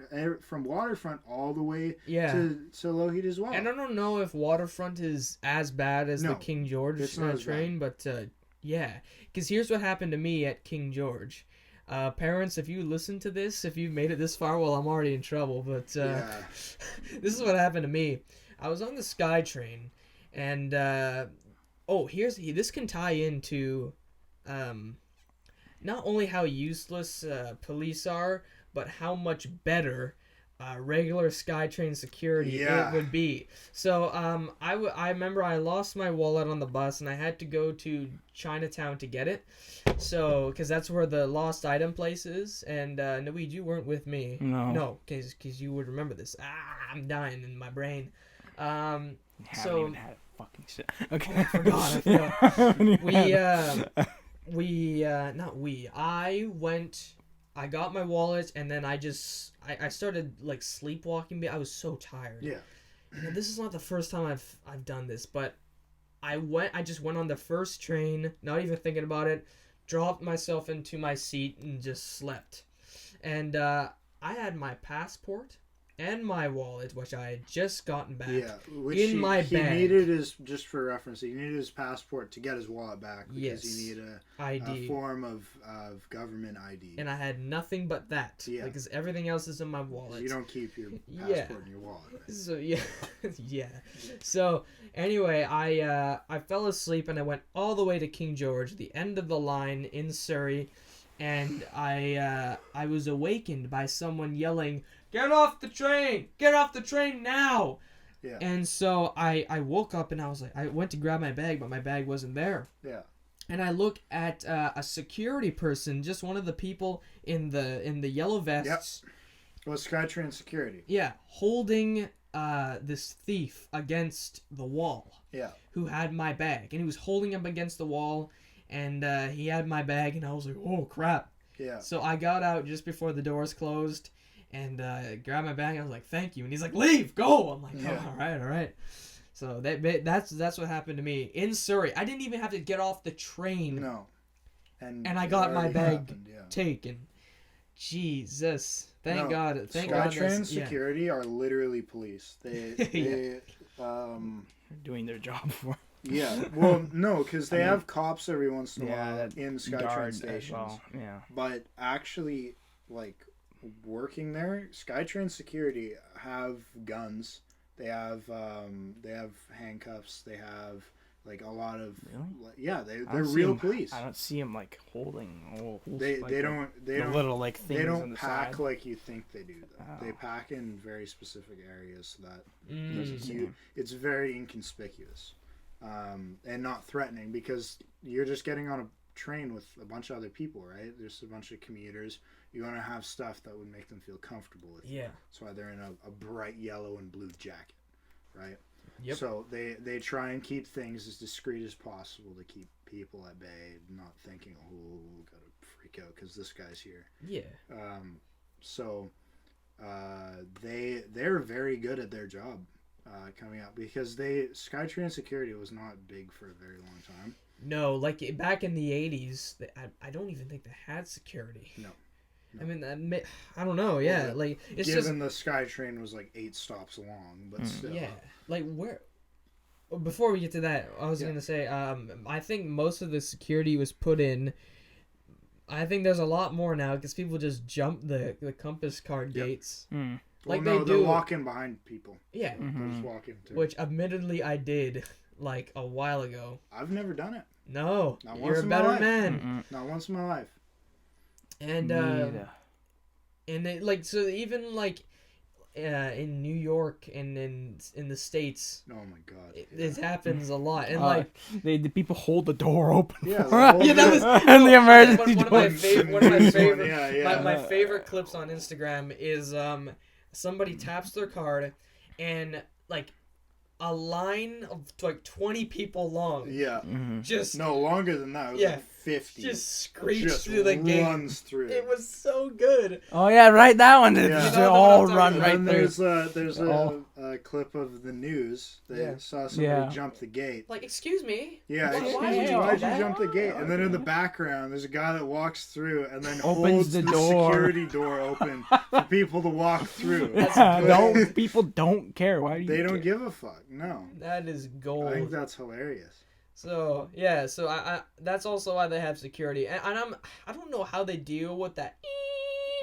[SPEAKER 3] all the way to Lougheed as well.
[SPEAKER 1] And I don't know if Waterfront is as bad as the King George train, but because here's what happened to me at King George. Parents, if you listen to this, if you've made it this far, well, I'm already in trouble, but this is what happened to me. I was on the SkyTrain, and this can tie into not only how useless police are, but how much better regular SkyTrain security it would be. So I remember I lost my wallet on the bus, and I had to go to Chinatown to get it. So, because that's where the lost item place is, and Naweed, you weren't with me. No, because you would remember this. I'm dying in my brain.
[SPEAKER 2] Haven't even had it fucking shit. Okay.
[SPEAKER 1] I forgot. I got my wallet, and then I started like sleepwalking. I was so tired.
[SPEAKER 3] Yeah.
[SPEAKER 1] And this is not the first time I've done this, but I just went on the first train, not even thinking about it, dropped myself into my seat and just slept. And I had my passport and my wallet, which I had just gotten back, my bag.
[SPEAKER 3] He needed just for reference, he needed his passport to get his wallet back because he needed a form of government ID.
[SPEAKER 1] And I had nothing but that, because everything else is in my wallet.
[SPEAKER 3] You don't keep your passport in your wallet. Right?
[SPEAKER 1] So So anyway, I fell asleep and I went all the way to King George, the end of the line in Surrey, and I was awakened by someone yelling, "Get off the train! Get off the train now!"
[SPEAKER 3] Yeah.
[SPEAKER 1] And so I woke up and I was like, I went to grab my bag, but my bag wasn't there.
[SPEAKER 3] Yeah.
[SPEAKER 1] And I look at a security person, just one of the people in the yellow vests,
[SPEAKER 3] Was SkyTrain security?
[SPEAKER 1] Yeah, holding this thief against the wall.
[SPEAKER 3] Yeah.
[SPEAKER 1] Who had my bag, and he was holding him against the wall, and he had my bag, and I was like, oh crap.
[SPEAKER 3] Yeah.
[SPEAKER 1] So I got out just before the doors closed, and grabbed my bag. I was like, thank you, and he's like, leave, go. I'm like, oh, all right. So that's what happened to me in Surrey. I didn't even have to get off the train.
[SPEAKER 3] No.
[SPEAKER 1] And I got my bag taken. Jesus. Thank God. Thank God.
[SPEAKER 3] SkyTrain security are literally police. They
[SPEAKER 2] doing their job for.
[SPEAKER 3] Yeah. Well, no, because they have cops every once in a while in SkyTrain stations.
[SPEAKER 2] Well. Yeah.
[SPEAKER 3] But actually, like working there, SkyTrain security have guns. They have handcuffs. They have like a lot of they're real police.
[SPEAKER 2] I don't see them like holding.
[SPEAKER 3] They don't
[SPEAKER 2] little like things.
[SPEAKER 3] They don't
[SPEAKER 2] on the
[SPEAKER 3] pack
[SPEAKER 2] side.
[SPEAKER 3] like you think they do. They pack in very specific areas so that it's very inconspicuous and not threatening, because you're just getting on a train with a bunch of other people, right? There's a bunch of commuters. You want to have stuff that would make them feel comfortable with you. That's why they're in a bright yellow and blue jacket, right?
[SPEAKER 1] Yep.
[SPEAKER 3] So they try and keep things as discreet as possible to keep people at bay, not thinking, oh, gotta freak out because this guy's here.
[SPEAKER 1] Yeah.
[SPEAKER 3] So they're very good at their job coming out, because SkyTrain security was not big for a very long time.
[SPEAKER 1] No, like back in the 80s, I don't even think they had security.
[SPEAKER 3] No.
[SPEAKER 1] I mean, I don't know. Yeah, like it's
[SPEAKER 3] given the SkyTrain was like 8 stops long, but still.
[SPEAKER 1] Yeah, like where. Before we get to that, I was gonna say, I think most of the security was put in. I think there's a lot more now because people just jump the compass card gates.
[SPEAKER 2] Mm.
[SPEAKER 1] Like
[SPEAKER 3] they're
[SPEAKER 1] do.
[SPEAKER 3] walking behind people.
[SPEAKER 1] Yeah.
[SPEAKER 3] They're just walking too.
[SPEAKER 1] Which admittedly I did like a while ago.
[SPEAKER 3] I've never done it.
[SPEAKER 1] No,
[SPEAKER 3] Not
[SPEAKER 1] you're a better man.
[SPEAKER 2] Mm-mm.
[SPEAKER 3] Not once in my life.
[SPEAKER 1] And it, like, so even like in New York and in the States,
[SPEAKER 3] oh my God,
[SPEAKER 1] it happens a lot. And like
[SPEAKER 2] the people hold the door open.
[SPEAKER 3] Yeah,
[SPEAKER 1] that was
[SPEAKER 2] and the emergency
[SPEAKER 1] one of my favorite. My favorite clips on Instagram is somebody taps their card and like a line of like 20 people long.
[SPEAKER 3] Yeah.
[SPEAKER 1] Just
[SPEAKER 3] no longer than that. It was like 50.
[SPEAKER 1] Just screeched through the gate.
[SPEAKER 3] Runs through.
[SPEAKER 1] It was so good.
[SPEAKER 2] Oh yeah, right. That one. They all run right
[SPEAKER 3] there.
[SPEAKER 2] through.
[SPEAKER 3] There's a clip of the news. They saw somebody jump the gate.
[SPEAKER 1] Like, excuse me.
[SPEAKER 3] Yeah, why'd you jump the gate? And then in the background, there's a guy that walks through and then
[SPEAKER 2] opens
[SPEAKER 3] holds the
[SPEAKER 2] door.
[SPEAKER 3] Security door open for people to walk through.
[SPEAKER 2] People don't care. Why do you?
[SPEAKER 3] They don't give a fuck. No.
[SPEAKER 1] That is gold.
[SPEAKER 3] I think that's hilarious.
[SPEAKER 1] So yeah, so I that's also why they have security, and I don't know how they deal with that.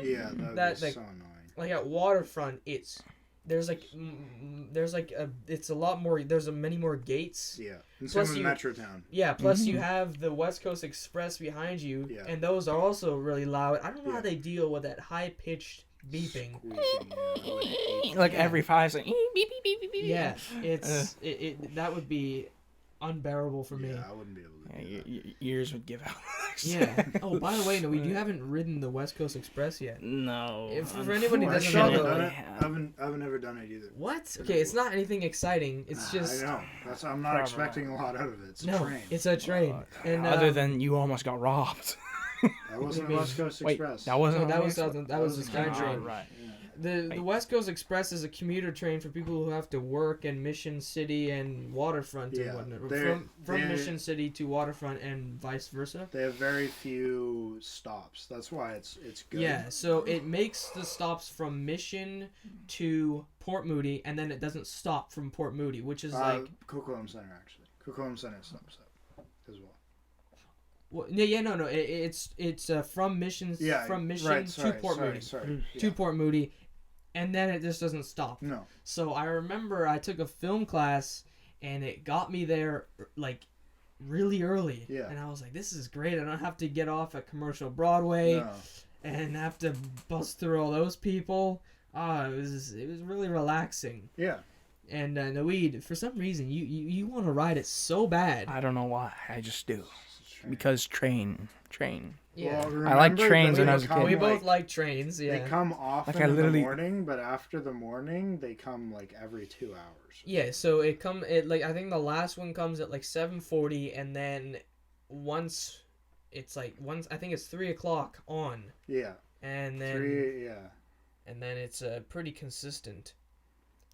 [SPEAKER 3] Yeah, that's so annoying.
[SPEAKER 1] Like at Waterfront, it's a lot more. There's many more gates.
[SPEAKER 3] Yeah, and same with Metrotown.
[SPEAKER 1] Yeah, plus you have the West Coast Express behind you, and those are also really loud. I don't know how they deal with that high pitched beeping.
[SPEAKER 2] Like every 5 seconds. Beep, beep, beep, beep, beep.
[SPEAKER 1] Yeah, it's that would be unbearable for me.
[SPEAKER 3] Yeah, I wouldn't be able to do that.
[SPEAKER 2] Your ears would give out.
[SPEAKER 1] Yeah. Oh, by the way, Naweed, you haven't ridden the West Coast Express yet.
[SPEAKER 2] No.
[SPEAKER 1] For anybody who doesn't know,
[SPEAKER 3] I've never done it either.
[SPEAKER 1] What? Okay, it's not anything exciting. It's just.
[SPEAKER 3] I know. I'm not expecting a lot out of it. It's a train.
[SPEAKER 1] It's a train. And
[SPEAKER 2] other than you almost got robbed.
[SPEAKER 3] That wasn't West Coast Express.
[SPEAKER 2] That wasn't.
[SPEAKER 1] That was the SkyTrain.
[SPEAKER 2] Right.
[SPEAKER 1] The West Coast Express is a commuter train for people who have to work in Mission City and Waterfront and whatnot. From Mission City to Waterfront and vice versa.
[SPEAKER 3] They have very few stops. That's why it's good.
[SPEAKER 1] Yeah, so it makes the stops from Mission to Port Moody, and then it doesn't stop from Port Moody, which is like
[SPEAKER 3] Coquitlam Center actually. Coquitlam Center stops up as well.
[SPEAKER 1] Well, no. It's from Mission to Port Moody. To Port Moody. And then it just doesn't stop.
[SPEAKER 3] No.
[SPEAKER 1] So I remember I took a film class, and it got me there, like, really early.
[SPEAKER 3] Yeah.
[SPEAKER 1] And I was like, this is great. I don't have to get off at Commercial Broadway and have to bust through all those people. It was really relaxing.
[SPEAKER 3] Yeah.
[SPEAKER 1] And Naweed, for some reason, you want to ride it so bad.
[SPEAKER 2] I don't know why. I just do. Because train.
[SPEAKER 1] Yeah.
[SPEAKER 3] Well,
[SPEAKER 2] I like trains when I was a kid.
[SPEAKER 1] We both like trains, yeah.
[SPEAKER 3] They come often in the morning, but after the morning, they come like every 2 hours.
[SPEAKER 1] Yeah, so I think the last one comes at like 7:40, and then once I think it's 3:00 on.
[SPEAKER 3] Yeah.
[SPEAKER 1] And then and then it's pretty consistent.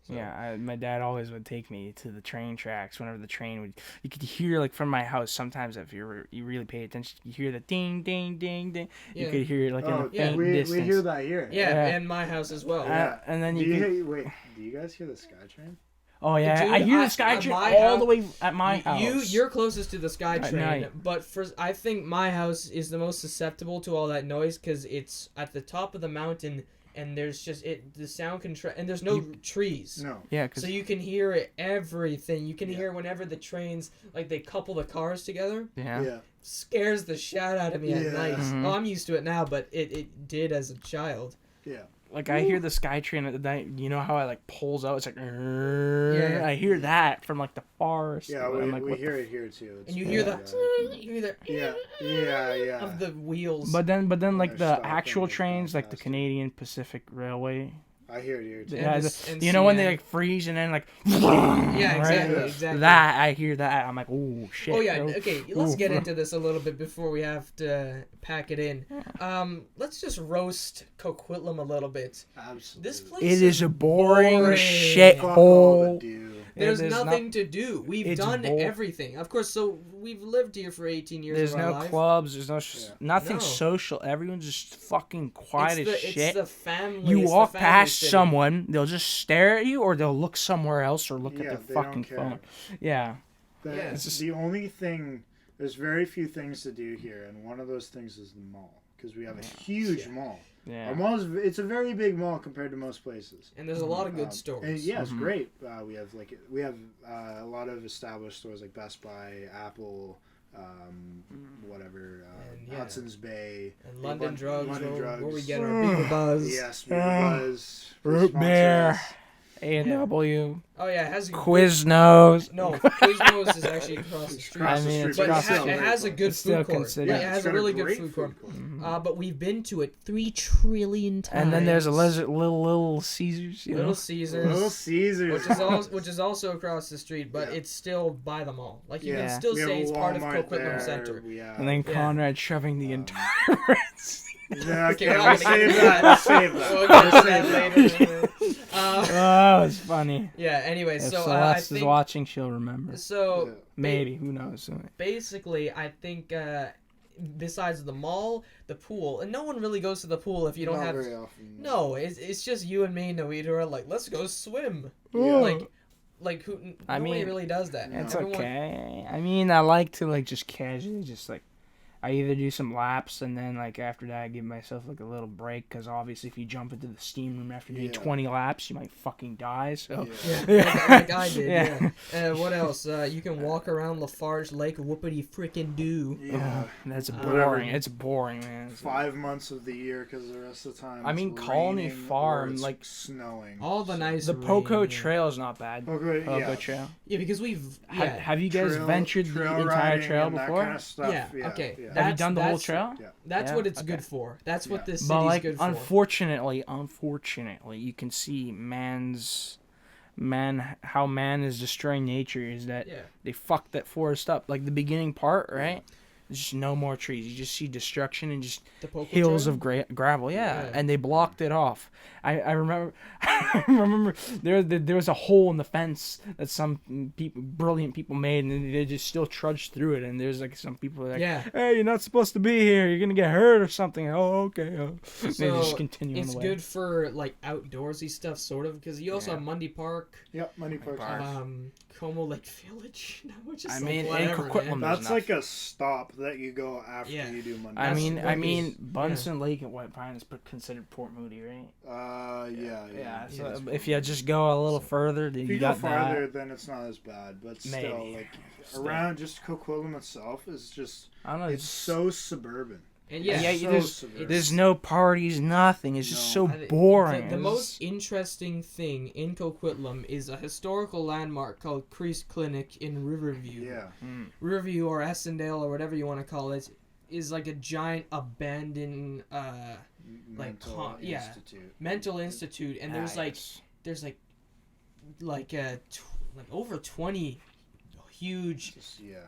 [SPEAKER 1] So.
[SPEAKER 2] Yeah, my dad always would take me to the train tracks whenever the train would. You could hear like from my house sometimes if you really pay attention, you hear the ding ding ding ding. Yeah. You could hear it like in the faint distance.
[SPEAKER 3] We hear that here.
[SPEAKER 1] Yeah, and my house as well.
[SPEAKER 2] And then
[SPEAKER 3] do you guys hear the SkyTrain?
[SPEAKER 2] Oh yeah,
[SPEAKER 1] dude,
[SPEAKER 2] I hear the SkyTrain all the way at my house.
[SPEAKER 1] You're closest to the SkyTrain, but I think my house is the most susceptible to all that noise because it's at the top of the mountain. And there's just the sound and there's no trees.
[SPEAKER 3] No.
[SPEAKER 2] Yeah.
[SPEAKER 1] So you can hear everything. You can hear whenever the trains they couple the cars together.
[SPEAKER 2] Yeah.
[SPEAKER 1] Scares the shit out of me at night.
[SPEAKER 2] Mm-hmm.
[SPEAKER 1] Oh, I'm used to it now, but it did as a child.
[SPEAKER 3] Yeah.
[SPEAKER 2] Like I hear the SkyTrain at the night. You know how it pulls out? It's like. Yeah. I hear that from the forest.
[SPEAKER 3] Yeah, we hear it here too.
[SPEAKER 1] And you hear the.
[SPEAKER 3] Yeah.
[SPEAKER 1] Of the wheels.
[SPEAKER 2] But then the actual trains, like the Canadian Pacific Railway.
[SPEAKER 3] I hear it here too.
[SPEAKER 2] Yeah, when they freeze and then
[SPEAKER 1] yeah, exactly.
[SPEAKER 2] That I hear that I'm like, oh shit.
[SPEAKER 1] Oh yeah, okay. Let's get into this a little bit before we have to pack it in. Let's just roast Coquitlam a little bit.
[SPEAKER 3] Absolutely.
[SPEAKER 1] This place
[SPEAKER 2] is a boring shithole.
[SPEAKER 1] There's nothing to do. We've done everything. Of course, so we've lived here for 18 years.
[SPEAKER 2] There's
[SPEAKER 1] of our
[SPEAKER 2] no
[SPEAKER 1] life.
[SPEAKER 2] Clubs. There's nothing social. Everyone's just fucking quiet as shit.
[SPEAKER 1] It's the family.
[SPEAKER 2] You walk past someone, they'll just stare at you, or they'll look somewhere else, or look at their fucking phone. Yeah.
[SPEAKER 3] The only thing. There's very few things to do here, and one of those things is the mall because we have a huge mall.
[SPEAKER 2] Yeah.
[SPEAKER 3] Our mall it's a very big mall compared to most places.
[SPEAKER 1] And there's a lot of good stores.
[SPEAKER 3] And yeah, it's great. We have a lot of established stores like Best Buy, Apple, Hudson's Bay,
[SPEAKER 1] and London Drugs, where we get our Beaver Buzz.
[SPEAKER 3] Yes, Beaver Buzz,
[SPEAKER 2] Root Beer, A&W.
[SPEAKER 1] Oh yeah, it has a
[SPEAKER 2] Quiznos.
[SPEAKER 1] No, Quiznos is actually across the street.
[SPEAKER 2] I mean,
[SPEAKER 1] but it has a good food court.
[SPEAKER 2] Yeah,
[SPEAKER 1] it has a really good food court. But we've been to it 3 trillion times.
[SPEAKER 2] And then there's a little Caesars.
[SPEAKER 1] Little Caesars. Which is also across the street, but it's still by the mall. Like you can still say it's part of Coquitlam Center.
[SPEAKER 2] And then Conrad shoving the entire
[SPEAKER 3] Yeah, okay, we'll save that. We'll save that
[SPEAKER 1] later.
[SPEAKER 2] Oh, it's funny.
[SPEAKER 1] Yeah, anyway,
[SPEAKER 2] if
[SPEAKER 1] so
[SPEAKER 2] Celeste is watching, she'll remember.
[SPEAKER 1] So
[SPEAKER 2] maybe, who knows?
[SPEAKER 1] Basically, I think besides the mall, the pool, and no one really goes to the pool if you don't have.
[SPEAKER 3] Very often.
[SPEAKER 1] No, it's just you and me, Naweed, who are like, let's go swim.
[SPEAKER 3] Yeah.
[SPEAKER 1] Like who? Nobody really does that.
[SPEAKER 2] It's okay. I mean, I like to just casually I either do some laps and then after that I give myself a little break because obviously if you jump into the steam room after doing 20 laps you might fucking die. So
[SPEAKER 1] like I did. Yeah. What else? You can walk around Lafarge Lake whoopity frickin' do.
[SPEAKER 3] Yeah,
[SPEAKER 2] that's boring. It's boring, man.
[SPEAKER 3] 5 months of the year because the rest of the time.
[SPEAKER 2] I mean, Colony Farm,
[SPEAKER 3] snowing.
[SPEAKER 1] All the nice.
[SPEAKER 2] The Poco Trail is not bad.
[SPEAKER 3] Poco
[SPEAKER 2] Trail.
[SPEAKER 1] Yeah, because we've.
[SPEAKER 2] Have you guys ventured the entire trail before?
[SPEAKER 3] Kind of stuff.
[SPEAKER 1] Yeah. Okay.
[SPEAKER 3] Yeah.
[SPEAKER 2] Have you done the whole trail?
[SPEAKER 1] Yeah. That's what it's good for. That's what this city's good for.
[SPEAKER 2] Unfortunately, you can see how man is destroying nature is that they fucked that forest up. Like the beginning part, right? There's just no more trees. You just see destruction and just hills of gravel. And they blocked it off. I remember there was a hole in the fence that some brilliant people made, and they just still trudged through it. And there's some people that hey, you're not supposed to be here. You're gonna get hurt or something. Oh, okay.
[SPEAKER 1] So
[SPEAKER 2] they just continue on the way.
[SPEAKER 1] It's good for outdoorsy stuff, sort of, because you also have Mundy Park.
[SPEAKER 3] Yep, Mundy Park.
[SPEAKER 1] Como Lake Village, which is
[SPEAKER 2] Coquitlam,
[SPEAKER 3] that's a stop that you go after you do Mundy.
[SPEAKER 2] I mean, Bunsen Lake at White Pine is considered Port Moody, right?
[SPEAKER 3] Yeah.
[SPEAKER 2] So if you just go a little further, then
[SPEAKER 3] if you go farther, then it's not as bad. But still, around just Coquitlam itself is just.
[SPEAKER 2] I don't know.
[SPEAKER 3] It's so suburban.
[SPEAKER 1] And
[SPEAKER 2] there's no parties, nothing. It's just so boring.
[SPEAKER 1] The most interesting thing in Coquitlam is a historical landmark called Crease Clinic in Riverview.
[SPEAKER 3] Yeah.
[SPEAKER 1] Riverview or Essendale or whatever you want to call it is like a giant abandoned mental institute, and there's over 20 huge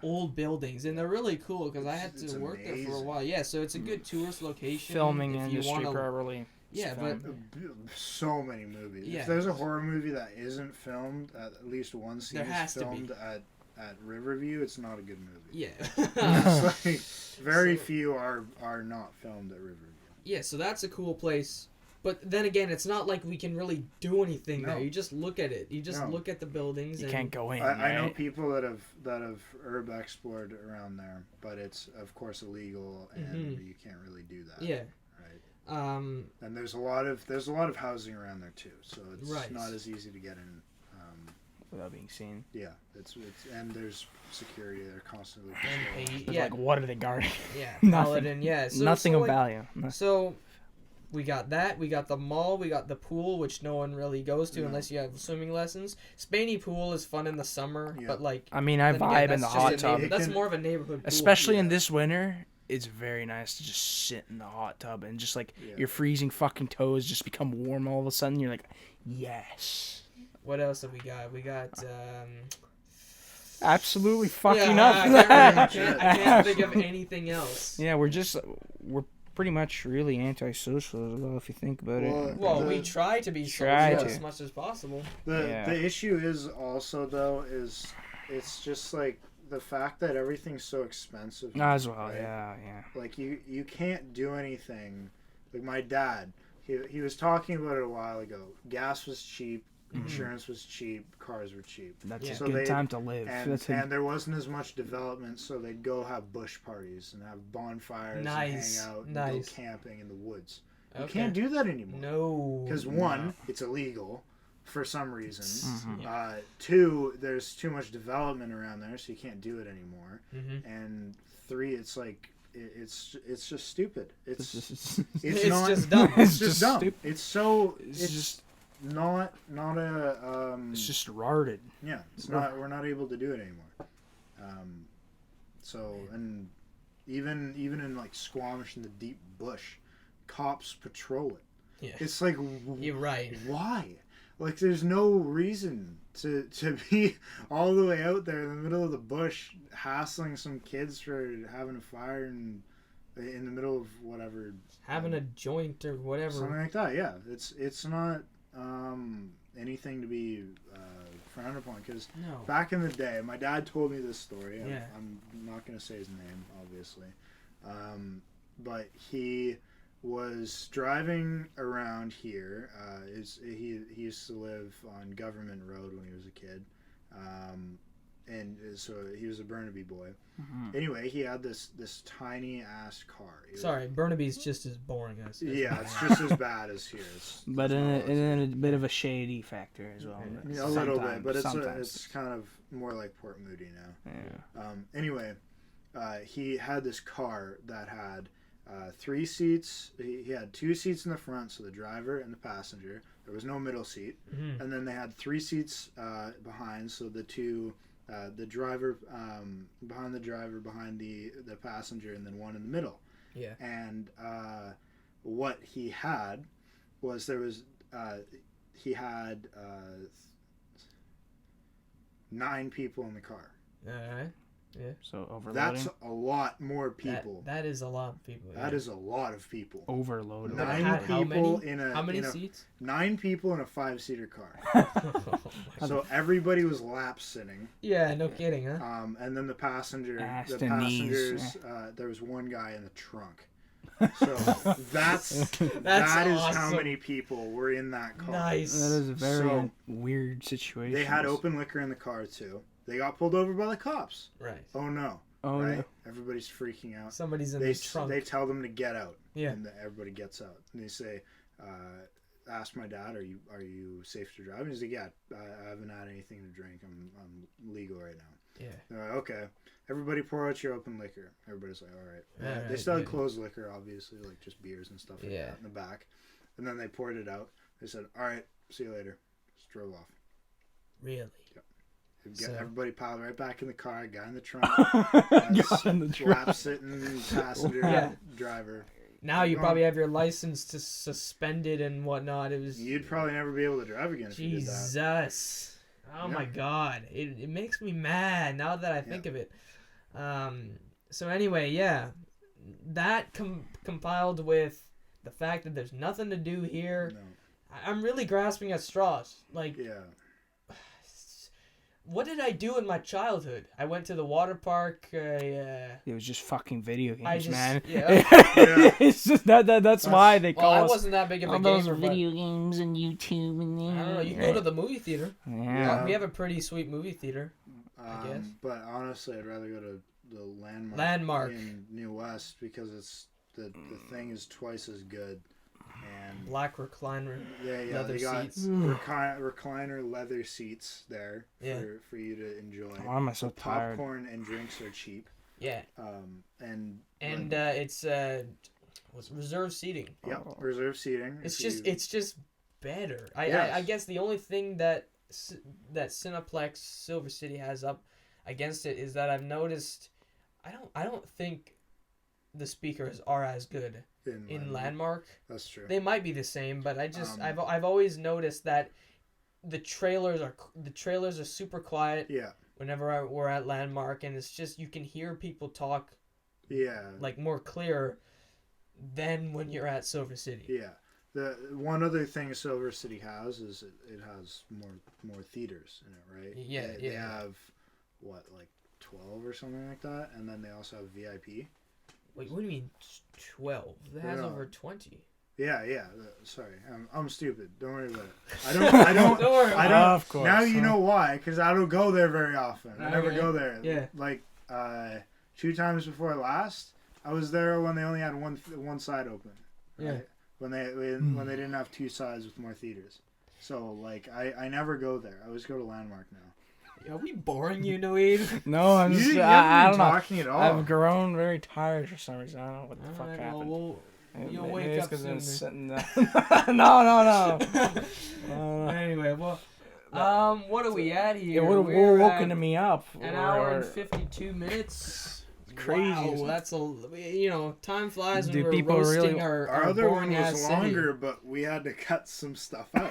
[SPEAKER 1] old buildings, and they're really cool because I had to work there for a while. Yeah, so it's a good tourist location.
[SPEAKER 2] Filming industry probably.
[SPEAKER 1] Yeah, but
[SPEAKER 3] so many movies.
[SPEAKER 1] Yeah.
[SPEAKER 3] If there's a horror movie that isn't filmed, at least one scene is filmed at Riverview, it's not a good movie.
[SPEAKER 1] Yeah.
[SPEAKER 3] It's like very few are not filmed at Riverview.
[SPEAKER 1] Yeah, so that's a cool place. But then again, it's not like we can really do anything there. You just look at it. You just look at the buildings.
[SPEAKER 2] You can't go in.
[SPEAKER 3] I know people that have herb explored around there, but it's of course illegal, and you can't really do that.
[SPEAKER 1] Yeah.
[SPEAKER 3] Right. And there's a lot of housing around there too, so it's not as easy to get in.
[SPEAKER 2] Without being seen.
[SPEAKER 3] Yeah, it's and there's security there constantly.
[SPEAKER 2] Like, what are they guarding?
[SPEAKER 1] Yeah,
[SPEAKER 2] nothing.
[SPEAKER 1] So,
[SPEAKER 2] nothing of value.
[SPEAKER 1] So we got that. We got the mall. We got the pool, which no one really goes to unless you have swimming lessons. Spaney Pool is fun in the summer, but like
[SPEAKER 2] I vibe in the hot tub.
[SPEAKER 1] That's more of a neighborhood pool.
[SPEAKER 2] Especially in this winter. It's very nice to just sit in the hot tub and just like your freezing fucking toes just become warm all of a sudden. You're like, yes.
[SPEAKER 1] What else have we got? We got
[SPEAKER 2] absolutely fucking up.
[SPEAKER 1] I can't think of anything else.
[SPEAKER 2] Yeah, we're pretty much really antisocial as well if you think about it.
[SPEAKER 1] Well, we try to be social as much as possible.
[SPEAKER 3] The issue is also though it's just like the fact that everything's so expensive.
[SPEAKER 2] As well,
[SPEAKER 3] right?
[SPEAKER 2] yeah.
[SPEAKER 3] Like you can't do anything. Like my dad, he was talking about it a while ago. Gas was cheap. Insurance was cheap, cars were cheap.
[SPEAKER 2] That's a good time to live.
[SPEAKER 3] And there wasn't as much development, so they'd go have bush parties and have bonfires and hang out and go camping in the woods. You can't do that anymore.
[SPEAKER 1] No.
[SPEAKER 3] Because one, it's illegal for some reason. Two, there's too much development around there, so you can't do it anymore. And three, it's like it's just stupid. It's just dumb. It's just dumb. Stupid. It's just not a
[SPEAKER 2] it's just retarded.
[SPEAKER 3] Yeah, it's not. We're not able to do it anymore. So and even in like Squamish in the deep bush, cops patrol it.
[SPEAKER 1] Yeah,
[SPEAKER 3] it's like
[SPEAKER 1] you're right.
[SPEAKER 3] Why? Like there's no reason to be all the way out there in the middle of the bush hassling some kids for having a fire in the middle of whatever,
[SPEAKER 1] having a joint or whatever,
[SPEAKER 3] something like that. Yeah, it's not anything to be frowned upon, because back in the day, my dad told me this story. I'm not going to say his name, obviously, but he was driving around here. He used to live on Government Road when he was a kid, and so he was a Burnaby boy. Anyway, he had this tiny ass car.
[SPEAKER 1] Sorry, Burnaby's just as boring as
[SPEAKER 3] it's just as bad as here.
[SPEAKER 2] But in a bit of a shady factor as well.
[SPEAKER 3] A little bit, but it's kind of more like Port Moody now.
[SPEAKER 2] Yeah.
[SPEAKER 3] Anyway, he had this car that had 3 seats. He had 2 seats in the front, so the driver and the passenger. There was no middle seat, and then they had 3 seats behind, so the driver behind the driver, behind the passenger, and then one in the middle.
[SPEAKER 1] Yeah.
[SPEAKER 3] And what he had was he had 9 people in the car.
[SPEAKER 1] All right. Yeah.
[SPEAKER 2] So overloading.
[SPEAKER 3] That's a lot more people.
[SPEAKER 1] That is a lot of people.
[SPEAKER 3] That is a lot of people.
[SPEAKER 2] Overloaded.
[SPEAKER 3] 9 people in a...
[SPEAKER 1] How many seats?
[SPEAKER 3] 9 people in a 5-seater car. So everybody was lap sitting.
[SPEAKER 1] Yeah, no kidding, huh?
[SPEAKER 3] And then the passengers, there was one guy in the trunk. So that is
[SPEAKER 1] awesome.
[SPEAKER 3] how many people were in that car.
[SPEAKER 1] Nice.
[SPEAKER 2] That is a very weird situation.
[SPEAKER 3] They had open liquor in the car too. They got pulled over by the cops.
[SPEAKER 1] Right.
[SPEAKER 3] Oh no.
[SPEAKER 2] Oh
[SPEAKER 3] right?
[SPEAKER 2] no.
[SPEAKER 3] Everybody's freaking out.
[SPEAKER 1] Somebody's in the trunk.
[SPEAKER 3] They tell them to get out.
[SPEAKER 1] Yeah.
[SPEAKER 3] And everybody gets out. And they say, ask my dad, are you safe to drive? And he's like, yeah, I haven't had anything to drink. I'm legal right now.
[SPEAKER 1] Yeah.
[SPEAKER 3] They're like, okay, everybody pour out your open liquor. Everybody's like, all right.
[SPEAKER 1] Yeah,
[SPEAKER 3] They still had
[SPEAKER 1] yeah.
[SPEAKER 3] closed liquor, obviously, like just beers and stuff like
[SPEAKER 1] Yeah.
[SPEAKER 3] that in the back. And then they poured it out. They said, all right, see you later. Just drove off.
[SPEAKER 1] Really? So-
[SPEAKER 3] Everybody piled right back in the car. Guy in the trunk.
[SPEAKER 2] Got in the trunk.
[SPEAKER 3] Lap sitting passenger
[SPEAKER 1] Yeah.
[SPEAKER 3] driver.
[SPEAKER 1] Now you probably have your license to suspended and whatnot. It was
[SPEAKER 3] You'd probably never be able to drive again if you did that.
[SPEAKER 1] Jesus. Oh
[SPEAKER 3] Yeah.
[SPEAKER 1] my God. It makes me mad now that I think of it. So anyway, yeah. That compiled with the fact that there's nothing to do here.
[SPEAKER 3] No.
[SPEAKER 1] I'm really grasping at straws. Like,
[SPEAKER 3] Yeah.
[SPEAKER 1] what did I do in my childhood? I went to the water park.
[SPEAKER 2] It was just fucking video games,
[SPEAKER 1] I just,
[SPEAKER 2] man.
[SPEAKER 1] yeah.
[SPEAKER 2] It's just that's why they
[SPEAKER 1] Well,
[SPEAKER 2] call
[SPEAKER 1] I
[SPEAKER 2] us
[SPEAKER 1] wasn't that big of a
[SPEAKER 2] all those
[SPEAKER 1] gamer.
[SPEAKER 2] video games and YouTube and
[SPEAKER 1] I don't know. You can go to the movie theater.
[SPEAKER 2] Yeah.
[SPEAKER 1] We have a pretty sweet movie theater. I guess.
[SPEAKER 3] But honestly, I'd rather go to the
[SPEAKER 1] Landmark.
[SPEAKER 3] in New West because it's the thing is twice as good. And
[SPEAKER 1] Black recliner.
[SPEAKER 3] yeah,
[SPEAKER 1] leather
[SPEAKER 3] they got
[SPEAKER 1] seats.
[SPEAKER 3] recliner leather seats there
[SPEAKER 1] Yeah.
[SPEAKER 3] for you to enjoy.
[SPEAKER 2] Why am I so tired?
[SPEAKER 3] Popcorn and drinks are cheap.
[SPEAKER 1] Yeah.
[SPEAKER 3] And
[SPEAKER 1] It's what's reserved seating.
[SPEAKER 3] yep, reserve seating.
[SPEAKER 1] It's
[SPEAKER 3] if
[SPEAKER 1] just it's better.
[SPEAKER 3] Yes.
[SPEAKER 1] I guess the only thing that Cineplex Silver City has up against it is that I've noticed I don't think the speakers are as good in Landmark.
[SPEAKER 3] That's true.
[SPEAKER 1] They might be the same, but I've always noticed that the trailers are super quiet
[SPEAKER 3] Yeah.
[SPEAKER 1] whenever we're at Landmark, and it's just you can hear people talk
[SPEAKER 3] Yeah.
[SPEAKER 1] like more clear than when you're at Silver City.
[SPEAKER 3] Yeah. The one other thing Silver City has is it has more theaters in it, right?
[SPEAKER 1] Yeah,
[SPEAKER 3] They
[SPEAKER 1] yeah.
[SPEAKER 3] have what, like 12 or something like that, and then they also have VIP.
[SPEAKER 1] Wait, what do you mean 12? That has
[SPEAKER 3] No.
[SPEAKER 1] over 20.
[SPEAKER 3] Yeah. Sorry, I'm stupid. Don't worry about it. I don't.
[SPEAKER 1] Don't worry
[SPEAKER 3] I
[SPEAKER 1] about
[SPEAKER 3] don't.
[SPEAKER 2] Of course,
[SPEAKER 3] Now you
[SPEAKER 2] huh?
[SPEAKER 3] know why, because I don't go there very often. I never
[SPEAKER 1] Okay.
[SPEAKER 3] go there.
[SPEAKER 1] Yeah.
[SPEAKER 3] Like 2 times before last, I was there when they only had one side open.
[SPEAKER 1] Yeah.
[SPEAKER 3] Right? When they didn't have 2 sides with more theaters. So like I never go there. I always go to Landmark now.
[SPEAKER 1] Are we boring you, Naweed?
[SPEAKER 2] No, I'm just,
[SPEAKER 3] You
[SPEAKER 2] I
[SPEAKER 3] haven't
[SPEAKER 2] don't
[SPEAKER 3] been
[SPEAKER 2] know.
[SPEAKER 3] talking at all.
[SPEAKER 2] I've grown very tired for some reason. I don't know what the fuck
[SPEAKER 1] Alright,
[SPEAKER 2] happened.
[SPEAKER 1] well, you'll
[SPEAKER 2] Maybe
[SPEAKER 1] wake
[SPEAKER 2] it's
[SPEAKER 1] up
[SPEAKER 2] 'cause I'm
[SPEAKER 1] soon.
[SPEAKER 2] sitting down. No.
[SPEAKER 1] Anyway, well, what are we at here?
[SPEAKER 2] It would have
[SPEAKER 1] We're
[SPEAKER 2] woken
[SPEAKER 1] at
[SPEAKER 2] me up.
[SPEAKER 1] an hour and 52 minutes.
[SPEAKER 2] Crazy.
[SPEAKER 1] Wow, that's time flies when
[SPEAKER 2] Do
[SPEAKER 1] we're
[SPEAKER 2] people
[SPEAKER 1] roasting
[SPEAKER 2] really-
[SPEAKER 1] our
[SPEAKER 3] Our other one
[SPEAKER 1] boring ass
[SPEAKER 3] was
[SPEAKER 1] city.
[SPEAKER 3] longer, but we had to cut some stuff out.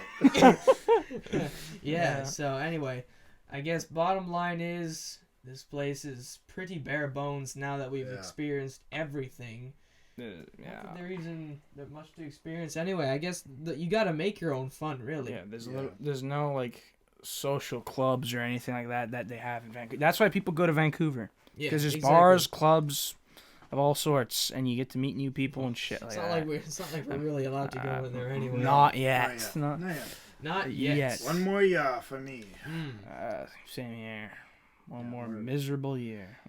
[SPEAKER 1] Yeah, so anyway, I guess bottom line is this place is pretty bare bones now that we've
[SPEAKER 3] Yeah.
[SPEAKER 1] experienced everything. Not
[SPEAKER 2] Yeah.
[SPEAKER 1] that there isn't that much to experience anyway. I guess you got to make your own fun, really.
[SPEAKER 2] Yeah,
[SPEAKER 3] Yeah.
[SPEAKER 2] there's no like social clubs or anything like that they have in Vancouver. That's why people go to Vancouver.
[SPEAKER 1] Yeah,
[SPEAKER 2] Because there's
[SPEAKER 1] exactly.
[SPEAKER 2] bars, clubs of all sorts, and you get to meet new people and shit like
[SPEAKER 1] It's not
[SPEAKER 2] that.
[SPEAKER 1] like we're really allowed to go in there anyway.
[SPEAKER 2] Not yet.
[SPEAKER 3] Not yet.
[SPEAKER 1] Not yet.
[SPEAKER 2] yet.
[SPEAKER 3] One more year for me.
[SPEAKER 2] Same here. One
[SPEAKER 3] Yeah,
[SPEAKER 2] more
[SPEAKER 3] we're-
[SPEAKER 2] miserable year.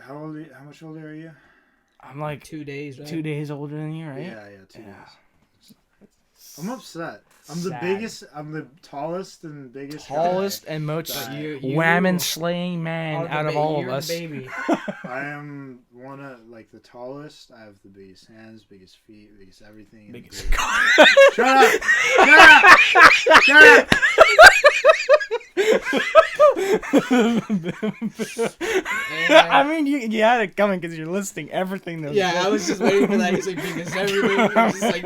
[SPEAKER 3] How much older are you?
[SPEAKER 2] I'm like
[SPEAKER 1] 2 days, right?
[SPEAKER 2] 2 days older than you, right?
[SPEAKER 3] Yeah, 2
[SPEAKER 2] Yeah.
[SPEAKER 3] days. I'm upset. I'm the
[SPEAKER 2] Sad.
[SPEAKER 3] biggest. I'm the tallest and biggest.
[SPEAKER 2] Tallest
[SPEAKER 3] guy.
[SPEAKER 2] and most
[SPEAKER 3] But
[SPEAKER 1] you-
[SPEAKER 2] whammon slaying man out of all of
[SPEAKER 1] you're the
[SPEAKER 2] us.
[SPEAKER 1] baby.
[SPEAKER 3] I am one of the tallest. I have the biggest hands, biggest feet, biggest everything. and
[SPEAKER 2] Biggest-
[SPEAKER 3] Shut up! Shut up!
[SPEAKER 2] I mean, you had it coming because you're listing everything. That
[SPEAKER 1] Yeah, I was just waiting for that. He's like, because everything. I'm just like,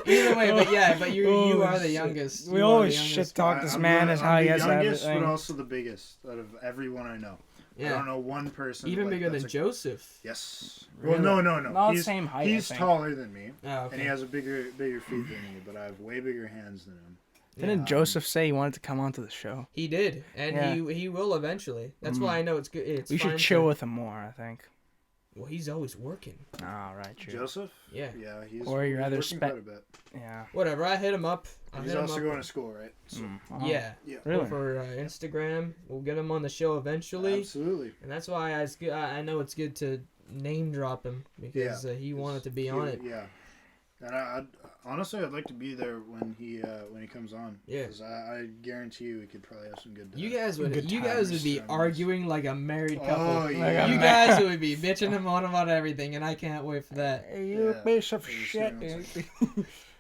[SPEAKER 1] either way, but you are the youngest.
[SPEAKER 2] We
[SPEAKER 1] You are
[SPEAKER 2] always
[SPEAKER 1] the
[SPEAKER 2] shit
[SPEAKER 1] youngest.
[SPEAKER 2] talk this
[SPEAKER 3] I'm
[SPEAKER 2] man
[SPEAKER 3] the-
[SPEAKER 2] as
[SPEAKER 3] I'm
[SPEAKER 2] how he
[SPEAKER 3] the
[SPEAKER 2] has
[SPEAKER 3] youngest,
[SPEAKER 2] everything.
[SPEAKER 3] but also the biggest out of everyone I know. I don't know one person.
[SPEAKER 1] Even bigger than
[SPEAKER 3] that's
[SPEAKER 1] Joseph.
[SPEAKER 3] Yes.
[SPEAKER 2] Really?
[SPEAKER 3] Well, no.
[SPEAKER 2] Not
[SPEAKER 3] He's
[SPEAKER 2] same height,
[SPEAKER 3] He's
[SPEAKER 2] I think.
[SPEAKER 3] taller than me,
[SPEAKER 1] Oh,
[SPEAKER 3] and he
[SPEAKER 1] okay.
[SPEAKER 3] has a bigger feet than me. But I have way bigger hands than him.
[SPEAKER 2] Didn't Joseph say he wanted to come onto the show?
[SPEAKER 1] He did, and
[SPEAKER 2] Yeah.
[SPEAKER 1] he will eventually. That's why I know it's good. It's
[SPEAKER 2] We should
[SPEAKER 1] fine
[SPEAKER 2] chill
[SPEAKER 1] to-
[SPEAKER 2] with him more, I think.
[SPEAKER 1] Well, he's always working.
[SPEAKER 2] All right, true.
[SPEAKER 3] Joseph?
[SPEAKER 1] Yeah.
[SPEAKER 3] Yeah, he's.
[SPEAKER 2] Or you're
[SPEAKER 3] he's
[SPEAKER 2] either
[SPEAKER 3] working quite a bit.
[SPEAKER 2] Yeah.
[SPEAKER 1] Whatever. I hit him up.
[SPEAKER 3] He's also going to school, right? So,
[SPEAKER 2] Oh,
[SPEAKER 1] Yeah.
[SPEAKER 3] yeah.
[SPEAKER 2] Really?
[SPEAKER 1] For Instagram, we'll get him on the show eventually,
[SPEAKER 3] Absolutely.
[SPEAKER 1] and that's why I know it's good to name drop him because he wanted to be on it.
[SPEAKER 3] Yeah. And Honestly, I'd like to be there when he comes on.
[SPEAKER 1] Yeah.
[SPEAKER 3] Because I guarantee you we could probably have some good.
[SPEAKER 1] You guys would be
[SPEAKER 3] times.
[SPEAKER 1] arguing like a married couple.
[SPEAKER 3] Oh yeah.
[SPEAKER 1] You guys would be bitching him on about everything, and I can't wait for that.
[SPEAKER 2] Hey, you piece of shit.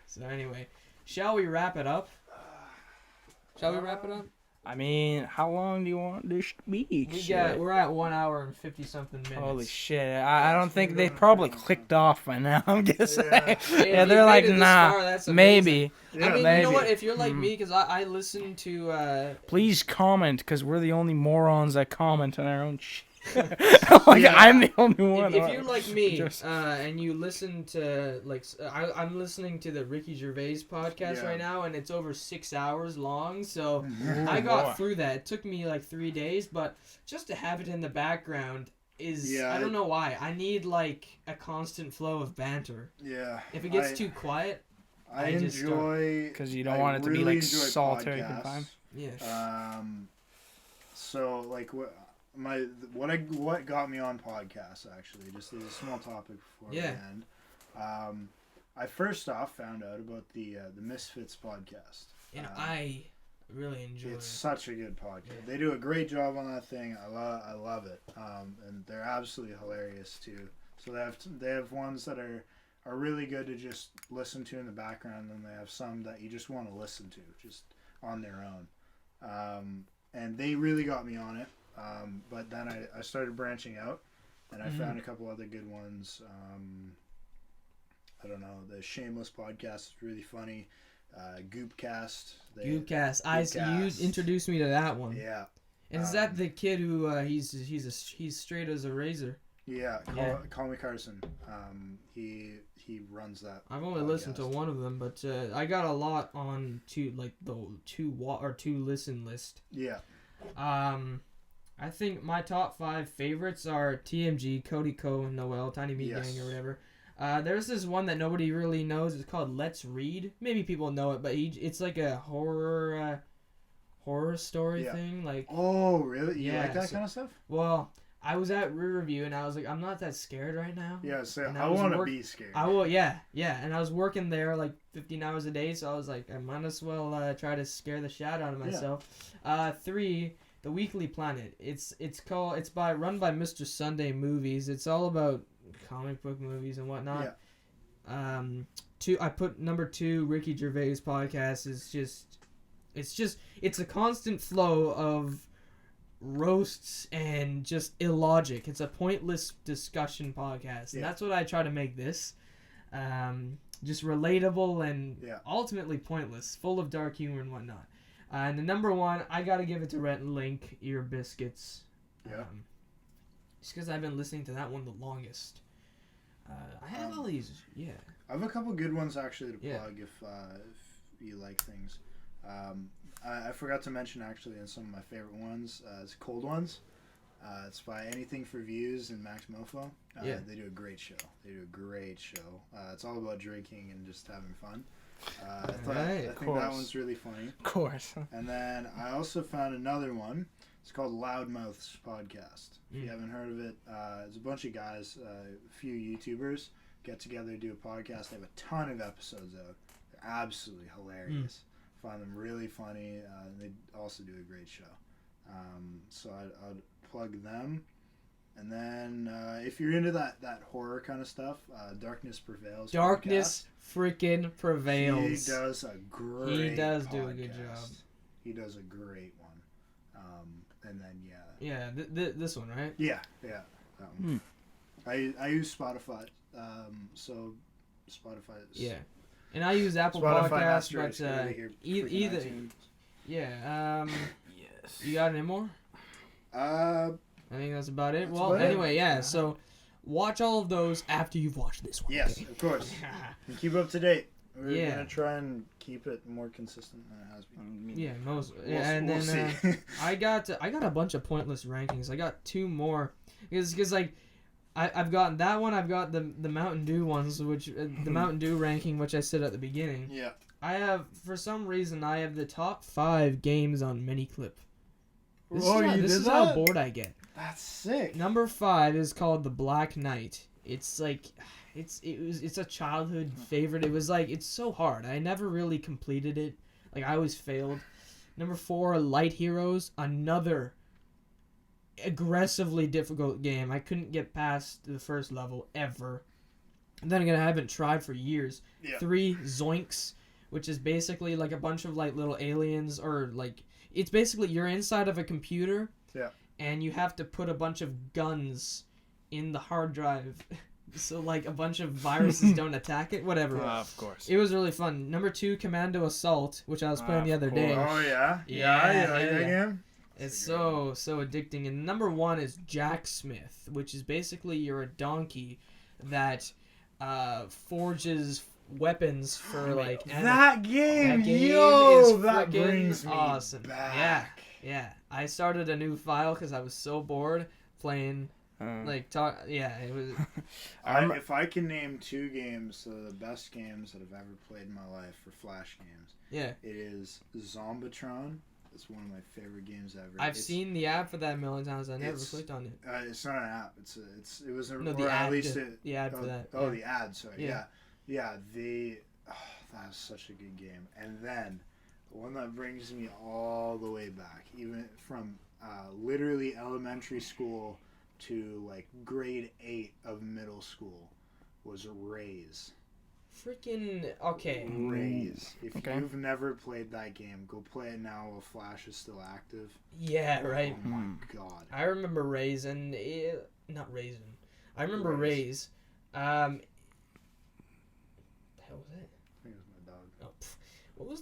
[SPEAKER 1] So anyway, shall we wrap it up?
[SPEAKER 2] I mean, how long do you want this to be?
[SPEAKER 1] We're at 1 hour and 50 something minutes.
[SPEAKER 2] Holy shit! I don't think they probably clicked off by now. I'm guessing.
[SPEAKER 3] Yeah,
[SPEAKER 2] They're like, nah,
[SPEAKER 1] far,
[SPEAKER 2] maybe.
[SPEAKER 3] Yeah,
[SPEAKER 1] I mean,
[SPEAKER 2] maybe.
[SPEAKER 1] you know what? If you're like me, because I listen to.
[SPEAKER 2] Please comment, because we're the only morons that comment on our own shit. I'm the only one.
[SPEAKER 1] If you're like me, and you listen to I'm listening to the Ricky Gervais podcast right now, and it's over 6 hours long. So I got through that. It took me like 3 days, but just to have it in the background is I don't know why. I need like a constant flow of banter.
[SPEAKER 3] Yeah.
[SPEAKER 1] If it gets too quiet,
[SPEAKER 3] I enjoy
[SPEAKER 2] because you don't want it to be like solitary confinement.
[SPEAKER 1] Yeah.
[SPEAKER 3] So like what got me on podcasts actually, just as a small topic before we end. I first off found out about the Misfits podcast.
[SPEAKER 1] And I really enjoy it.
[SPEAKER 3] It's such a good podcast. Yeah. They do a great job on that thing. I love it. And they're absolutely hilarious too. So they have ones that are really good to just listen to in the background, and they have some that you just want to listen to just on their own. And they really got me on it. But then I started branching out, and I found a couple other good ones. I don't know, the Shameless podcast is really funny. Goopcast.
[SPEAKER 1] You introduced me to that one.
[SPEAKER 3] Yeah.
[SPEAKER 1] And is that the kid who he's straight as a razor?
[SPEAKER 3] Yeah. Call me Carson. He runs that.
[SPEAKER 1] I've only listened to one of them, but I got a lot on the two listen list.
[SPEAKER 3] Yeah.
[SPEAKER 1] I think my top 5 favorites are TMG, Cody Co, and Noel, Tiny Meat Gang or whatever. There's this one that nobody really knows. It's called Let's Read. Maybe people know it, but it's like a horror story thing. Like,
[SPEAKER 3] oh, really? You like that kind of stuff?
[SPEAKER 1] Well, I was at Riverview, and I was like, I'm not that scared right now.
[SPEAKER 3] Yeah, so I want to be scared.
[SPEAKER 1] I will, yeah. And I was working there like 15 hours a day, so I was like, I might as well try to scare the shit out of myself. 3, The Weekly Planet. It's run by Mr. Sunday Movies. It's all about comic book movies and whatnot. Yeah. 2, I put number 2, Ricky Gervais podcast. It's a constant flow of roasts and just illogic. It's a pointless discussion podcast, and that's what I try to make this. Just relatable and ultimately pointless, full of dark humor and whatnot. And the number 1, I gotta give it to Rhett and Link, Ear Biscuits. Just because I've been listening to that one the longest. I have all these,
[SPEAKER 3] I have a couple good ones actually to plug if you like things. I forgot to mention actually in some of my favorite ones, it's Cold Ones. It's by Anything for Views and Max Mofo. They do a great show. It's all about drinking and just having fun. I think that one's really funny.
[SPEAKER 2] Of course.
[SPEAKER 3] And then I also found another one. It's called Loudmouths Podcast. If you haven't heard of it, it's a bunch of guys, a few YouTubers get together, do a podcast. They have a ton of episodes out. They're absolutely hilarious. Find them really funny. They also do a great show. So I'd plug them. And then if you're into that horror kind of stuff, Darkness Prevails.
[SPEAKER 1] Darkness freaking prevails.
[SPEAKER 3] He does a great
[SPEAKER 1] He does
[SPEAKER 3] podcast.
[SPEAKER 1] do a good job.
[SPEAKER 3] He does a great one. And then
[SPEAKER 1] yeah, this one, right?
[SPEAKER 3] Yeah, that one. I use Spotify, so Spotify is...
[SPEAKER 1] Yeah. And I use Apple Podcasts, but either... Yeah,
[SPEAKER 3] yes.
[SPEAKER 1] You got any more?
[SPEAKER 3] I
[SPEAKER 1] think that's about it. Well, anyway, so watch all of those after you've watched this one.
[SPEAKER 3] Yes, of course. And keep up to date. We're going to try and keep it more consistent than it has been.
[SPEAKER 1] Yeah, and then I got a bunch of pointless rankings. I got 2 more because like I've got that one. I've got the Mountain Dew ones, which the Mountain Dew ranking, which I said at the beginning.
[SPEAKER 3] Yeah.
[SPEAKER 1] I have, for some reason, the top 5 games on Miniclip. This is how bored I get.
[SPEAKER 3] That's sick.
[SPEAKER 1] Number 5 is called The Black Knight. It's like, it's a childhood favorite. It was like, it's so hard. I never really completed it. Like, I always failed. Number 4, Light Heroes. Another aggressively difficult game. I couldn't get past the first level ever. And then again, I haven't tried for years.
[SPEAKER 3] Yeah.
[SPEAKER 1] 3, Zoinks, which is basically like a bunch of like little aliens, or like, it's basically you're inside of a computer.
[SPEAKER 3] Yeah.
[SPEAKER 1] And you have to put a bunch of guns in the hard drive. So like a bunch of viruses don't attack it. Whatever.
[SPEAKER 2] Of course.
[SPEAKER 1] It was really fun. Number 2, Commando Assault, which I was playing the other day.
[SPEAKER 3] Oh yeah.
[SPEAKER 1] Yeah,
[SPEAKER 3] You like that game?
[SPEAKER 1] It's so addicting. And number 1 is Jacksmith, which is basically you're a donkey that forges weapons for like
[SPEAKER 3] that game. That brings me
[SPEAKER 1] awesome.
[SPEAKER 3] back.
[SPEAKER 1] Yeah. I started a new file because I was so bored playing. It was.
[SPEAKER 3] If I can name 2 games, the best games that I've ever played in my life for Flash games, it is Zombitron. It's one of my favorite games ever.
[SPEAKER 1] I've seen the ad for that a million times. I never clicked on it.
[SPEAKER 3] It's not an app. It was a,
[SPEAKER 1] no,
[SPEAKER 3] or
[SPEAKER 1] the
[SPEAKER 3] at
[SPEAKER 1] ad.
[SPEAKER 3] least
[SPEAKER 1] The ad for that.
[SPEAKER 3] Oh, the ad. Sorry.
[SPEAKER 1] Yeah.
[SPEAKER 3] That was such a good game. And then the one that brings me all the way back, even from literally elementary school to like grade 8 of middle school, was Raze.
[SPEAKER 1] Freaking okay.
[SPEAKER 3] Raze. If you've never played that game, go play it now while Flash is still active.
[SPEAKER 1] Yeah, right.
[SPEAKER 3] Oh my god.
[SPEAKER 1] I remember Raze and not Raisin. I remember Raze. The hell was it?
[SPEAKER 3] I think it was my dog.
[SPEAKER 1] Oh, what was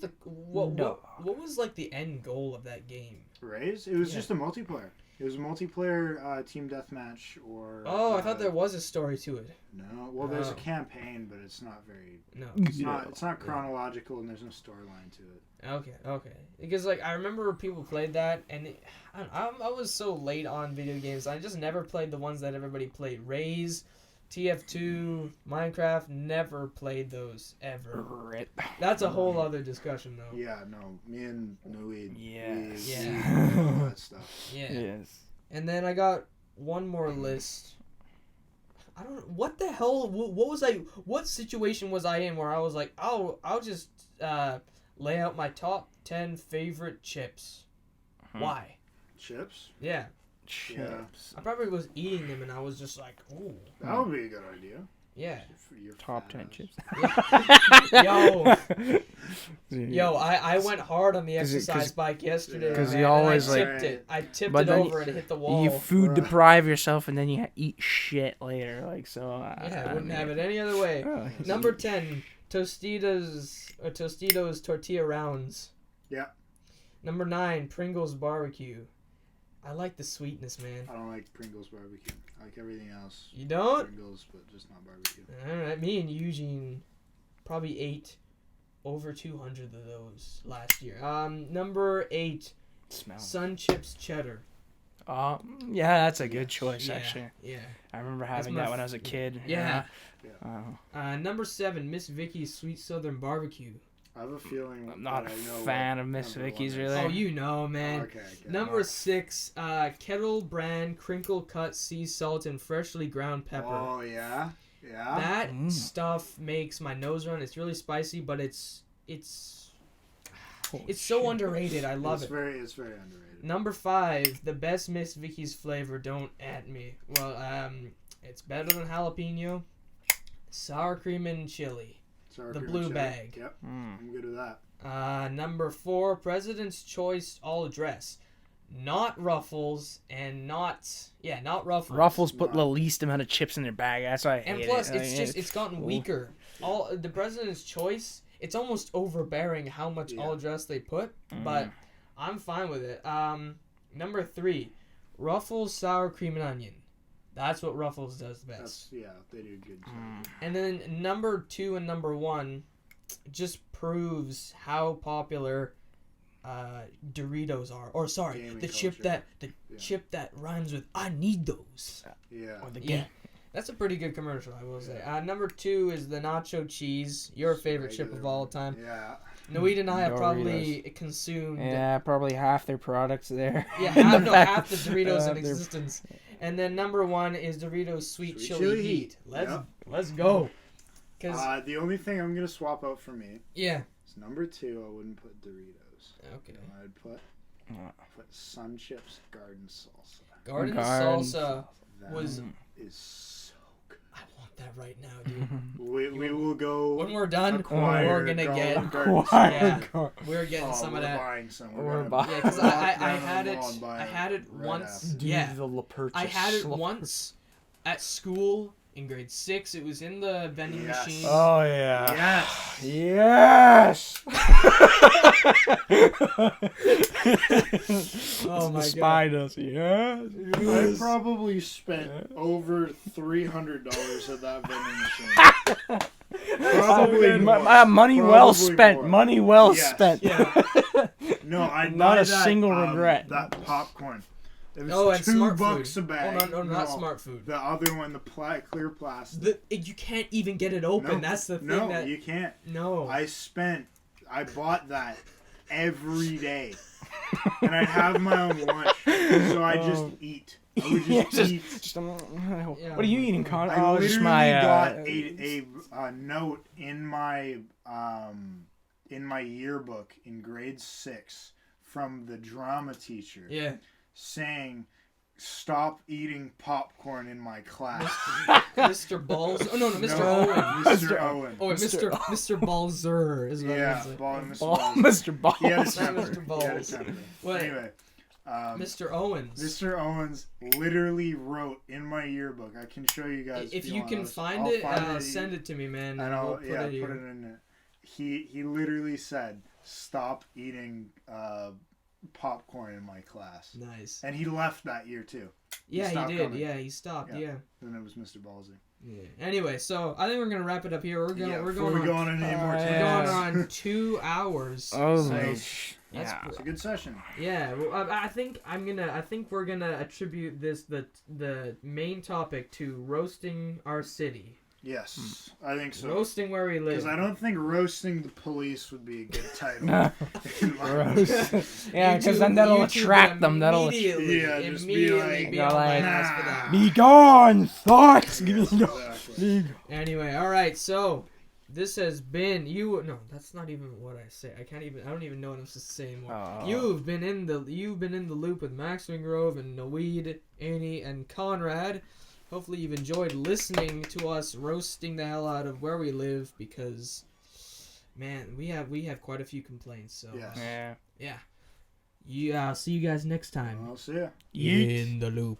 [SPEAKER 1] what was like the end goal of that game?
[SPEAKER 3] Raze? It was just a multiplayer. It was a multiplayer team deathmatch or...
[SPEAKER 1] Oh, I thought there was a story to it.
[SPEAKER 3] No. Well, there's a campaign, but it's not very...
[SPEAKER 1] No.
[SPEAKER 3] It's not chronological, and there's no storyline to it.
[SPEAKER 1] Okay. Because, like, I remember people played that, and I was so late on video games. I just never played the ones that everybody played. Raze, TF2, Minecraft, never played those, ever. That's a whole other discussion, though.
[SPEAKER 3] Yeah, no. Me and Naweed.
[SPEAKER 1] Yeah.
[SPEAKER 3] That stuff.
[SPEAKER 1] Yeah.
[SPEAKER 2] Yes.
[SPEAKER 1] And then I got one more list. I don't know. What the hell? What situation was I in where I was like, oh, I'll just lay out my top 10 favorite chips. Why?
[SPEAKER 3] Chips?
[SPEAKER 1] Yeah.
[SPEAKER 2] Chips.
[SPEAKER 1] I probably was eating them and I was just like, ooh.
[SPEAKER 3] That would be a good idea.
[SPEAKER 1] Yeah.
[SPEAKER 3] Your
[SPEAKER 2] Top 10 chips.
[SPEAKER 1] Yo, I went hard on the exercise bike yesterday.
[SPEAKER 2] Because you always
[SPEAKER 1] I tipped it over and hit the wall.
[SPEAKER 2] You food deprive yourself and then you eat shit later. Like, so.
[SPEAKER 1] I wouldn't have it any other way. Number 10, Tostitos tortilla rounds.
[SPEAKER 3] Yeah.
[SPEAKER 1] Number 9, Pringles barbecue. I like the sweetness, man.
[SPEAKER 3] I don't like Pringles barbecue. I like everything else.
[SPEAKER 1] You don't?
[SPEAKER 3] Pringles, but just not barbecue.
[SPEAKER 1] Alright, me and Eugene probably ate over 200 of those last year. Number 8, Sun Chips cheddar.
[SPEAKER 2] Yeah, that's a good choice, actually.
[SPEAKER 1] Yeah.
[SPEAKER 2] I remember having that when I was a kid.
[SPEAKER 1] Yeah. Number 7, Miss Vicky's Sweet Southern Barbecue.
[SPEAKER 3] I have a feeling
[SPEAKER 2] I'm not a fan of Miss Vicky's, really.
[SPEAKER 1] Oh, you know, man.
[SPEAKER 3] Okay.
[SPEAKER 1] Number 6, Kettle Brand Crinkle Cut Sea Salt and Freshly Ground Pepper.
[SPEAKER 3] Oh, yeah? Yeah?
[SPEAKER 1] That stuff makes my nose run. It's really spicy, but it's so underrated. I love it.
[SPEAKER 3] It's very underrated.
[SPEAKER 1] Number 5, the best Miss Vicky's flavor. Don't at me. Well, it's better than jalapeno. Sour cream and chili. The blue bag.
[SPEAKER 3] Yep. I'm good with that.
[SPEAKER 1] Number 4, President's Choice all dress. Not Ruffles and not Ruffles.
[SPEAKER 2] Ruffles put the least amount of chips in their bag. That's why I hate it.
[SPEAKER 1] And plus, it's gotten weaker. The President's Choice, it's almost overbearing how much all dress they put, but I'm fine with it. Number 3, Ruffles sour cream and onion. That's what Ruffles does best.
[SPEAKER 3] They do a good job.
[SPEAKER 1] And then number 2 and number 1 just proves how popular Doritos are. Or sorry,
[SPEAKER 3] Gaming
[SPEAKER 1] the
[SPEAKER 3] culture.
[SPEAKER 1] chip that rhymes with "I need those."
[SPEAKER 3] Yeah.
[SPEAKER 1] That's a pretty good commercial, I will say. Number 2 is the nacho cheese, your favorite chip of all time.
[SPEAKER 3] Yeah.
[SPEAKER 1] Naweed and I have probably consumed.
[SPEAKER 2] Yeah, probably half their products there.
[SPEAKER 1] Yeah, half the Doritos in existence. And then number 1 is Doritos Sweet Chili Heat. Let's go.
[SPEAKER 3] The only thing I'm gonna swap out for me.
[SPEAKER 1] Yeah.
[SPEAKER 3] Is number 2. I wouldn't put Doritos.
[SPEAKER 1] Okay.
[SPEAKER 3] I'd put Sun Chips Garden Salsa.
[SPEAKER 1] Garden Salsa
[SPEAKER 3] That is so good.
[SPEAKER 1] I want that right now, dude.
[SPEAKER 3] We will go.
[SPEAKER 1] When we're done, we're gonna get. We're getting some of that.
[SPEAKER 3] Buying some.
[SPEAKER 2] We're buying.
[SPEAKER 1] Yeah, because I had it. I had it once.
[SPEAKER 2] Dude,
[SPEAKER 1] Yeah.
[SPEAKER 2] the
[SPEAKER 1] I had it once at school in grade 6. It was in the vending machine.
[SPEAKER 2] Oh yeah.
[SPEAKER 3] Yes.
[SPEAKER 1] Oh my
[SPEAKER 2] spiders. Yes.
[SPEAKER 3] I probably spent over $300 at that vending machine. Probably
[SPEAKER 2] money well spent.
[SPEAKER 3] More.
[SPEAKER 2] Money well spent.
[SPEAKER 1] Yeah.
[SPEAKER 3] No, I
[SPEAKER 2] not a single regret.
[SPEAKER 3] That popcorn. It was
[SPEAKER 1] and
[SPEAKER 3] $2 a bag.
[SPEAKER 1] Oh, no, not Smart Food.
[SPEAKER 3] The other one, the clear plastic.
[SPEAKER 1] You can't even get it open. That's the thing.
[SPEAKER 3] No, you can't.
[SPEAKER 1] No.
[SPEAKER 3] I bought that every day. And I'd have my own lunch. So I just eat. I would just eat.
[SPEAKER 2] What are you eating, Conrad?
[SPEAKER 3] I literally got a note in my yearbook in grade 6 from the drama teacher.
[SPEAKER 1] Yeah.
[SPEAKER 3] Saying, "Stop eating popcorn in my class."
[SPEAKER 1] Mr. Balls. Oh no, Mr. Owen.
[SPEAKER 3] Mr. Owen.
[SPEAKER 1] Oh, Mr. Balzer is what
[SPEAKER 3] Yeah,
[SPEAKER 1] it
[SPEAKER 3] Mr. Balls.
[SPEAKER 2] Mr. Balls.
[SPEAKER 3] He had a
[SPEAKER 1] Mr. Balls. What?
[SPEAKER 3] Anyway,
[SPEAKER 1] Mr. Owens.
[SPEAKER 3] Mr. Owens literally wrote in my yearbook. I can show you guys.
[SPEAKER 1] If you can find it, send it to me, man.
[SPEAKER 3] And I'll
[SPEAKER 1] put it
[SPEAKER 3] in there. He literally said, "Stop eating popcorn in my class."
[SPEAKER 1] Nice.
[SPEAKER 3] And he left that year too.
[SPEAKER 1] Yeah, he did.
[SPEAKER 3] Coming.
[SPEAKER 1] Yeah, he stopped. Yeah.
[SPEAKER 3] Then it was Mr. Ballsy.
[SPEAKER 1] Yeah. Anyway, so I think we're gonna wrap it up here. We're going
[SPEAKER 3] on any more
[SPEAKER 1] we're going on 2 hours.
[SPEAKER 2] Oh,
[SPEAKER 1] so
[SPEAKER 2] nice.
[SPEAKER 3] It's a good session.
[SPEAKER 1] Yeah, well, I think we're gonna attribute the main topic to roasting our city.
[SPEAKER 3] Yes, I think so.
[SPEAKER 1] Roasting where we live.
[SPEAKER 3] Because I don't think roasting the police would be a good title.
[SPEAKER 2] Yeah, because then that'll attract them. That'll
[SPEAKER 1] immediately be on my ass for that.
[SPEAKER 2] Be gone, thoughts.
[SPEAKER 3] Exactly.
[SPEAKER 1] Anyway, all right. So this has been No, that's not even what I say. I don't even know what I'm supposed to say anymore. You've been in the loop with Max Wingrove and Naweed, Annie, and Conrad. Hopefully you've enjoyed listening to us roasting the hell out of where we live because, man, we have quite a few complaints. So
[SPEAKER 3] yes.
[SPEAKER 1] yeah. I'll see you guys next time.
[SPEAKER 3] I'll see ya.
[SPEAKER 1] In the loop.